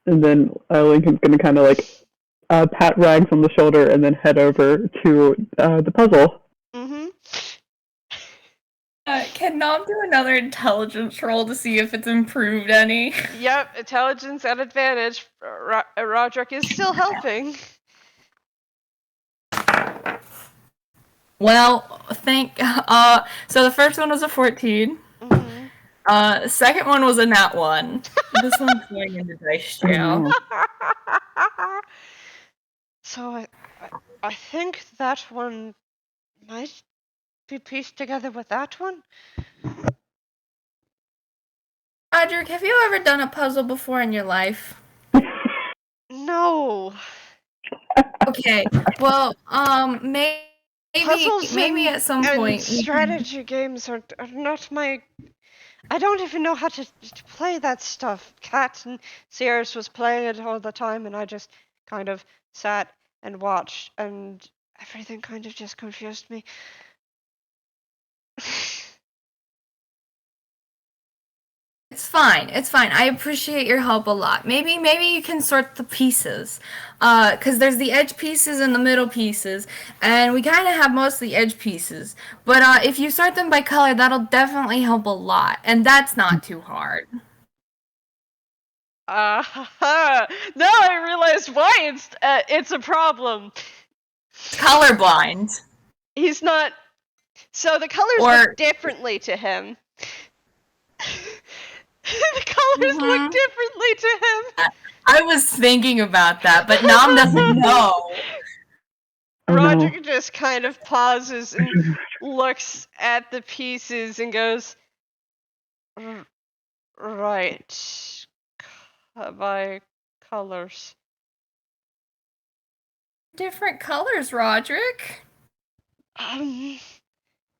And then Lincoln's gonna kind of like pat Rags on the shoulder and then head over to the puzzle.
Mhm.
Can Nom do another intelligence roll to see if it's improved any?
Yep, intelligence at advantage. Roderick is still helping.
Well, so the first one was a 14.
Mhm.
Second one was a nat 1. This one's going into dice jail.
Oh, no.
So I think that one might be pieced together with that one.
Roderick, have you ever done a puzzle before in your life?
No.
Okay, well,
Puzzles
maybe at some
and
point we can...
strategy games are not my. I don't even know how to play that stuff. Kat and Sears was playing it all the time, and I just kind of sat and watched, and everything kind of just confused me.
It's fine. It's fine. I appreciate your help a lot. Maybe you can sort the pieces. Cause there's the edge pieces and the middle pieces, and we kind of have most of the edge pieces. But if you sort them by color, that'll definitely help a lot, and that's not too hard.
Now I realize why it's a problem.
Colorblind.
He's not. So the colors look differently to him. The colors look differently to him.
I was thinking about that, but Nom doesn't know.
Roger just kind of pauses and looks at the pieces and goes, right, by colors.
Different colors, Roderick.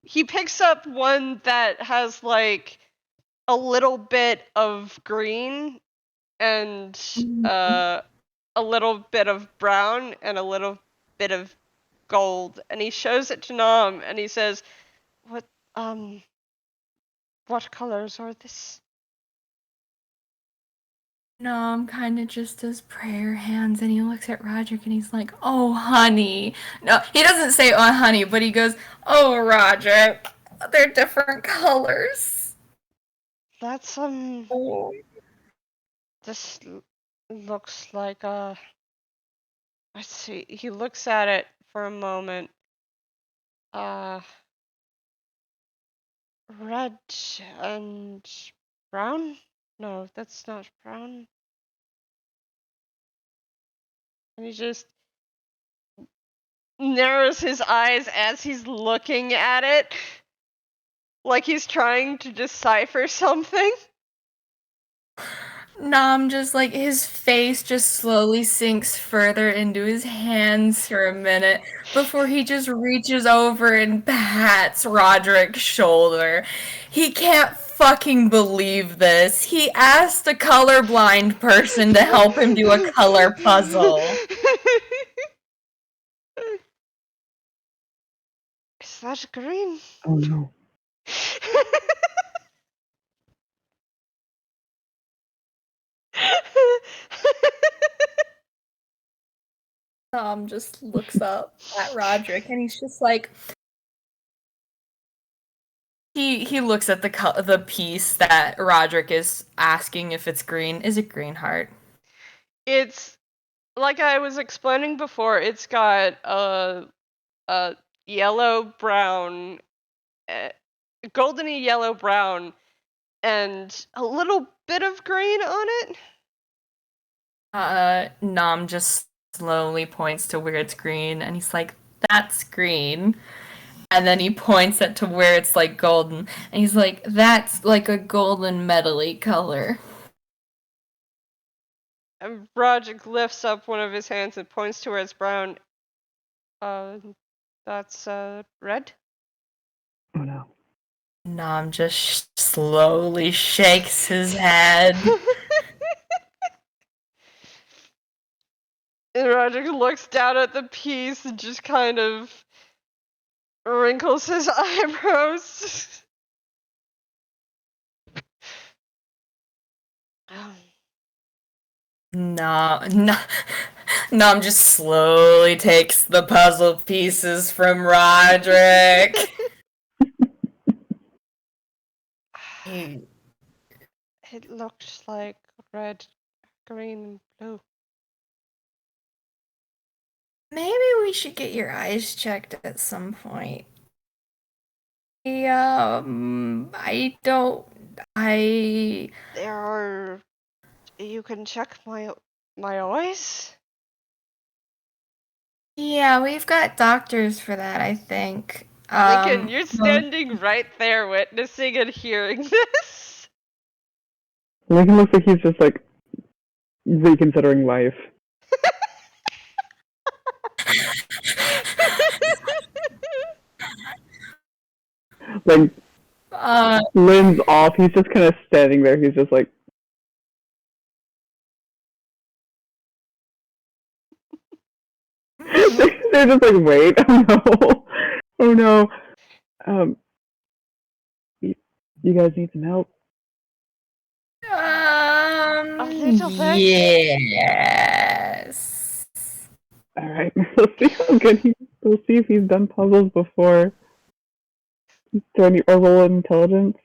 He picks up one that has like a little bit of green and a little bit of brown and a little bit of gold, and he shows it to Nom and he says, what colors are this?
Nom kind of just does prayer hands, and he looks at Roderick and he's like, oh honey. No, he doesn't say oh honey, but he goes, oh Roderick, they're different colors.
That's this looks like let's see, he looks at it for a moment. Red and brown? No, that's not brown. And he just narrows his eyes as he's looking at it, like he's trying to decipher something.
Nom just like his face just slowly sinks further into his hands for a minute before he just reaches over and pats Roderick's shoulder. He can't fucking believe this. He asked a colorblind person to help him do a color puzzle.
Is that green?
Oh no.
Nom just looks up at Roderick and he's just like, he looks at the piece that Roderick is asking if it's green. Is it green, Heart?
It's like I was explaining before, it's got a yellow-brown, goldeny yellow-brown, and a little bit of green on it.
Nom just slowly points to where it's green, and he's like, "That's green." And then he points it to where it's like golden, and he's like, "That's like a golden metally color."
And Roger lifts up one of his hands and points to where it's brown. That's red.
Oh no.
Nom just slowly shakes his head.
And Roger looks down at the piece and just kind of wrinkles his eyebrows.
Nom just slowly takes the puzzle pieces from Roderick.
It looks like red, green, and blue.
Maybe we should get your eyes checked at some point.
You can check my eyes?
Yeah, we've got doctors for that, I think.
Lincoln, you're standing right there witnessing and hearing this.
Lincoln looks like he's just like reconsidering life. Like Lynn's off. He's just kind of standing there. He's just like. They're just like, wait, oh no, oh no. You guys need some help?
A little bit.
Yes.
All right, we'll see how good we'll see if he's done puzzles before. Do I need or roll intelligence?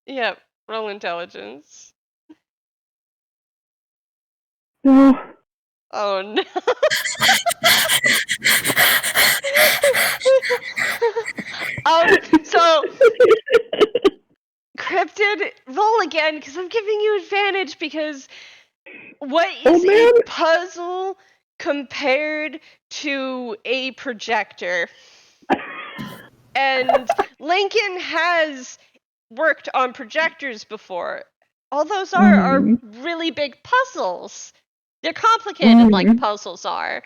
Yep, roll intelligence.
No.
Oh no. So Cryptid, roll again because I'm giving you advantage because what is a puzzle compared to a projector? And Lincoln has worked on projectors before. All those are really big puzzles. They're complicated like puzzles are.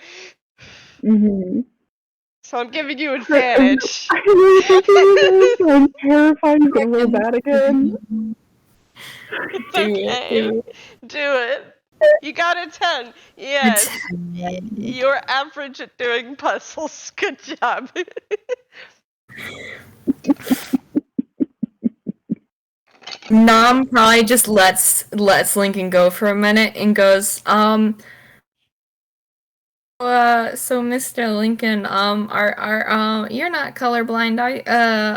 So I'm giving you advantage.
I'm terrified he's gonna roll that again.
It's okay. Do it. You got a 10. Yes. You're average at doing puzzles. Good job.
Nom probably just lets Lincoln go for a minute and goes, so Mr. Lincoln, you're not colorblind,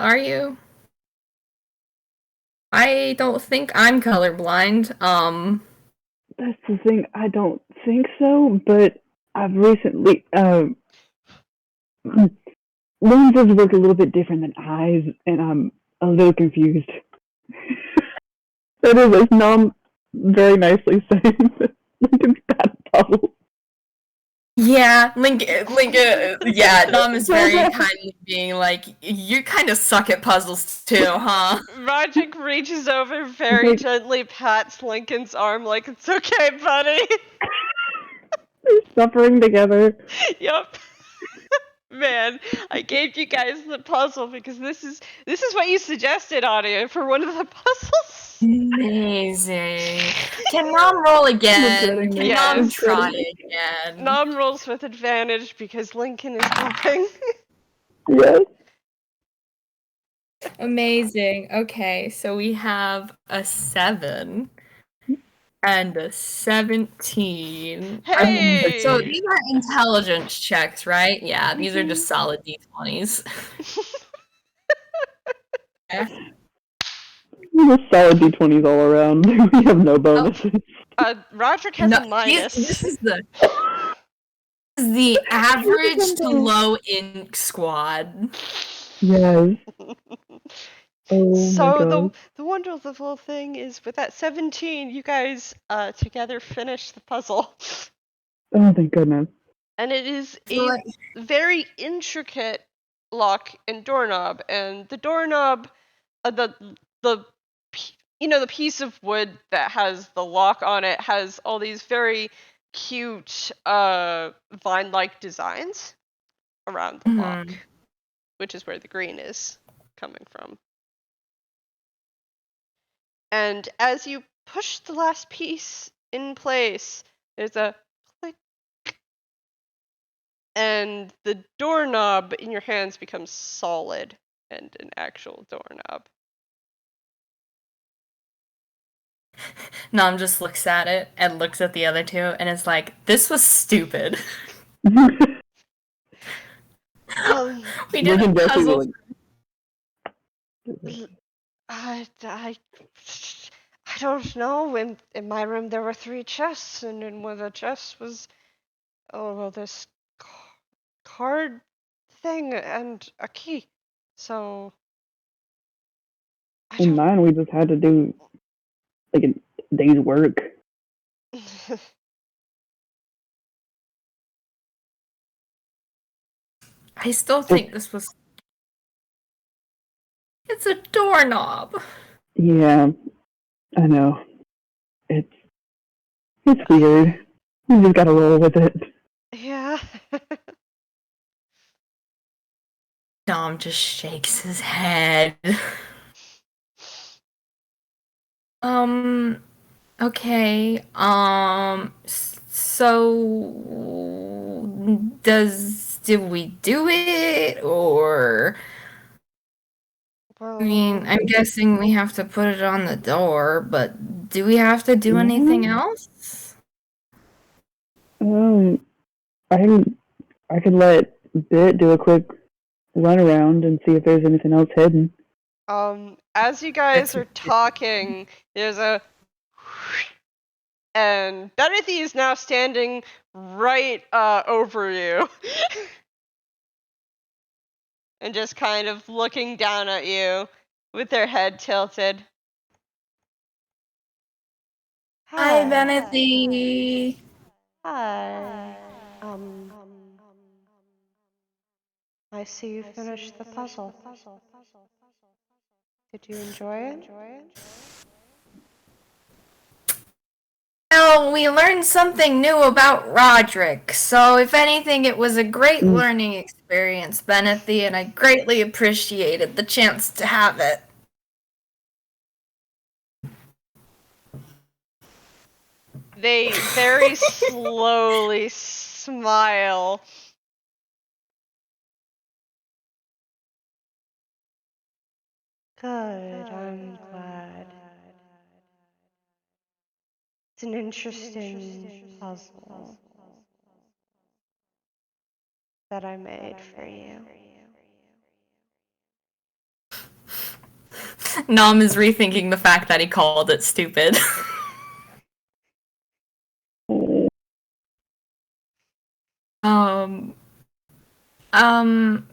are you? I don't think I'm colorblind.
That's the thing. I don't think so, but I've recently lenses work a little bit different than eyes, and I'm a little confused. That is, as Nom very nicely saying that Lincoln's bad puzzle.
Yeah, Lincoln, yeah, Nom is very kind of being like, you kind of suck at puzzles too, huh?
Rogic reaches over, very gently pats Lincoln's arm like, it's okay, buddy.
They're suffering together.
Yup. Man, I gave you guys the puzzle because this is what you suggested, Audio, for one of the puzzles.
Amazing. Can Nom roll again? Can Nom try again?
Nom rolls with advantage because Lincoln is helping.
Yes.
Amazing. Okay, so we have a 7 and a 17.
Hey!
So these are intelligence checks, right? Yeah, these are just solid D20s.
Yeah. Just solid D20s all around. We have no bonuses.
Roderick has a minus.
This is the The average to low ink squad.
Yes. Oh my
So
god.
the wonderful thing is, with that 17, you guys together finish the puzzle,
Oh, thank goodness.
and it is
So,
a
like,
very intricate lock and doorknob, and the doorknob, the the piece of wood that has the lock on it has all these very cute vine-like designs around the lock, which is where the green is coming from. And as you push the last piece in place, there's a click, and the doorknob in your hands becomes solid and an actual doorknob.
Nom just looks at it and looks at the other two and is like, "This was stupid.
Um,
We
We
did a
can definitely
puzzle."
I don't know. In my room there were 3 chests, and in one of the chests was this card thing and a key. So I
In
don't.
mine, we just had to do like a day's work.
I still think this was. It's a doorknob.
Yeah, I know. It's weird. You just gotta roll with it.
Yeah.
Nom just shakes his head. Okay. So did we do it, or? I mean, I'm guessing we have to put it on the door, but do we have to do anything else?
I could let Bit do a quick run around and see if there's anything else hidden.
As you guys are talking, there's a and Benethy is now standing right over you. And just kind of looking down at you with their head tilted.
Hi, Benethy.
Hi. I see you finished the puzzle. Did you enjoy it?
Well, we learned something new about Roderick, so if anything, it was a great learning experience, Benethy, and I greatly appreciated the chance to have it.
They very slowly smile. Good, I'm glad. It's an interesting puzzle that I made for you.
Nom is rethinking the fact that he called it stupid.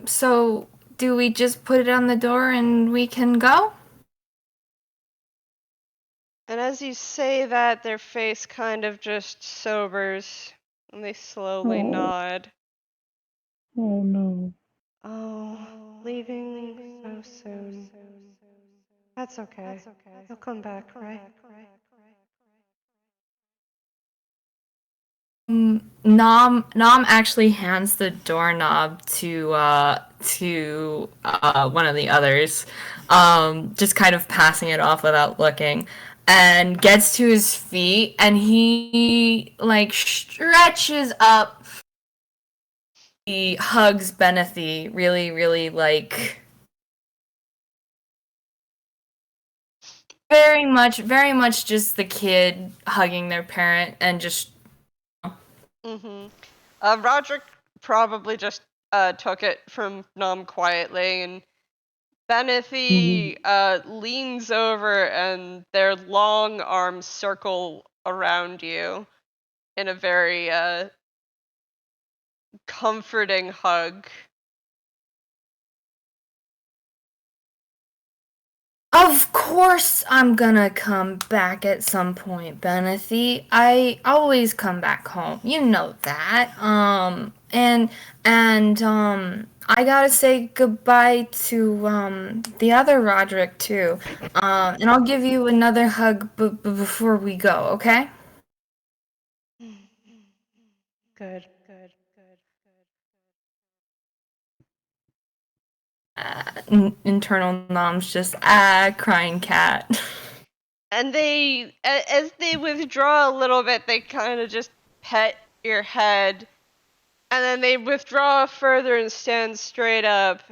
So do we just put it on the door and we can go?
And as you say that, their face kind of just sobers, and they slowly nod.
Oh no.
Oh, leaving so soon. That's okay. You'll come back, right?
Nom actually hands the doorknob to one of the others, just kind of passing it off without looking, and gets to his feet, and he like stretches up. He hugs Benethy really, really like very much just the kid hugging their parent and just.
Roderick probably just took it from Nom quietly, and Benethy leans over, and their long arms circle around you in a very comforting hug.
Of course I'm gonna come back at some point, Benethy. I always come back home. You know that. I gotta say goodbye to the other Roderick too. And I'll give you another hug before we go, okay?
Good.
Internal Nom's just crying cat.
And as they withdraw a little bit, they kind of just pet your head, and then they withdraw further and stand straight up,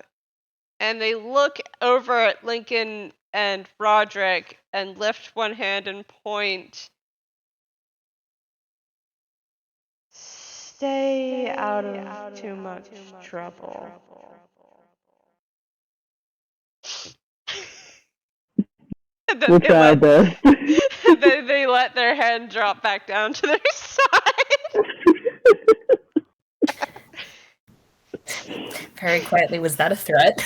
and they look over at Lincoln and Roderick and lift one hand and point. Stay out of too much trouble. And then
We'll try our best.
then they let their hand drop back down to their side.
Very quietly, was that a threat?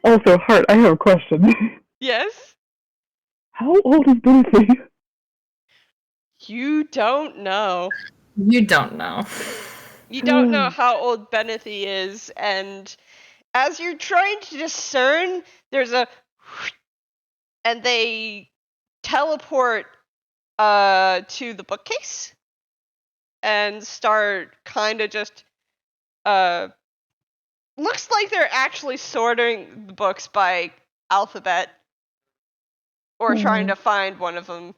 Also, Hart, I have a question.
Yes?
How old is Benefy?
You don't know.
You don't know.
You don't know how old Benethy is, and as you're trying to discern, there's a and they teleport to the bookcase and start kind of just looks like they're actually sorting the books by alphabet or trying to find one of them.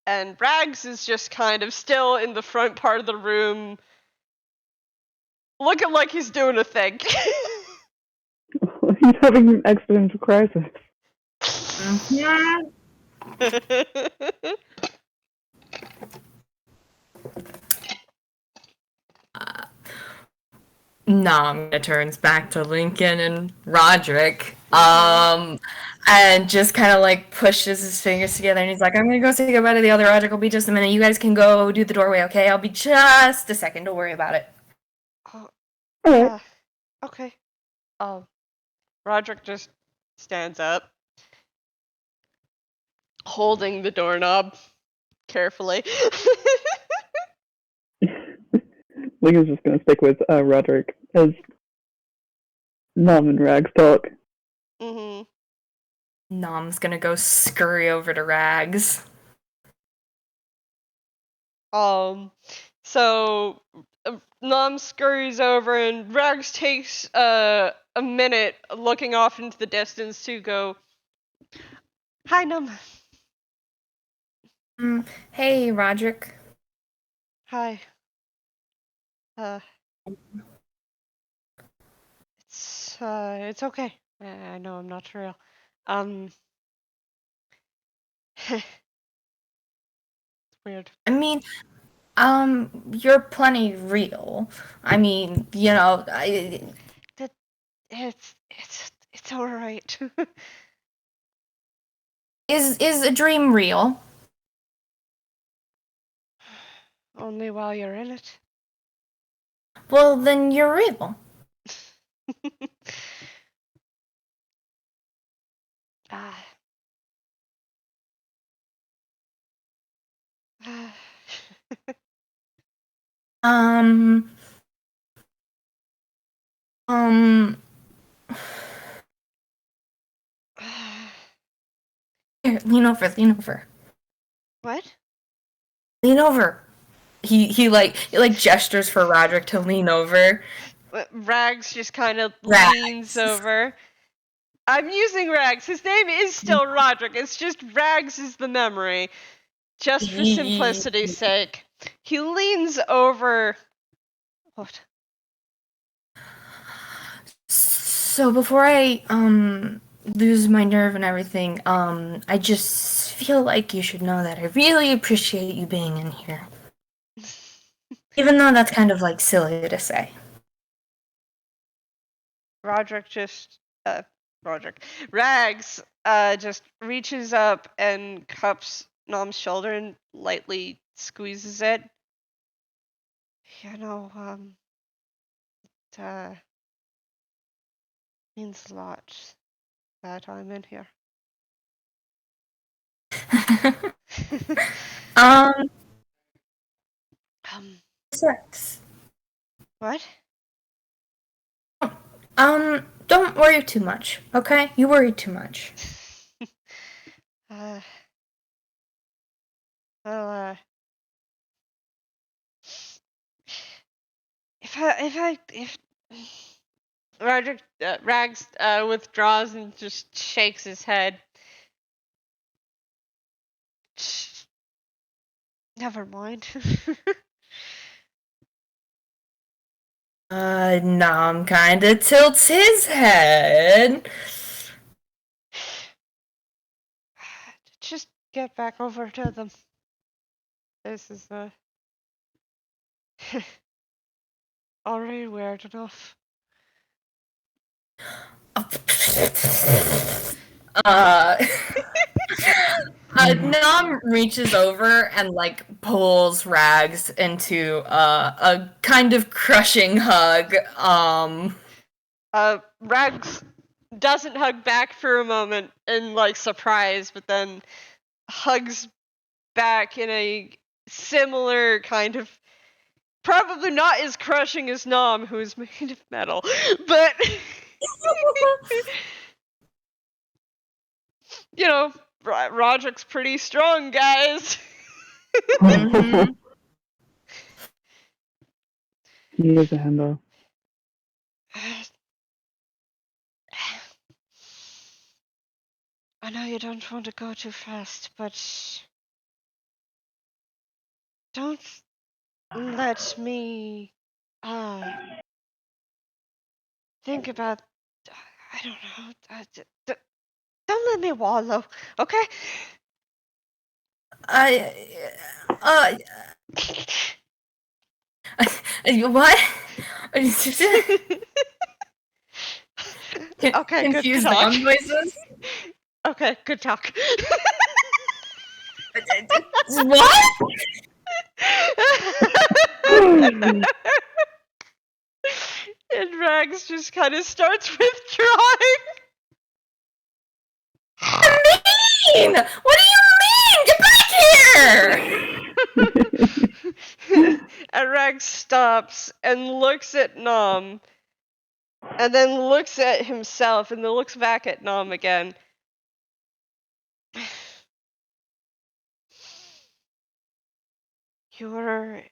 And Rags is just kind of still in the front part of the room, looking like he's doing a thing.
He's having an existential crisis.
Nom turns back to Lincoln and Roderick, and just kind of like pushes his fingers together, and he's like, "I'm gonna go say goodbye to the other Roderick. I'll be just a minute. You guys can go do the doorway, okay? I'll be just a second. Don't worry about it."
Okay. Roderick just stands up, holding the doorknob carefully.
Lincoln's just gonna stick with Roderick as Nom and Rags talk.
Mm-hmm.
Nom's gonna go scurry over to Rags.
So Nom scurries over, and Rags takes a minute looking off into the distance to go, "Hi, Nom."
Hey, Roderick.
Hi. It's okay. I know I'm not real. It's weird.
I mean, you're plenty real. I mean, you know,
It's all right.
is a dream real?
Only while you're in it.
Well, then you're real. Um, Here, lean over.
What?
Lean over. He like gestures for Roderick to lean over.
Rags just kind of
Rags.
leans over. I'm using Rags. His name is still Roderick. It's just Rags is the memory. Just for simplicity's sake. He leans over. What?
So before I lose my nerve and everything, I just feel like you should know that I really appreciate you being in here. Even though that's kind of like silly to say.
Rags just reaches up and cups Nom's shoulder and lightly squeezes it. You know, it means a lot that I'm in here.
um,
Um,
sex.
what?
Don't worry too much, okay? You worry too much.
uh, well, if Roderick Rags withdraws and just shakes his head. Never mind.
Nom kinda tilts his head.
Just get back over to them. This is already weird enough.
uh, Nom reaches over and like pulls Rags into a kind of crushing hug.
Rags doesn't hug back for a moment in like surprise, but then hugs back in a similar kind of, probably not as crushing as Nom, who is made of metal, but you know, Roderick's pretty strong, guys.
Mhm.
He is a handle.
I know you don't want to go too fast, but don't let me think about, I don't know, don't let me wallow, okay?
What?
Okay, good
Confused
talk.
Nom voices?
Okay, good talk.
What?
And Rags just kind of starts withdrawing.
Mean? What do you mean? Get back here!
And Rags stops and looks at Nom, and then looks at himself, and then looks back at Nom again. You were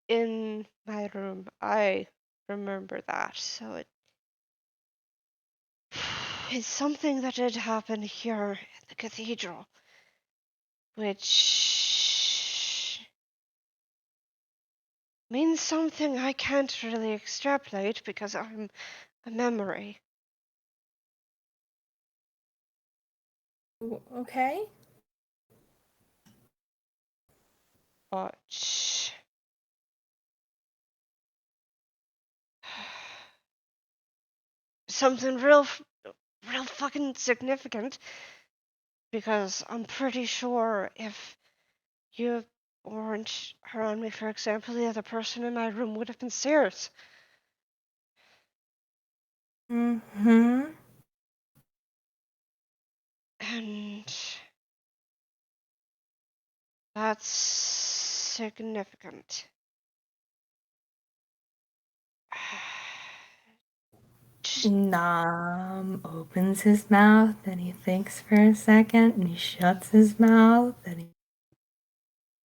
in my room. I remember that. So it's something that did happen here at the cathedral, which means something I can't really extrapolate because I'm a memory.
Okay.
But something real fucking significant, because I'm pretty sure if you weren't around me, for example, the other person in my room would have been Sears.
Mm-hmm.
And that's significant.
Nom opens his mouth, and he thinks for a second, and he shuts his mouth, and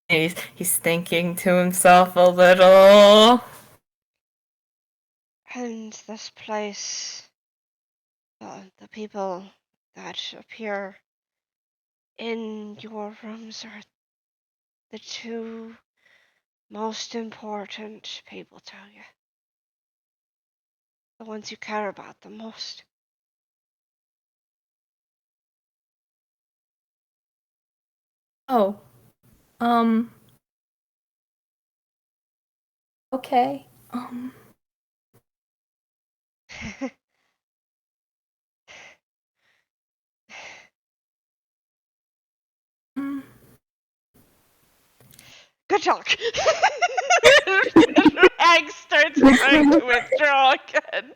he's thinking to himself a little.
And this place, the people that appear in your rooms are the two most important people to you. The ones you care about the most.
Oh, okay. Mm,
Good talk. Rag starts trying to withdraw again.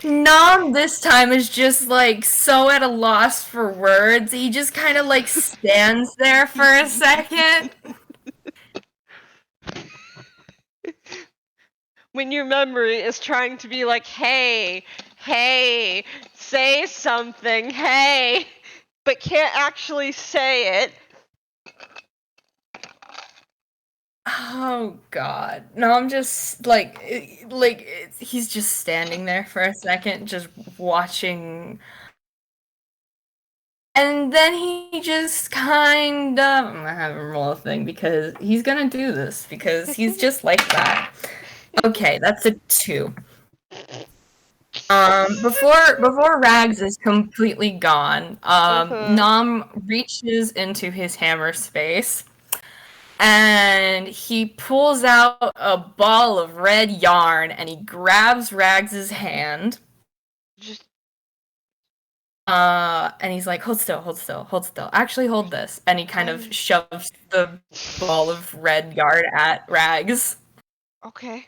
Knom this time is just like so at a loss for words. He just kind of like stands there for a second.
When your memory is trying to be like, hey, say something, hey, but can't actually say it.
Oh God! No, I'm just like he's just standing there for a second, just watching, and then he just kind of. I'm gonna have him roll a thing because he's gonna do this because he's just like that. Okay, that's a 2. Before Rags is completely gone, Knom reaches into his hammer space. And he pulls out a ball of red yarn and he grabs Rags's hand. And he's like, hold still. Actually, hold this. And he kind of shoves the ball of red yarn at Rags.
Okay.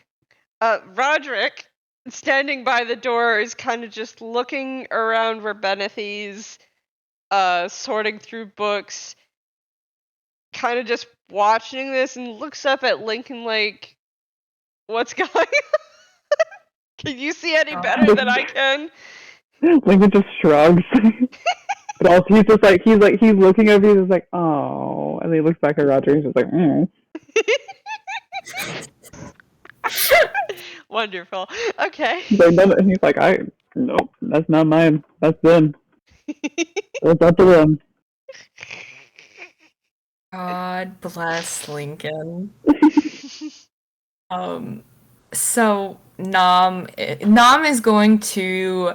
Roderick, standing by the door, is kind of just looking around where Benethy's sorting through books, kind of just watching this, and looks up at Lincoln like, what's going on? Can you see any better than I can?
Lincoln just shrugs. But also he's just like, he's looking over you, he's like, oh. And then he looks back at Roger and he's just like,
Wonderful. Okay.
And he's like, nope, that's not mine. That's them. That's up to them.
God bless Lincoln. So Knom is going to.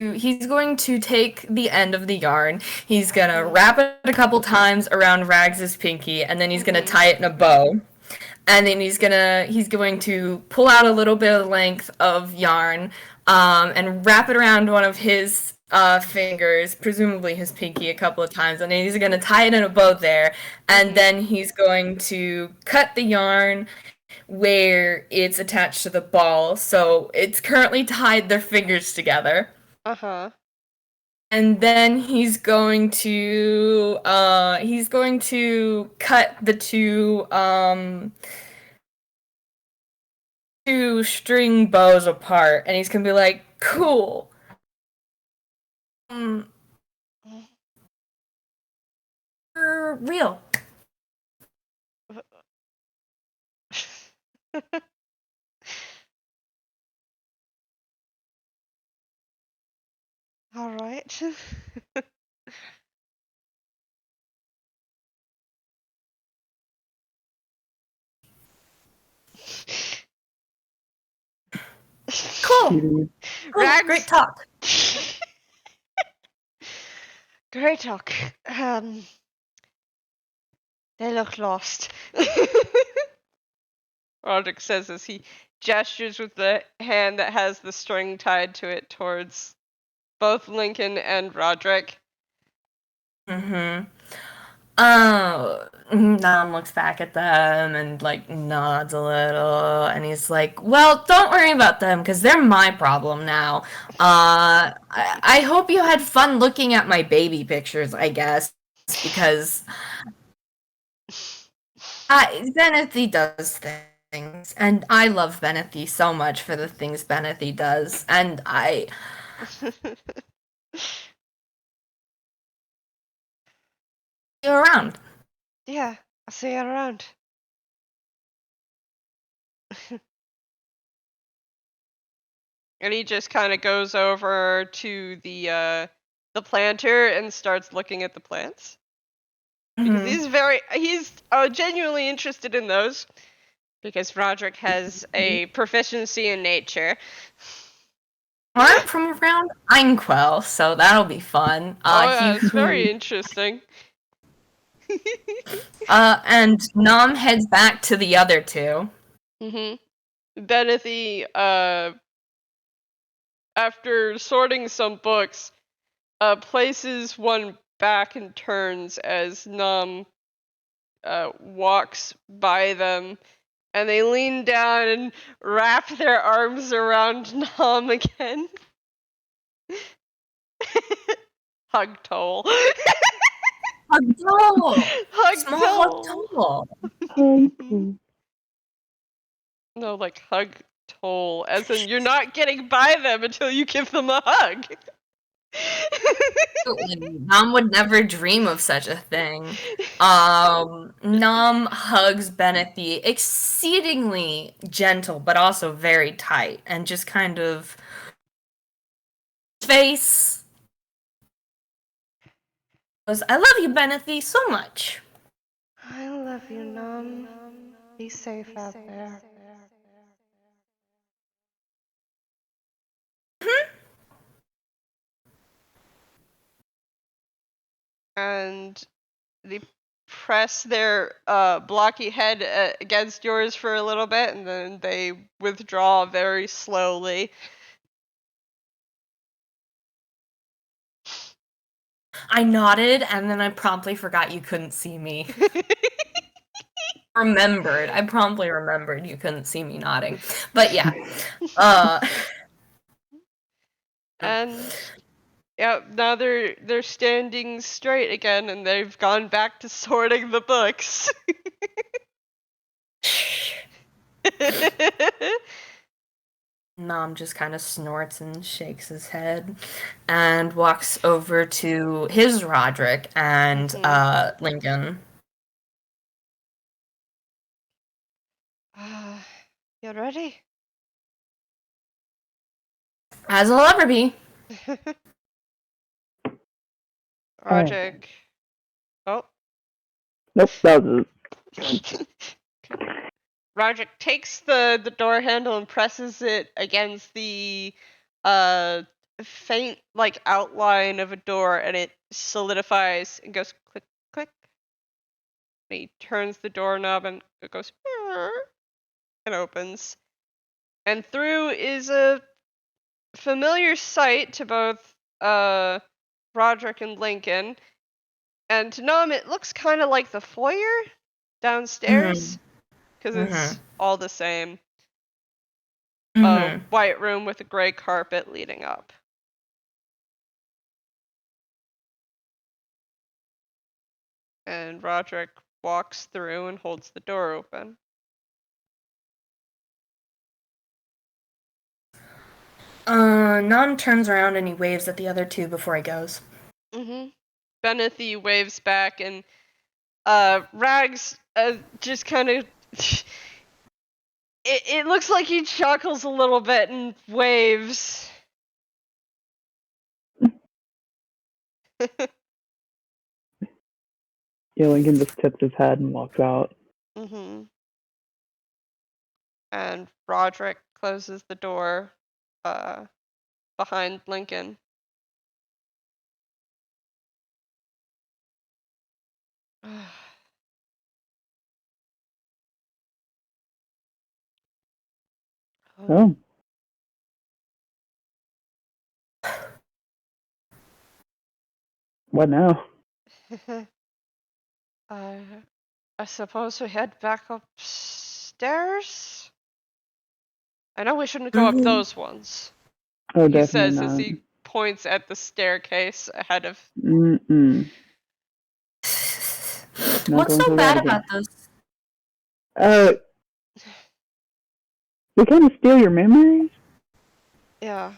He's going to take the end of the yarn. He's gonna wrap it a couple times around Rags's pinky, and then he's gonna tie it in a bow. And then he's going to pull out a little bit of length of yarn, and wrap it around one of his fingers, presumably his pinky, a couple of times, and then he's gonna tie it in a bow there. And then he's going to cut the yarn where it's attached to the ball. So it's currently tied their fingers together. And then he's going to cut the two string bows apart, and he's gonna be like, cool. Real.
All right.
Cool.
Rags.
Great talk.
Great talk. They look lost. Roderick says as he gestures with the hand that has the string tied to it towards both Lincoln and Roderick.
Knom looks back at them and like nods a little, and he's like, well, don't worry about them because they're my problem now. I hope you had fun looking at my baby pictures, I guess, because Benethy does things, and I love Benethy so much for the things Benethy does, and I see you around.
Yeah, I'll see you around. And he just kind of goes over to the planter and starts looking at the plants. Because he's genuinely interested in those. Because Roderick has a proficiency in nature.
I'm from around Einquell, so that'll be fun.
It's very interesting.
And Knom heads back to the other two.
Benethy, after sorting some books, places one back and turns as Knom walks by them, and they lean down and wrap their arms around Knom again. Hug Toll.
Hug Toll!
Hug
Small
Toll.
Hug Toll!
No, like hug Toll, as in you're not getting by them until you give them a hug.
Nom would never dream of such a thing. Nom hugs Benethy exceedingly gentle, but also very tight, and just kind of face goes, I love you, Benethy, so much.
I love you, Knom. Be safe out there. And they press their blocky head against yours for a little bit, and then they withdraw very slowly.
I nodded, and then I promptly forgot you couldn't see me. I promptly remembered you couldn't see me nodding. But yeah.
And yeah, now they're standing straight again, and they've gone back to sorting the books.
Nom just kind of snorts and shakes his head and walks over to his Roderick and Lincoln.
You ready?
As I'll ever be.
Roderick. Oh.
Nope, that was
Roderick takes the door handle and presses it against the faint like outline of a door, and it solidifies and goes click click. And he turns the doorknob and it goes and opens. And through is a familiar sight to both Roderick and Lincoln. And to Knom, it looks kind of like the foyer downstairs, because it's all the same. A white room with a gray carpet leading up. And Roderick walks through and holds the door open.
Knom turns around and he waves at the other two before he goes.
Benethy waves back, and Rags just kind of it looks like he chuckles a little bit and waves.
Yeah, Lincoln just tips his head and walks out.
And Roderick closes the door behind Lincoln.
Oh. What now?
I suppose we head back upstairs? I know we shouldn't go up those ones.
Oh,
He
definitely
says
not.
as he points at the staircase ahead of.
What's so bad about those?
They kind of steal your memories?
Yeah.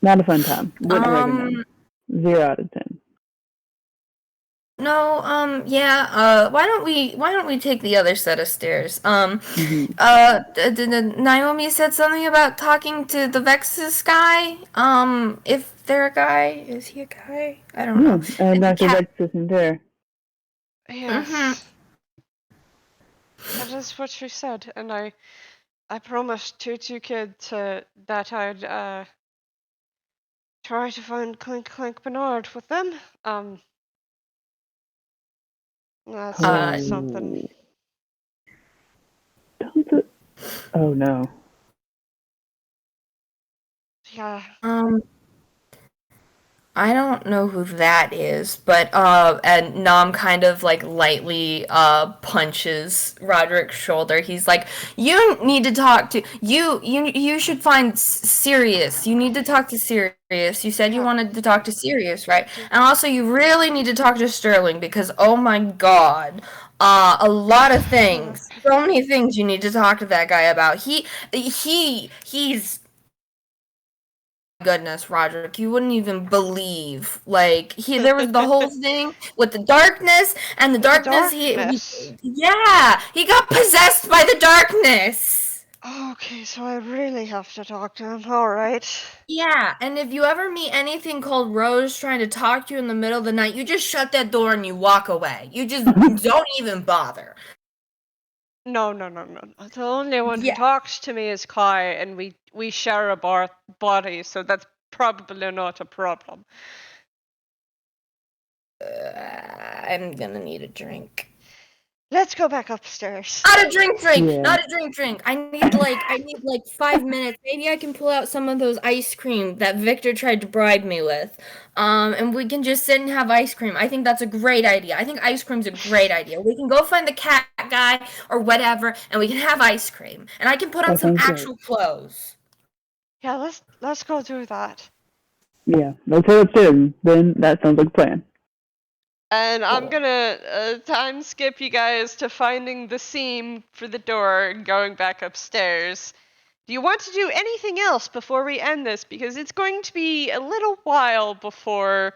Not a fun time. Wouldn't recommend. 0 out of 10.
No, why don't we take the other set of stairs? Naomi said something about talking to the Vex's guy. If they're a guy, is he a guy? I don't know.
And Dr. Vex isn't there.
Yes. That is what she said, and I promised Tutu Kid that I'd try to find Clink Clink Bernard with them. That's something.
Oh no.
Yeah.
I don't know who that is, but and Nom kind of like lightly punches Roderick's shoulder. He's like, "You need to talk to you should find Sirius. You need to talk to Sirius. You said you wanted to talk to Sirius, right? And also you really need to talk to Sterling because oh my God, a lot of things. So many things you need to talk to that guy about. He's goodness, Roderick, you wouldn't even believe. Like there was the whole thing with the darkness and the darkness. He got possessed by the darkness.
Okay, so I really have to talk to him. All right.
Yeah, and if you ever meet anything called Rose trying to talk to you in the middle of the night, you just shut that door and you walk away. You just don't even bother.
No. The only one who talks to me is Kai, and we share a body, so that's probably not a problem.
I'm gonna need a drink.
Let's go back upstairs.
Not a drink.
Yeah.
Not a drink. I need like 5 minutes. Maybe I can pull out some of those ice cream that Victor tried to bribe me with. And we can just sit and have ice cream. I think that's a great idea. I think ice cream's a great idea. We can go find the cat guy or whatever, and we can have ice cream. And I can put on
That
some
sounds
actual clothes.
Yeah, let's go do that.
Yeah, let's head upstairs. Then that sounds like a plan.
And I'm gonna time skip you guys to finding the seam for the door and going back upstairs. Do you want to do anything else before we end this? Because it's going to be a little while before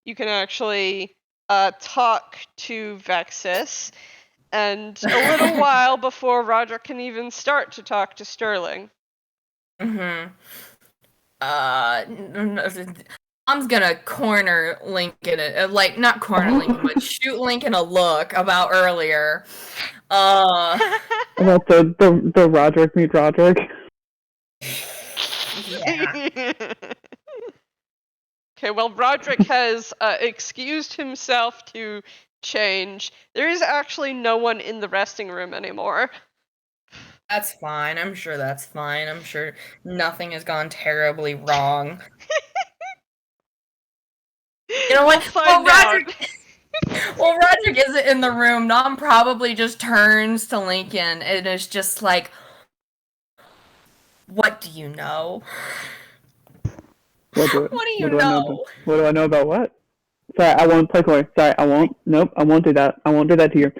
you can actually talk to Vexus, and a little while before Roger can even start to talk to Sterling.
Mom's gonna corner Lincoln, like not corner Lincoln, but shoot Lincoln a look about earlier.
About the Roderick meet Roderick.
Yeah.
Okay, well, Roderick has excused himself to change. There is actually no one in the resting room anymore.
That's fine. I'm sure that's fine. I'm sure nothing has gone terribly wrong. You know what?
We'll find out.
Roderick isn't in the room. Nom probably just turns to Lincoln and is just like, "What do you know?
What do
you know?
What do I know about what? Sorry, I won't play coy. Sorry, I won't. Nope, I won't do that. I won't do that to you.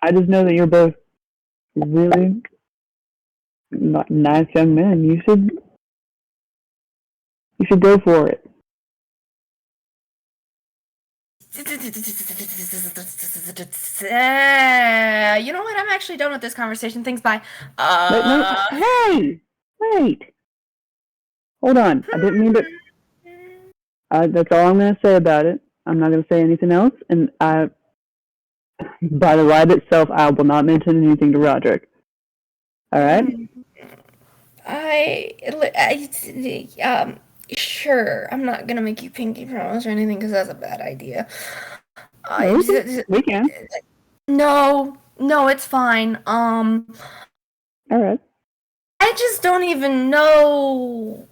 I just know that you're both really nice young men. You should go for it.
You know what? I'm actually done with this conversation. Thanks, bye.
Hey! Wait! Hold on. I didn't mean to... that's all I'm going to say about it. I'm not going to say anything else. And by the ride itself, I will not mention anything to Roderick. Alright?
Sure. I'm not gonna make you pinky promise or anything because that's a bad idea.
We can.
No, it's fine.
Alright.
I just don't even know.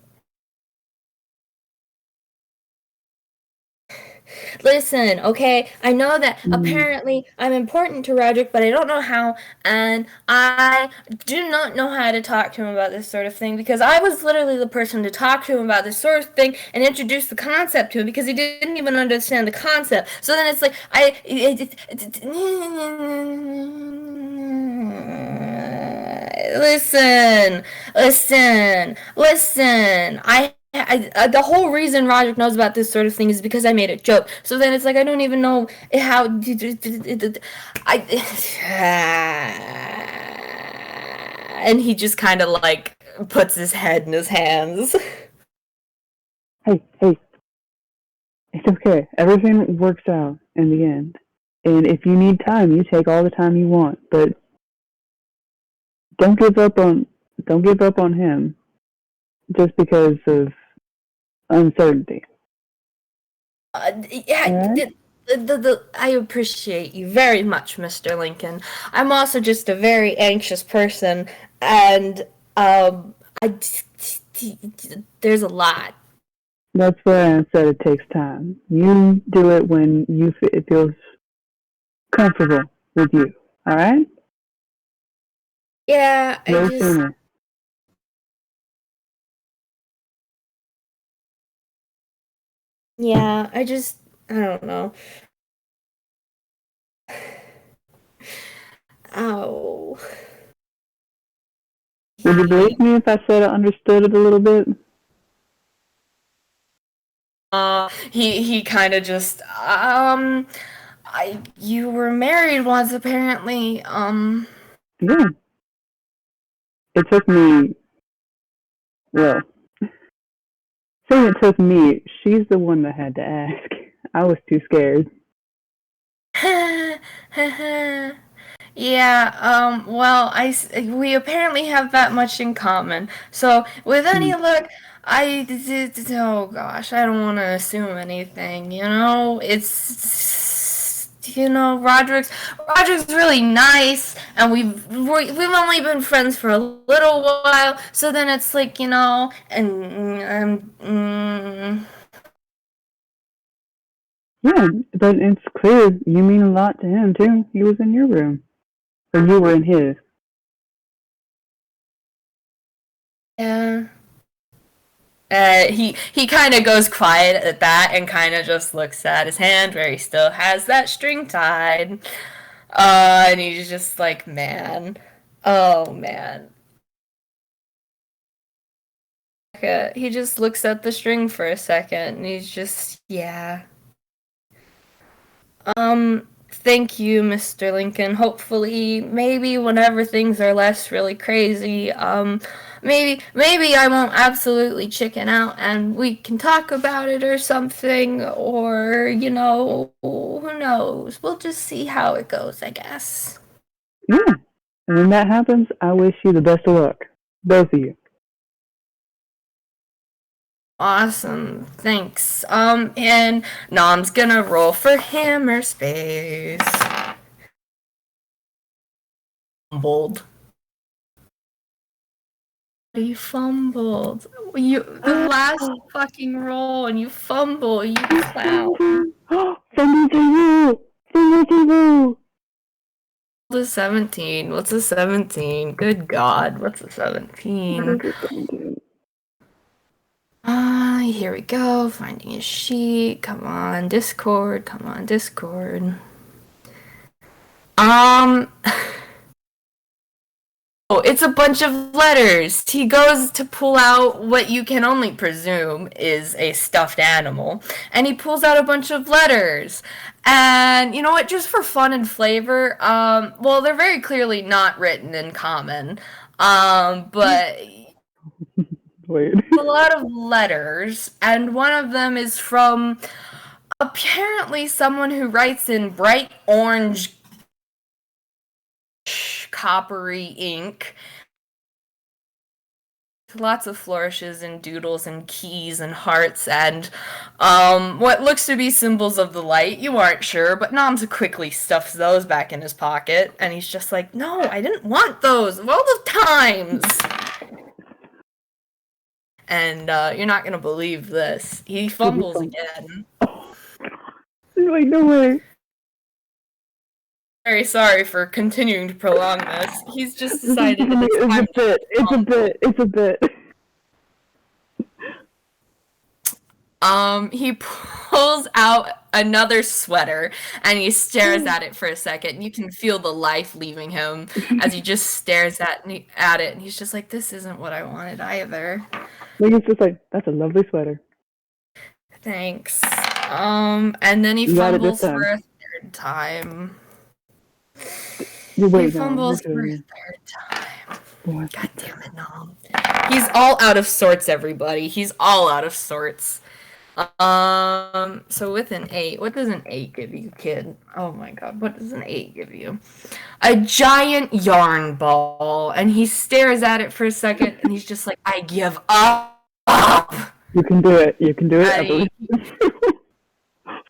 Listen, okay? I know that apparently I'm important to Roderick, but I don't know how, and I do not know how to talk to him about this sort of thing, because I was literally the person to talk to him about this sort of thing and introduce the concept to him, because he didn't even understand the concept. So then it's like, listen. The whole reason Roderick knows about this sort of thing is because I made a joke. So then it's like I don't even know how. And he just kind of like puts his head in his hands.
Hey, it's okay. Everything works out in the end. And if you need time, you take all the time you want. But don't give up on him just because of uncertainty.
I appreciate you very much, Mr. Lincoln. I'm also just a very anxious person, and there's a lot.
That's why I said it takes time. You do it when it feels comfortable with you. All right?
Yeah,
No sooner.
I don't know. Ow.
Would you believe me if I said I understood it a little bit?
He kind of just you were married once apparently.
Yeah. It took me, well, saying it took me, she's the one that had to ask. I was too scared.
Yeah, well, we apparently have that much in common. So, with any luck, oh gosh, I don't want to assume anything, you know? Roderick's really nice, and we've only been friends for a little while, so then it's like,
Yeah, but it's clear you mean a lot to him, too. He was in your room. Or you were in his.
yeah. He kind of goes quiet at that and kind of just looks at his hand where he still has that string tied. And he's just like, man. Oh, man. He just looks at the string for a second and he's just, yeah. Thank you, Mr. Lincoln. Hopefully, maybe whenever things are less really crazy, maybe I won't absolutely chicken out and we can talk about it or something, or, who knows? We'll just see how it goes, I guess.
Yeah. And when that happens, I wish you the best of luck. Both of you.
Awesome, thanks. And Nom's gonna roll for hammer space. Fumbled. You fumbled. The last fucking roll, and you fumble, you clown.
Fumble to you! Fumble to you!
What's a 17? What's a 17? Good God, what's a 17? Here we go. Finding a sheet. Come on, Discord. Come on, Discord. Oh, it's a bunch of letters. He goes to pull out what you can only presume is a stuffed animal, and he pulls out a bunch of letters. And you know what? Just for fun and flavor, well, they're very clearly not written in common, but
Weird.
a lot of letters, and one of them is from apparently someone who writes in bright orange coppery ink. Lots of flourishes and doodles and keys and hearts and what looks to be symbols of the light. You aren't sure, but Nom quickly stuffs those back in his pocket, and he's just like, no, I didn't want those of all the times. And you're not gonna believe this. He fumbles again.
Wait, no way.
Very sorry for continuing to prolong this. He's just decided that it's time to
It's a bit.
He pulls out another sweater and he stares at it for a second. You can feel the life leaving him as he just stares at it, and he's just like, this isn't what I wanted either.
Like, it's just like, that's a lovely sweater.
Thanks. And then he fumbles for a third time. He fumbles for a third time. God damn it, Nom. He's all out of sorts, everybody. He's all out of sorts. So with an 8, what does an 8 give you, kid? Oh my god, what does an 8 give you? A giant yarn ball, and he stares at it for a second, and he's just like, I give up.
You can do it. You can do it. I believe.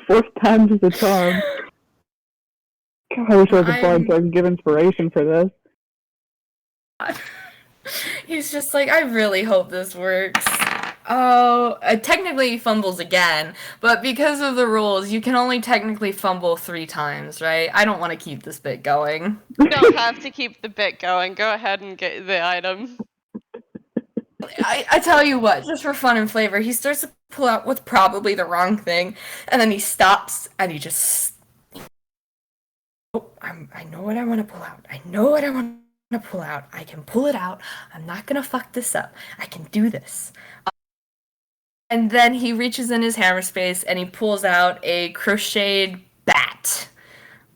4th time's the charm. God, I wish I was a bard so I could give inspiration for this.
He's just like, I really hope this works. Oh, technically he fumbles again, but because of the rules, you can only technically fumble 3 times, right? I don't want to keep this bit going.
You don't have to keep the bit going. Go ahead and get the item.
I tell you what, just for fun and flavor, he starts to pull out with probably the wrong thing, and then he stops, and he just... Oh, I know what I want to pull out. I know what I want to pull out. I can pull it out. I'm not gonna fuck this up. I can do this. And then he reaches in his hammer space and he pulls out a crocheted bat.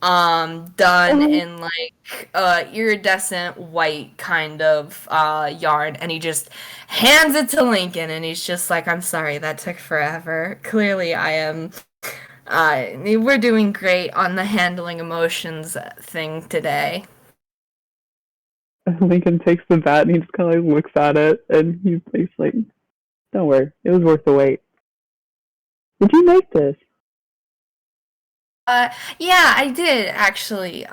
Done in like iridescent white kind of yarn, and he just hands it to Lincoln, and he's just like, I'm sorry, that took forever. Clearly I am we're doing great on the handling emotions thing today.
Lincoln takes the bat and he just kind of like looks at it, and he's like, "Don't worry, it was worth the wait." Did you make this?
Yeah, I did actually.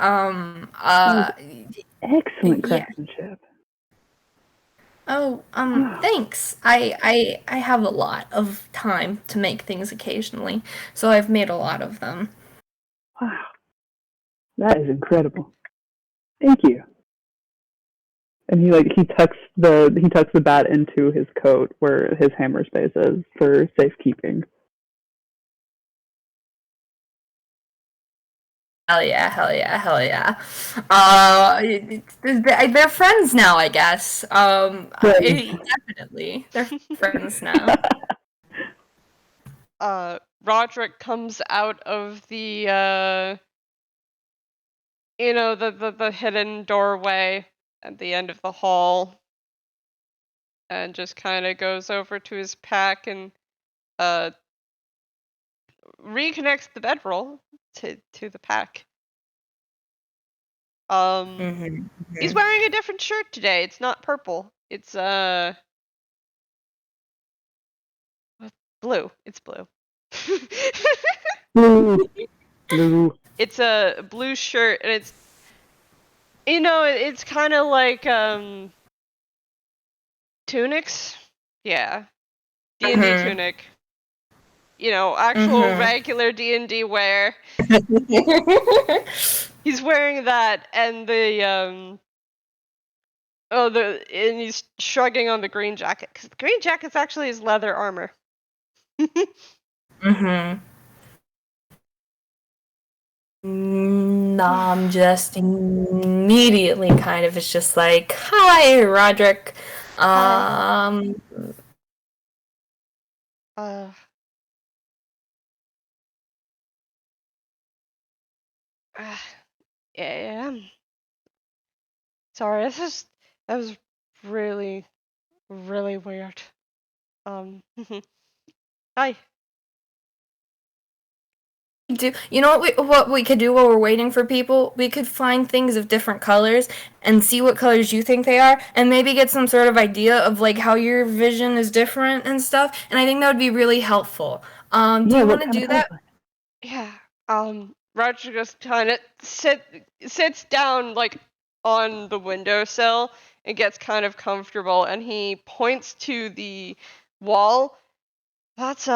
Excellent
yeah.
craftsmanship.
Oh, thanks. I have a lot of time to make things occasionally, so I've made a lot of them.
Wow, that is incredible. Thank you. And he tucks the bat into his coat where his hammer space is for safekeeping.
Hell yeah, hell yeah, hell yeah. They're friends now, I guess. Definitely. They're friends now.
Roderick comes out of the the hidden doorway at the end of the hall, and just kind of goes over to his pack and reconnects the bedroll to the pack. He's wearing a different shirt today. It's not purple. It's blue. It's blue.
Blue.
It's a blue shirt, and it's it's kind of like tunics. Yeah, D&D tunic. Actual regular D&D wear. He's wearing that, and and he's shrugging on the green jacket, because the green jacket's actually his leather armor.
Nom just immediately kind of is just like, hi, Roderick.
Yeah. Sorry, that was really, really weird. Hi.
You know what we could do while we're waiting for people? We could find things of different colors and see what colors you think they are, and maybe get some sort of idea of like how your vision is different and stuff. And I think that would be really helpful. Do you want to do that?
Yeah. Roger just kind of sits down like on the windowsill and gets kind of comfortable, and he points to the wall. That's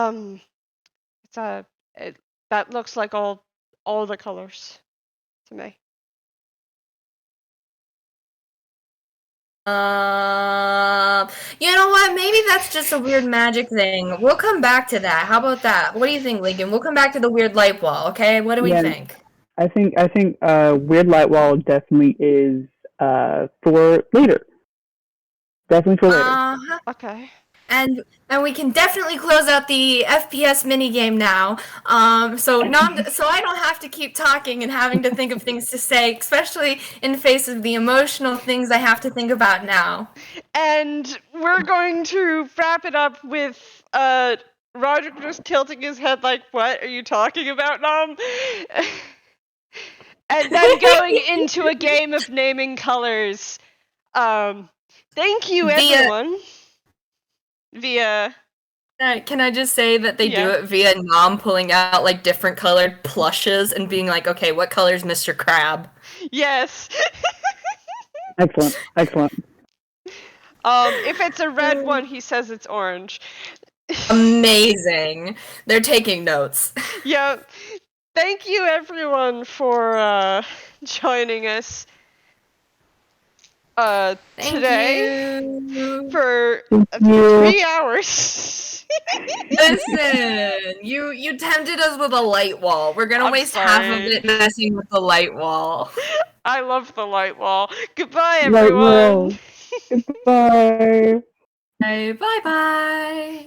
that looks like all the colors to me.
You know what? Maybe that's just a weird magic thing. We'll come back to that. How about that? What do you think, Lincoln? We'll come back to the weird light wall, okay? What do we think?
I think weird light wall definitely is for later. Definitely for later.
Okay.
And we can definitely close out the FPS minigame now. So I don't have to keep talking and having to think of things to say, especially in the face of the emotional things I have to think about now.
And we're going to wrap it up with Roger just tilting his head like, what are you talking about, Nom? And then going into a game of naming colors. Thank you, everyone. Via...
Can I just say that they do it via Nom pulling out like different colored plushes and being like, okay, what color is Mr. Crab?
Yes.
Excellent.
If it's a red one, he says it's orange.
Amazing. They're taking notes.
Yep. Thank you, everyone, for joining us
Thank
today
you.
for
Thank you.
3 hours.
Listen, you tempted us with a light wall. We're gonna
I'm
waste half of
sorry.
it messing with the light wall.
I love the light wall. Goodbye,
Light
everyone.
wall. Goodbye.
Bye bye.